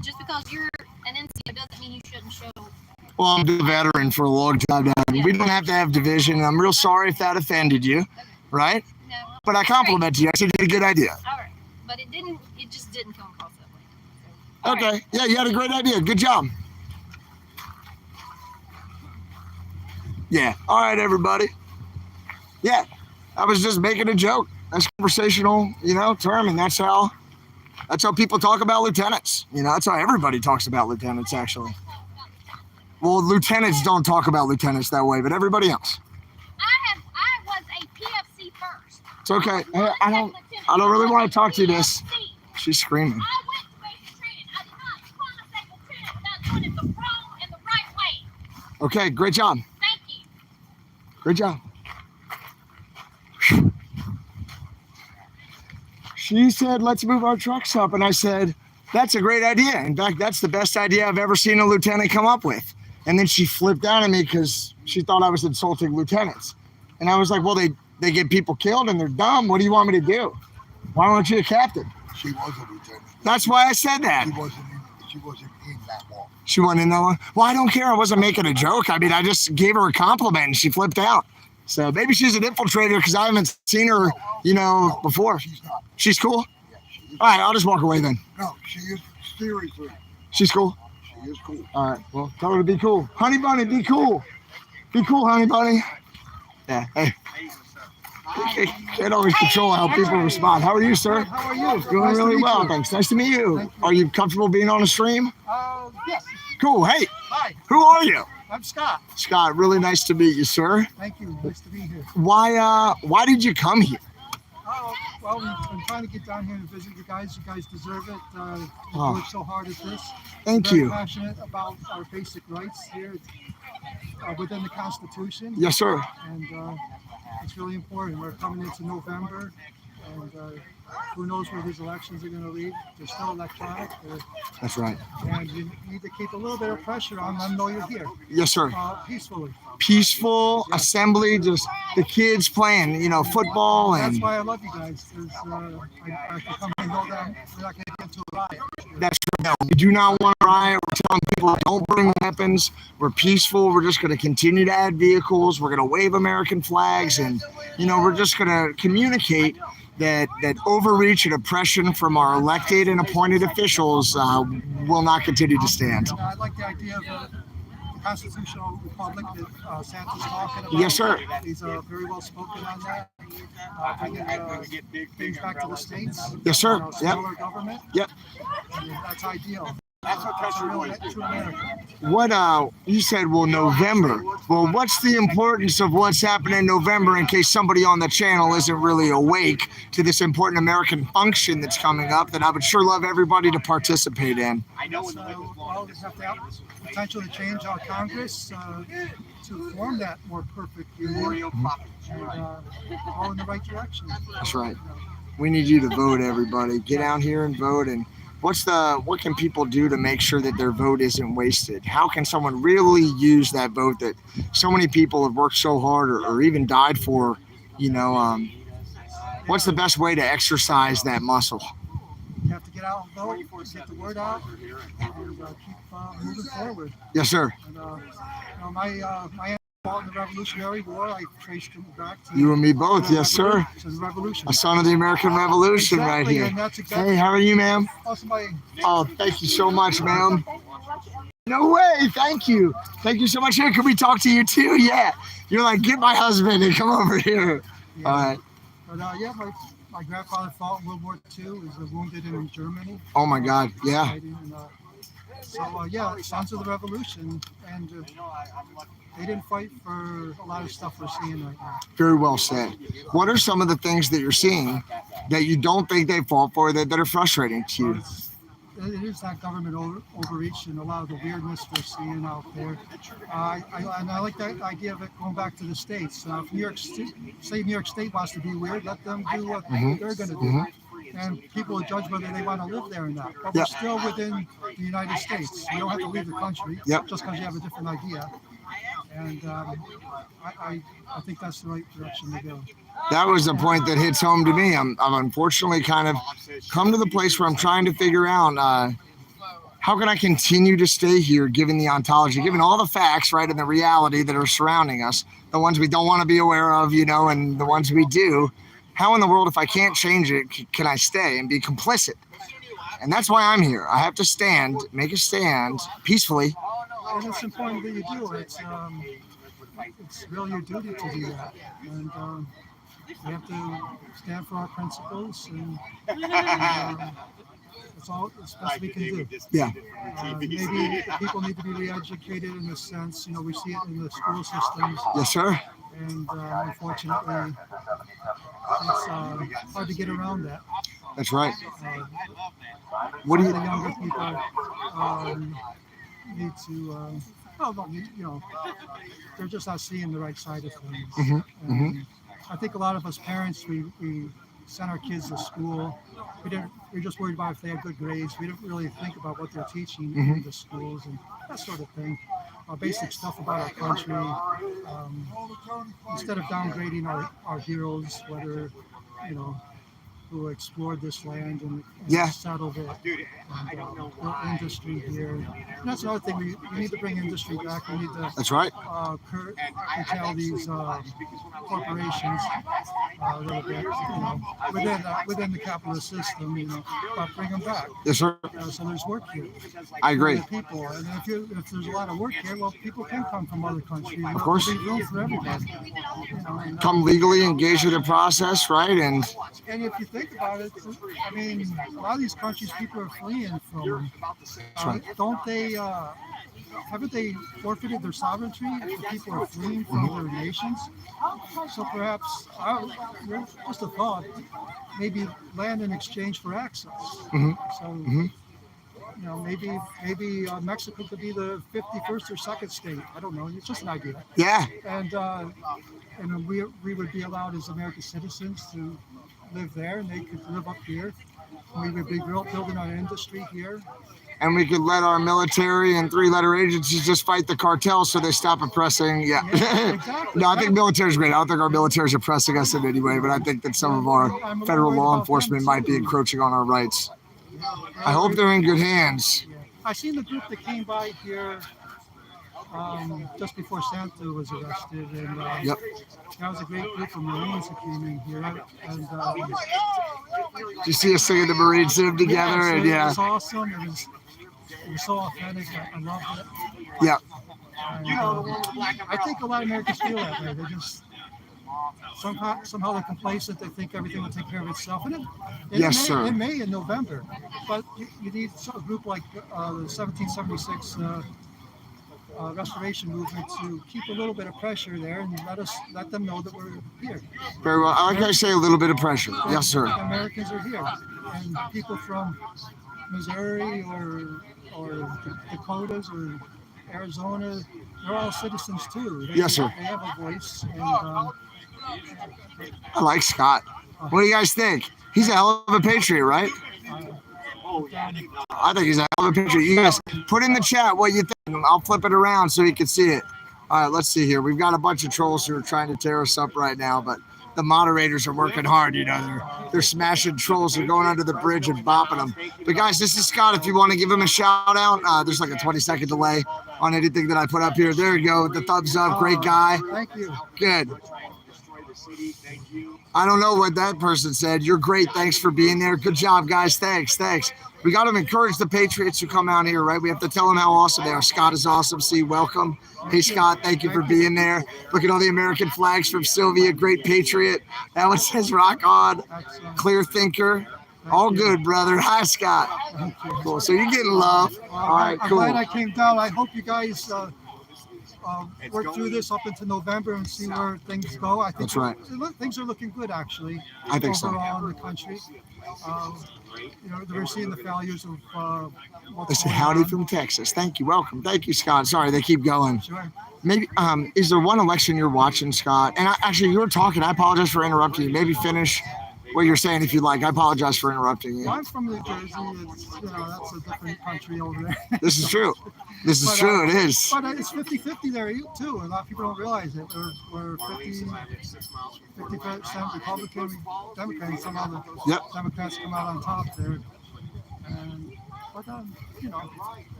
Just because you're an NCO doesn't mean you shouldn't show. Well, I'm a veteran for a long time now. We don't have to have division. I'm real sorry if that offended you, right? No. But I compliment you. I said you had a good idea. All right, but it didn't. It just didn't come across that way. Okay. Yeah, you had a great idea. Good job. Yeah. All right, everybody. Yeah. I was just making a joke. That's conversational, you know, term, and that's how people talk about lieutenants. You know, that's how everybody talks about lieutenants, actually. Well, lieutenants don't talk about lieutenants that way, but everybody else. I was a PFC first. It's okay. Hey, I don't really want to talk to you this. She's screaming. I went to basic training. I did not become a second lieutenant without doing it the wrong and the right way. Okay, great job. Thank you. Great job. She said, let's move our trucks up. And I said, that's a great idea. In fact, that's the best idea I've ever seen a lieutenant come up with. And then she flipped out at me because she thought I was insulting lieutenants. And I was like, well, they get people killed and they're dumb. What do you want me to do? Why aren't you a captain? She was a lieutenant. That's why I said that. She wasn't in that long. She wasn't in that one. Well, I don't care. I wasn't making a joke. I mean, I just gave her a compliment and she flipped out. So maybe she's an infiltrator because I haven't seen her, you know, before. She's not. She's cool? All right, I'll just walk away then. No, she is seriously. She's cool? She is cool. All right, well, tell her to be cool. Honey Bunny, be cool. Be cool, Honey Bunny. Yeah, hey. Can't always control how people respond. How are you, sir? How are you? Doing Nice to really meet well, you. thanks. Nice to meet you. Are you comfortable being on a stream? Yes. Cool. Hey, Hi. who are you? I'm Scott. Scott, really nice to meet you, sir. Thank you. Nice to be here. Why did you come here? Oh, well, I'm trying to get down here and visit you guys. You guys deserve it. You Oh. worked so hard at this. Thank Very you. passionate about our basic rights here. within the Constitution. Yes, sir. And it's really important. We're coming into November, and who knows where these elections are going to lead. They're still electronic. That's right. And you need to keep a little bit of pressure on them. Know you're here. Yes, sir. Peacefully. Peaceful assembly, just the kids playing, football. That's And why I love you guys. I can come and know that we're not going to get into a riot. that's no, we do not want to riot. We're telling people don't bring weapons. We're peaceful. We're just going to continue to add vehicles. We're going to wave American flags, and we're just going to communicate that overreach and oppression from our elected and appointed officials will not continue to stand. I like the idea of the constitutional republic that Santa's talking about. Yes, sir. He's very well spoken on that. Bringing things back to the states. Yes, sir. Yep. Smaller government. Yep. And that's ideal. That's what really true America. What you said, well, November. Well, what's the importance of what's happening in November in case somebody on the channel isn't really awake to this important American function that's coming up that I would sure love everybody to participate in? I know. Well, we have to potentially change our Congress to form that more perfect union, and all in the right direction. That's right. We need you to vote, everybody. Get out here and vote. And what can people do to make sure that their vote isn't wasted? How can someone really use that vote that so many people have worked so hard or even died for? What's the best way to exercise that muscle? You have to get out and vote, get the word out, and keep moving forward. Yes, sir. And, my fought in the Revolutionary War. I traced him back to You and me both, yes, sir. To the Revolution. A son of the American Revolution right Exactly, here. and that's exactly- Hey, how are you, ma'am? Somebody Oh, thank you so much, ma'am. No way. Thank you. Thank you so much. Here, can we talk to you too? Yeah. You're like, get my husband and come over here. All right. But my grandfather fought in World War II. He was wounded in Germany. Oh my God. Yeah. And, Sons of the Revolution, and they didn't fight for a lot of stuff we're seeing right now. Very well said. What are some of the things that you're seeing that you don't think they fought for that are frustrating to you? It is that government overreach and a lot of the weirdness we're seeing out there. I like that idea of it going back to the states. If New York State wants to be weird, let them do what they're going to do. And people will judge whether they want to live there or not. But we're still within the United States. You don't have to leave the country just because you have a different idea. And I think that's the right direction to go. That was the point that hits home to me. I've unfortunately kind of come to the place where I'm trying to figure out how can I continue to stay here, given the ontology, given all the facts, right, and the reality that are surrounding us, the ones we don't want to be aware of, and the ones we do. How in the world, if I can't change it, can I stay and be complicit? And that's why I'm here. I have to stand, make a stand peacefully. And it's important that you do. It's really your duty to do that. And we have to stand for our principles, and it's the best we can do. Yeah. Maybe people need to be re-educated in this sense. We see it in the school systems. Yes, sir. And unfortunately, it's hard to get around that. That's right. What do the younger people need to? They're just not seeing the right side of things. I think a lot of us parents, we send our kids to school. We're just worried about if they have good grades. We don't really think about what they're teaching in the schools and that sort of thing. Basic stuff about our country. Instead of downgrading our heroes, whether who explored this land and settled it, and built industry here. And that's another thing. We need to bring industry back. We need to. That's right. Curtail these corporations a little bit, within the capitalist system, but bring them back. Yes, sir. So there's work here. I agree. For the people, and if there's a lot of work here, well, people can come from other countries. Of course. There'll be room for everybody. Come legally engage with the process, right? And if you think about it, I mean, a lot of these countries people are fleeing from. Don't they? Haven't they forfeited their sovereignty if the people are fleeing from their nations? So perhaps, just a thought, maybe land in exchange for access. So you know, maybe Mexico could be the 51st or second state. I don't know. It's just an idea. Yeah. And we would be allowed as American citizens to live there, and they could live up here. We would be building our industry here. And we could let our military and three-letter agencies just fight the cartels so they stop oppressing. Yeah. Exactly. No, I think military is great. I don't think our military is oppressing us in any way, but I think that some of our federal law enforcement might be encroaching on our rights. I hope they're in good hands. I seen the group that came by here just before Santa was arrested, and Yep. that was a great group of Marines that came in here. And Did you see us singing the Marines hymn together? And it was awesome. It was so authentic. I loved it. Yeah. And, I think a lot of Americans feel that way. They just somehow they're complacent. They think everything will take care of itself. And in May and November. But you need a group like the 1776 restoration movement to keep a little bit of pressure there and let them know that we're here. Very well. I like how you say a little bit of pressure. Yes, sir. Americans are here, and people from Missouri or Dakotas or Arizona, they're all citizens too. Yes, sir. They have a voice. And, I like Scott. What do you guys think? He's a hell of a patriot, right? I think he's a hell of a patriot. You guys put in the chat what you think. I'll flip it around so you can see it. All right, let's see here. We've got a bunch of trolls who are trying to tear us up right now, but the moderators are working hard. You know, they're smashing trolls. They're going under the bridge and bopping them. But guys, this is Scott. If you want to give him a shout out, there's like a 20-second delay on anything that I put up here. There you go. The thumbs up. Great guy. Thank you. Good. I don't know what that person said. You're great. Thanks for being there. Good job, guys. Thanks. We got to encourage the Patriots who come out here, right? We have to tell them how awesome they are. Scott is awesome. See, welcome. Hey, Scott, thank you for being there. Look at all the American flags from Sylvia. Great Patriot. That one says rock on. Clear thinker. All good, brother. Hi, Scott. Cool. So you're getting love. All right, cool. I'm glad I came down. I hope you guys work through this up into November and see where things go. I think That's right. Things are looking good, actually. I think so. Overall in the country. We're seeing the failures of They say howdy from Texas. Thank you. Welcome. Thank you, Scott. Sorry, they keep going. Sure. Maybe, is there one election you're watching, Scott? And actually, you were talking. I apologize for interrupting you. Maybe finish what you're saying if you'd like. I apologize for interrupting you. Well, I'm from New Jersey. That's a different country over there. This is true. This is true. It is. But it's 50-50 there too. A lot of people don't realize it. We're 50% Republican, Democrat. Some of the Democrats come out on top there.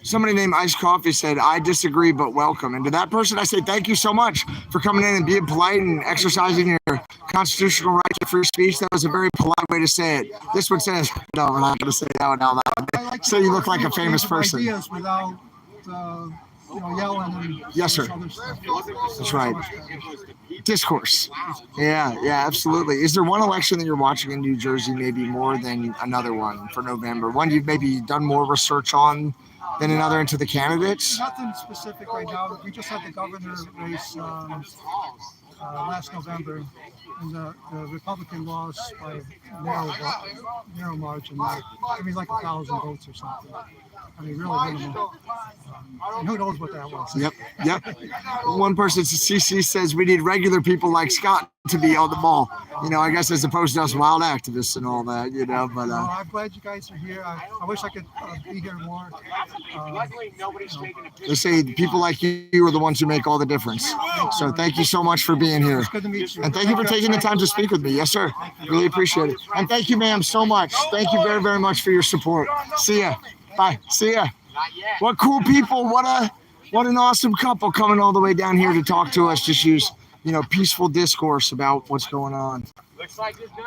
Somebody named Iced Coffee said, I disagree, but welcome. And to that person, I say thank you so much for coming in and being polite and exercising your constitutional right to free speech. That was a very polite way to say it. This one says, no, we're not going to say that one out loud. So you look like a famous person. Ideas without, yelling and yes, sir. That's right. Discourse. Yeah, absolutely. Is there one election that you're watching in New Jersey, maybe more than another one for November? One you've maybe done more research on than another into the candidates? Nothing specific right now. We just had the governor race last November, and the Republican lost by a narrow margin. Like 1,000 votes or something. I mean, really minimal. And who knows what that was? Yep. One person, CC, says we need regular people like Scott to be on the ball. I guess as opposed to us wild activists and all that, But I'm glad you guys are here. I wish I could be here more. They say people like you are the ones who make all the difference. So thank you so much for being here. It's good to meet you. And thank you for taking the time to speak with me. Yes, sir. Really appreciate it. And thank you, ma'am, so much. Thank you very, very much for your support. See ya. Bye. See ya. What cool people. What an awesome couple coming all the way down here to talk to us. Just use, peaceful discourse about what's going on.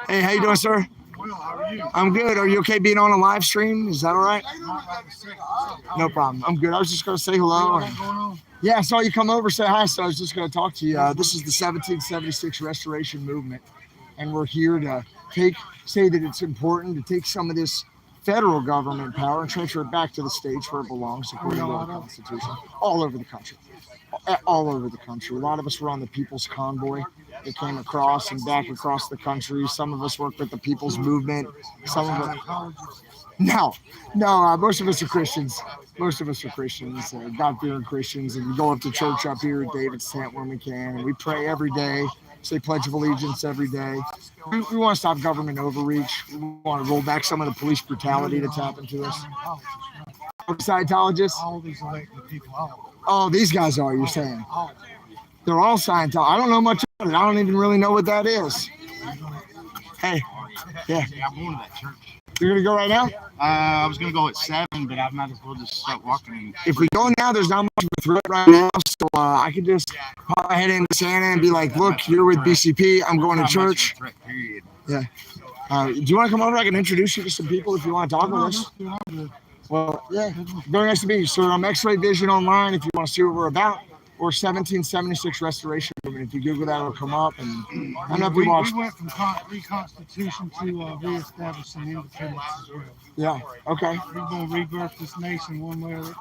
Hey, how you doing, sir? I'm good. Are you okay being on a live stream? Is that all right? No problem. I'm good. I was just going to say hello. Yeah, I saw you come over, say hi, so I was just going to talk to you. This is the 1776 Restoration Movement, and we're here to say that it's important to take some of this federal government power and transfer it back to the states where it belongs according to our Constitution. All over the country. All over the country. A lot of us were on the People's Convoy that came across and back across the country. Some of us worked with the People's Movement. Some of us... No, most of us are Christians. Most of us are Christians, God-fearing Christians, and we go up to church up here at David's tent when we can, and we pray every day, say Pledge of Allegiance every day. We want to stop government overreach. We want to roll back some of the police brutality that's happened to us. Scientologists? All these elected people out. Oh, these guys are, you're saying? They're all Scientologists. I don't know much about it. I don't even really know what that is. Hey, yeah. I'm going to that church. You're going to go right now? I was going to go at 7, but I might as well just start walking. If we go now, there's not much of a threat right now, so I could just pop my head into Santa and be like, look, you're with BCP. I'm going to church. Yeah. Do you want to come over? I can introduce you to some people if you want to talk with us. Well, yeah. Very nice to meet you, sir. I'm X-Ray Vision Online if you want to see what we're about. Or 1776 Restoration Movement. If you Google that, it'll come up. And I know we people watch. went from reconstitution to reestablishing independence as well. Yeah, okay. We're going to rebirth this nation one way or the other.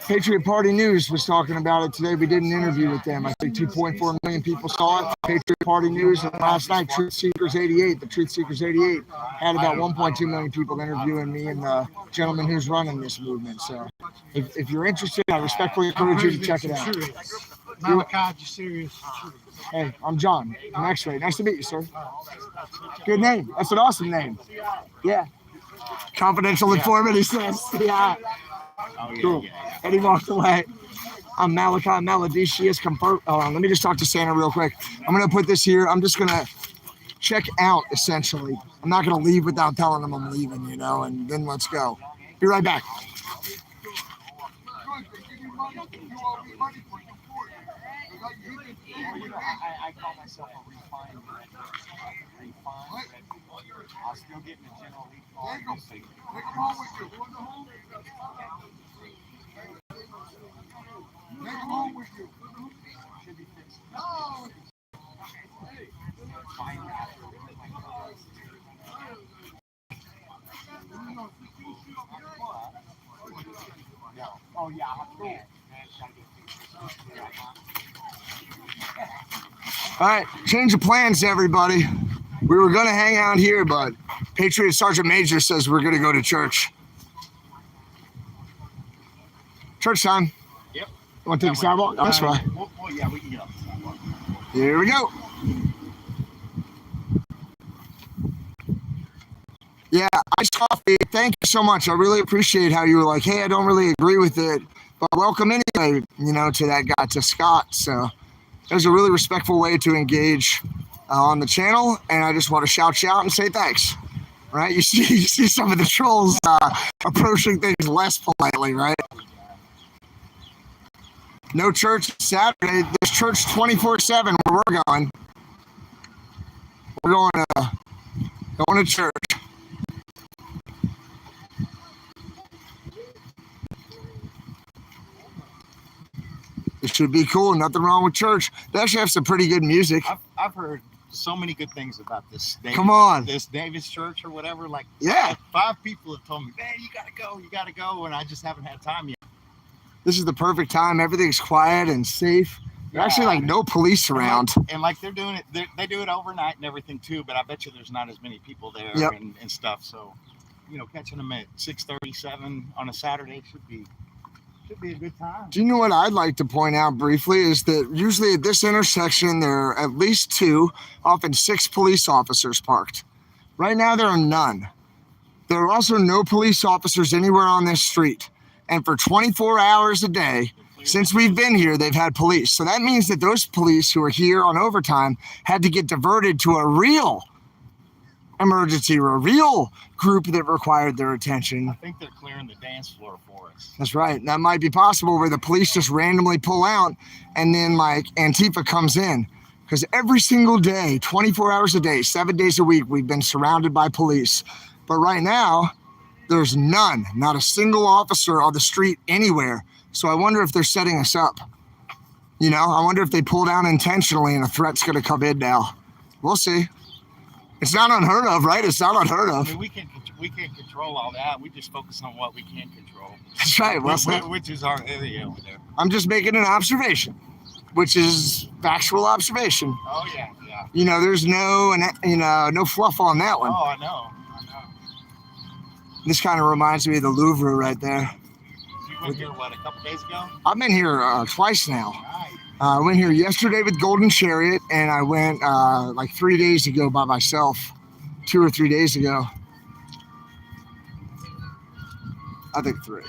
Patriot Party News was talking about it today. We did an interview with them. I think 2.4 million people saw it. Patriot Party News. And last night, Truth Seekers 88, the Truth Seekers 88, had about 1.2 million people interviewing me and the gentleman who's running this movement. So if you're interested, I respectfully encourage you to check it out. Malachi, you serious? Hey, I'm John. I'm X-Ray. Nice to meet you, sir. Good name. That's an awesome name. Yeah. Confidential informant, he says. Yeah. Cool. And he walked away. I'm Malachi Melody. She is confirmed. Let me just talk to Santa real quick. I'm going to put this here. I'm just going to check out, essentially. I'm not going to leave without telling them I'm leaving, and then let's go. Be right back. I call myself a refined I'll still get in the general league. Should be fixed. Oh yeah, cool. All right, change of plans, everybody. We were going to hang out here, but Patriot Sergeant Major says we're going to go to church. Church time. Yep. You want to take a sidewalk? That's right. Well, yeah, we can get up the sidewalk. Here we go. Yeah, iced coffee. Thank you so much. I really appreciate how you were like, hey, I don't really agree with it, but welcome anyway, to that guy, to Scott. So there's a really respectful way to engage on the channel, and I just want to shout and say thanks. Right? You see some of the trolls approaching things less politely, right? No church Saturday. There's church 24/7 where we're going. We're going to church. It should be cool. Nothing wrong with church. They actually have some pretty good music. I've heard so many good things about this. Come on. This David's Church or whatever. Like, yeah, 5 people have told me, man, you gotta go, and I just haven't had time yet. This is the perfect time. Everything's quiet and safe. There's actually like no police around. And like they're doing it, they do it overnight and everything too. But I bet you there's not as many people there and stuff. So, catching them at 6:37 on a Saturday should be a good time. Do you know what I'd like to point out briefly is that usually at this intersection there are at least 2, often 6 police officers parked. Right now there are none. There are also no police officers anywhere on this street. And for 24 hours a day, since we've been here, they've had police. So that means that those police who are here on overtime had to get diverted to a real emergency or a real group that required their attention. I think they're clearing the dance floor for us. That's right. That might be possible where the police just randomly pull out and then like Antifa comes in. Because every single day, 24 hours a day, 7 days a week, we've been surrounded by police. But right now, there's none, not a single officer on the street anywhere. So I wonder if they're setting us up. I wonder if they pull down intentionally and a threat's going to come in now. We'll see. It's not unheard of, right? It's not unheard I of. mean, we can't control all that. We just focus on what we can control. That's right. Well said. Which is our area over there. I'm just making an observation, which is factual observation. Oh yeah, yeah. You know, there's no fluff on that one. Oh, I know. This kind of reminds me of the Louvre right there. You went here what, a couple days ago? I've been here twice now. I went here yesterday with Golden Chariot, and I went like 3 days ago by myself, 2 or 3 days ago. I think 3.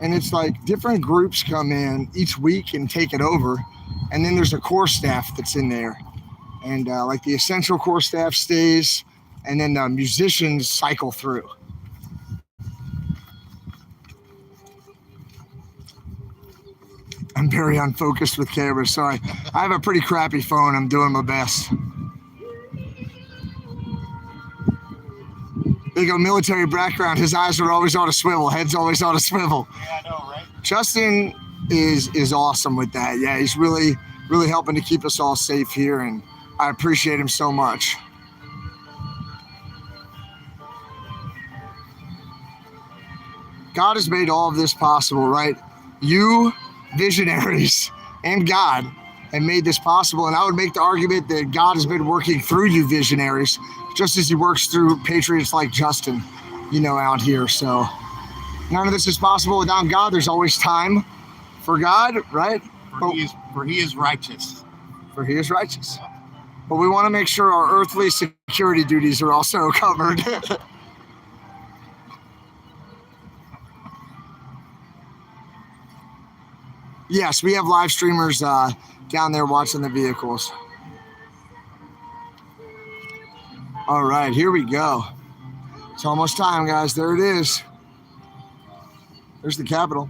And it's like different groups come in each week and take it over. And then there's a core staff that's in there. And like the essential core staff stays, and then the musicians cycle through. I'm very unfocused with camera, sorry. I have a pretty crappy phone. I'm doing my best. Big old military background. His eyes are always on a swivel. Head's always on a swivel. Yeah, I know, right? Justin is awesome with that. Yeah, he's really helping to keep us all safe here, and I appreciate him so much. God has made all of this possible, right? You, visionaries, and God have made this possible. And I would make the argument that God has been working through you, visionaries, just as he works through patriots like Justin, out here. So none of this is possible without God. There's always time for God, right? For he is righteous. For he is righteous. But we want to make sure our earthly security duties are also covered. Yes, we have live streamers down there watching the vehicles. All right, here we go. It's almost time, guys. There it is. There's the Capitol.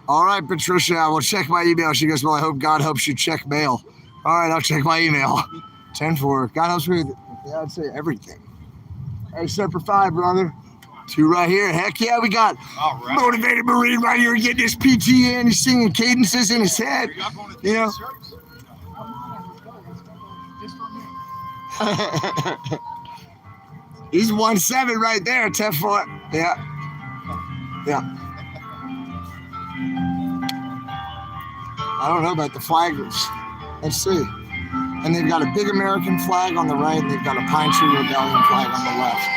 All right, Patricia, I will check my email. She goes, well, I hope God helps you check mail. All right, I'll check my email. 10-4. God helps me with, I'd say everything. Except for 5, brother. 2 right here. Heck yeah, we got Motivated Marine right here getting his PT in. He's singing cadences in his head. He's 1-7 right there, 10-4. Yeah. Yeah. I don't know about the flaggers. Let's see. And they've got a big American flag on the right, and they've got a Pine Tree Rebellion flag on the left.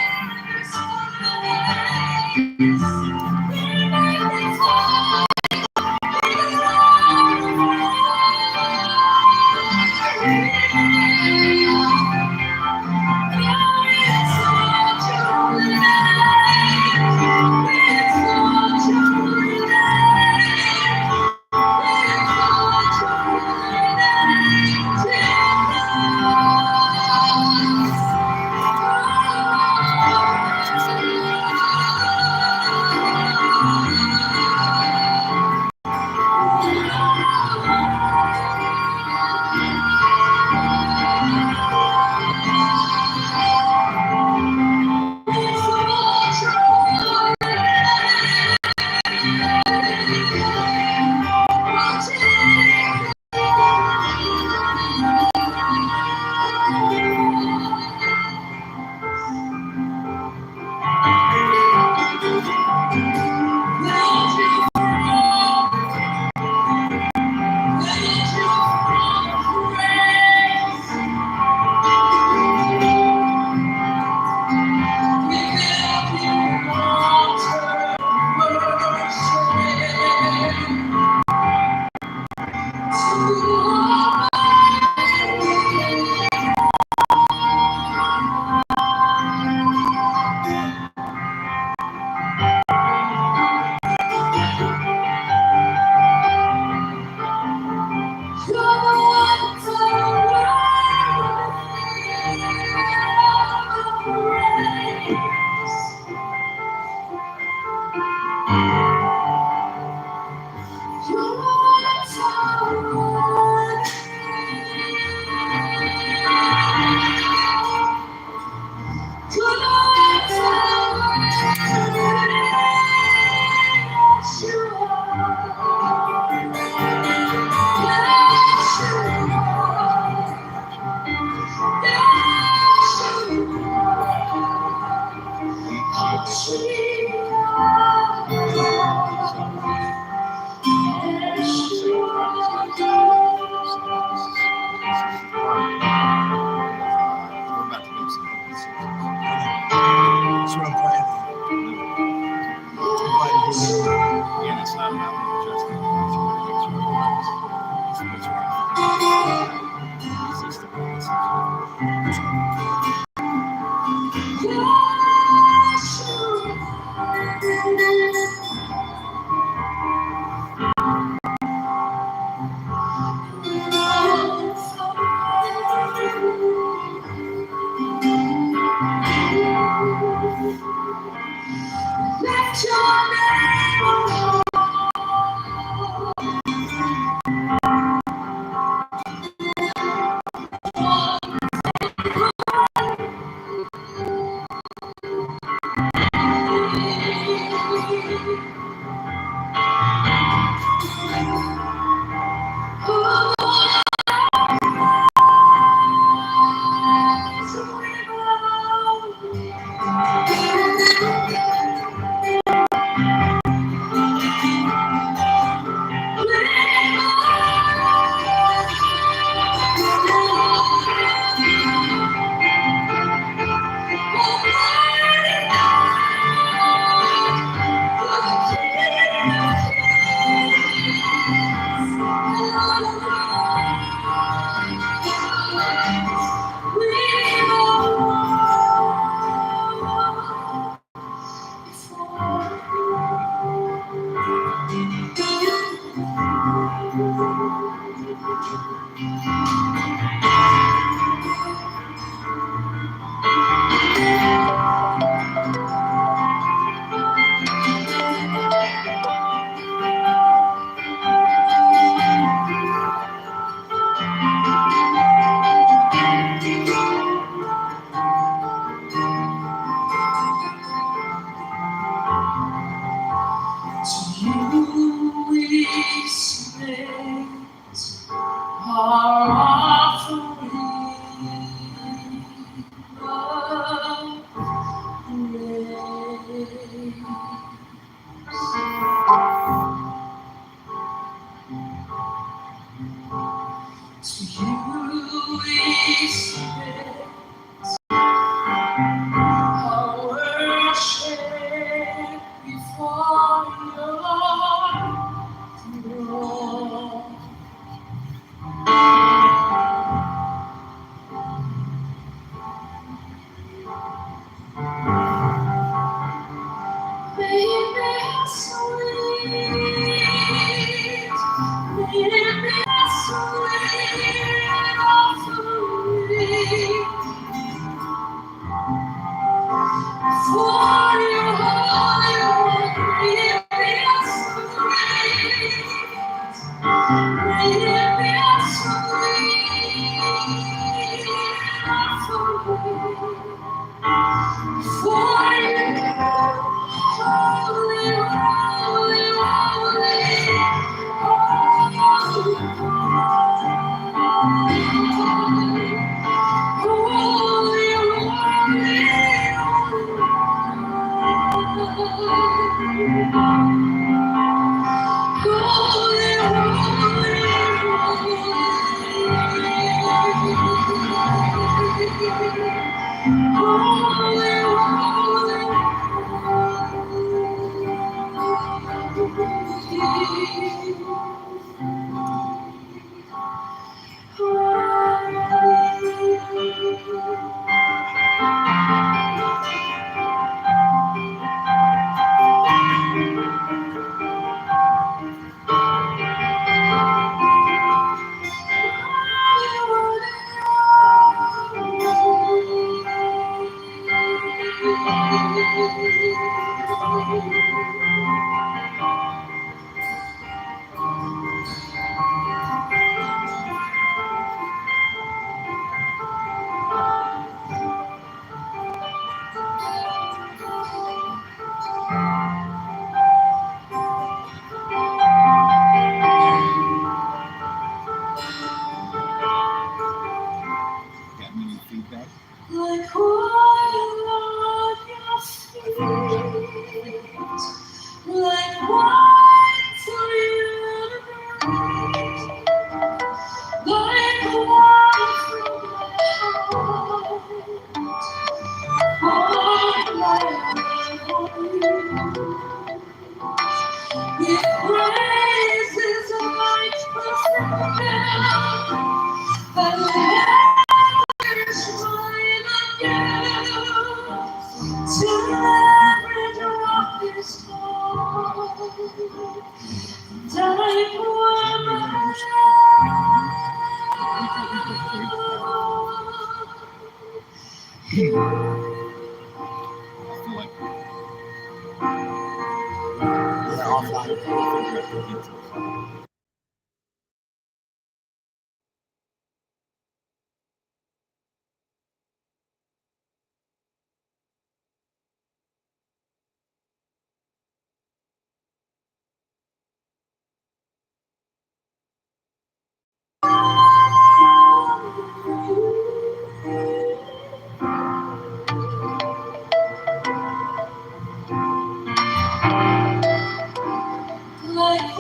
Like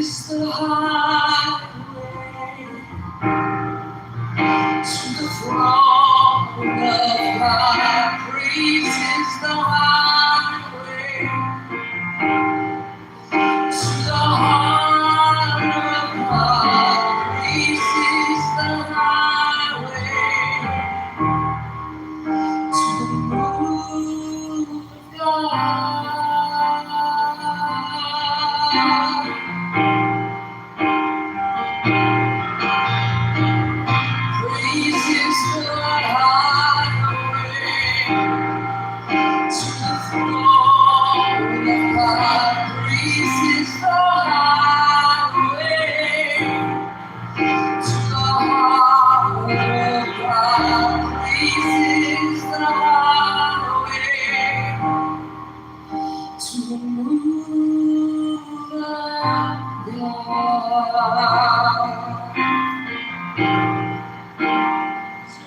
is the highway to the throne of God. Praise is the highway to the heart of God. Praise is the highway to the move of God. Praise is the highway to the throne of God. Praise is the highway to the heart of God. Praise is the highway to the move of God.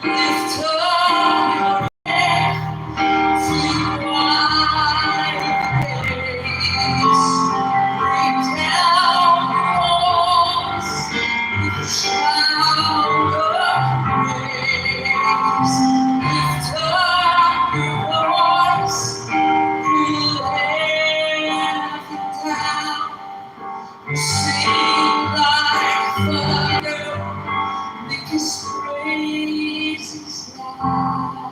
Lift up your head, sing wide praise. Bring down your voice with a shout of praise. Lift up your voice, pull heaven down. Sing like thunder, make His praises loud.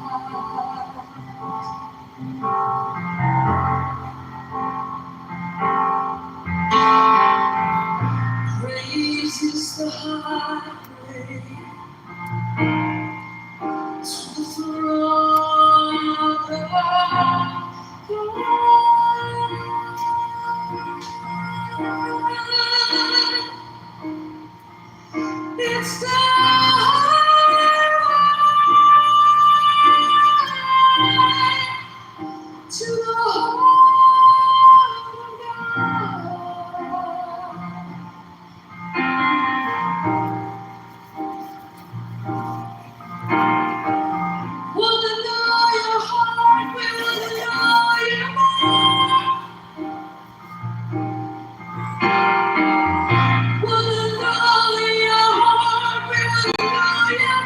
Praise is the highway to the throne of God. It's the highway to the heart of God. We'll deny your heart, we will deny your mind. We'll deny your heart, we will deny your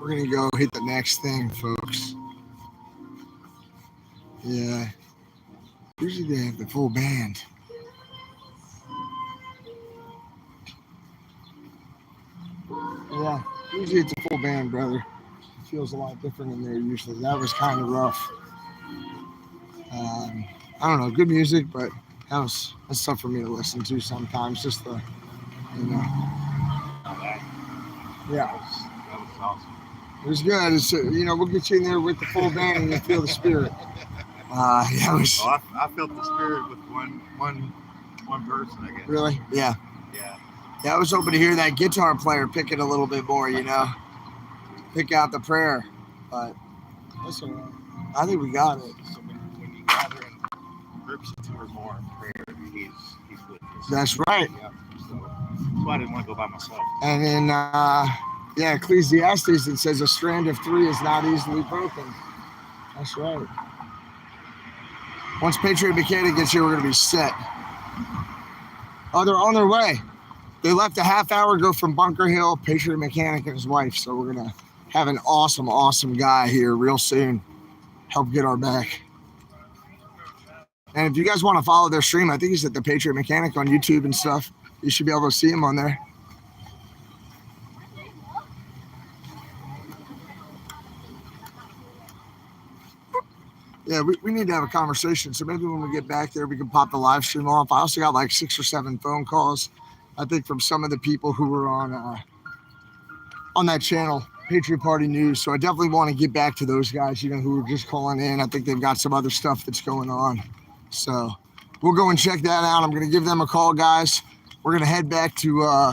We're gonna go hit the next thing, folks. Yeah. Usually they have the full band. Yeah. Usually it's a full band, brother. It feels a lot different in there usually. That was kind of rough. I don't know, good music, but that's tough for me to listen to sometimes. Just the, you know. Yeah. That was awesome. It was good. It's, we'll get you in there with the full band and you feel the spirit. Yeah, it was. Oh, I felt the spirit with one person, I guess. Really? Yeah. Yeah. Yeah, I was hoping to hear that guitar player pick it a little bit more, pick out the prayer. But listen, I think we got it. So when you gather in groups of two or more in prayer, he's with us. That's right. Yeah. So that's why I didn't want to go by myself. And then, Ecclesiastes, it says a strand of three is not easily broken. That's right. Once Patriot Mechanic gets here, we're going to be set. Oh, they're on their way. They left a half hour ago from Bunker Hill, Patriot Mechanic and his wife. So we're going to have an awesome, awesome guy here real soon. Help get our back. And if you guys want to follow their stream, I think he's at the Patriot Mechanic on YouTube and stuff. You should be able to see him on there. Yeah, we need to have a conversation. So maybe when we get back there, we can pop the live stream off. I also got like 6 or 7 phone calls, I think, from some of the people who were on that channel, Patriot Party News. So I definitely want to get back to those guys, who were just calling in. I think they've got some other stuff that's going on. So we'll go and check that out. I'm going to give them a call, guys. We're going to head back to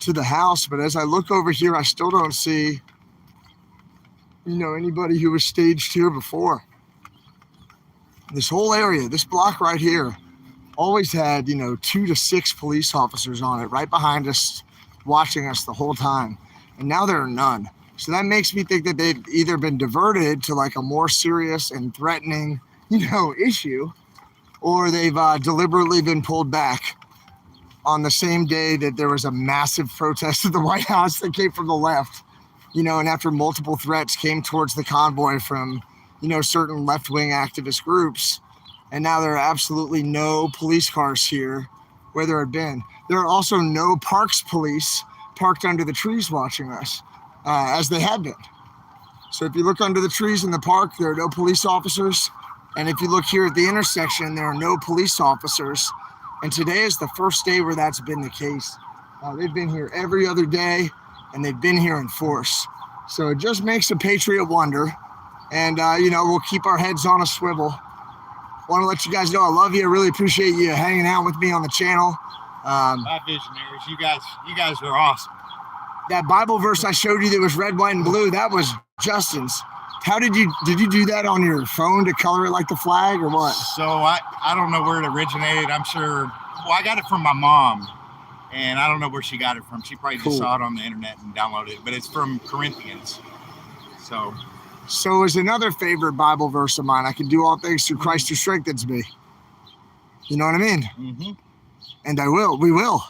the house. But as I look over here, I still don't see, anybody who was staged here before. This whole area, this block right here, always had, 2 to 6 police officers on it right behind us, watching us the whole time. And now there are none. So that makes me think that they've either been diverted to like a more serious and threatening, issue, or they've deliberately been pulled back on the same day that there was a massive protest at the White House that came from the left, and after multiple threats came towards the convoy from, certain left-wing activist groups. And now there are absolutely no police cars here where there had been. There are also no parks police parked under the trees watching us, as they had been. So if you look under the trees in the park, there are no police officers. And if you look here at the intersection, there are no police officers. And today is the first day where that's been the case. They've been here every other day, and they've been here in force. So it just makes a patriot wonder. And, we'll keep our heads on a swivel. Want to let you guys know I love you. I really appreciate you hanging out with me on the channel. My visionaries, you guys are awesome. That Bible verse I showed you that was red, white, and blue, that was Justin's. How did you do that on your phone to color it like the flag or what? So I don't know where it originated. I'm sure, I got it from my mom, and I don't know where she got it from. She probably just saw it on the internet and downloaded it, but it's from Corinthians. So is another favorite Bible verse of mine. I can do all things through Christ who strengthens me. You know what I mean? Mm-hmm. And I will. We will.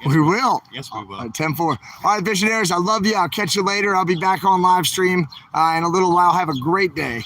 Yes, we will. Yes, we will. 10-4. All right, visionaries, I love you. I'll catch you later. I'll be back on live stream in a little while. Have a great day.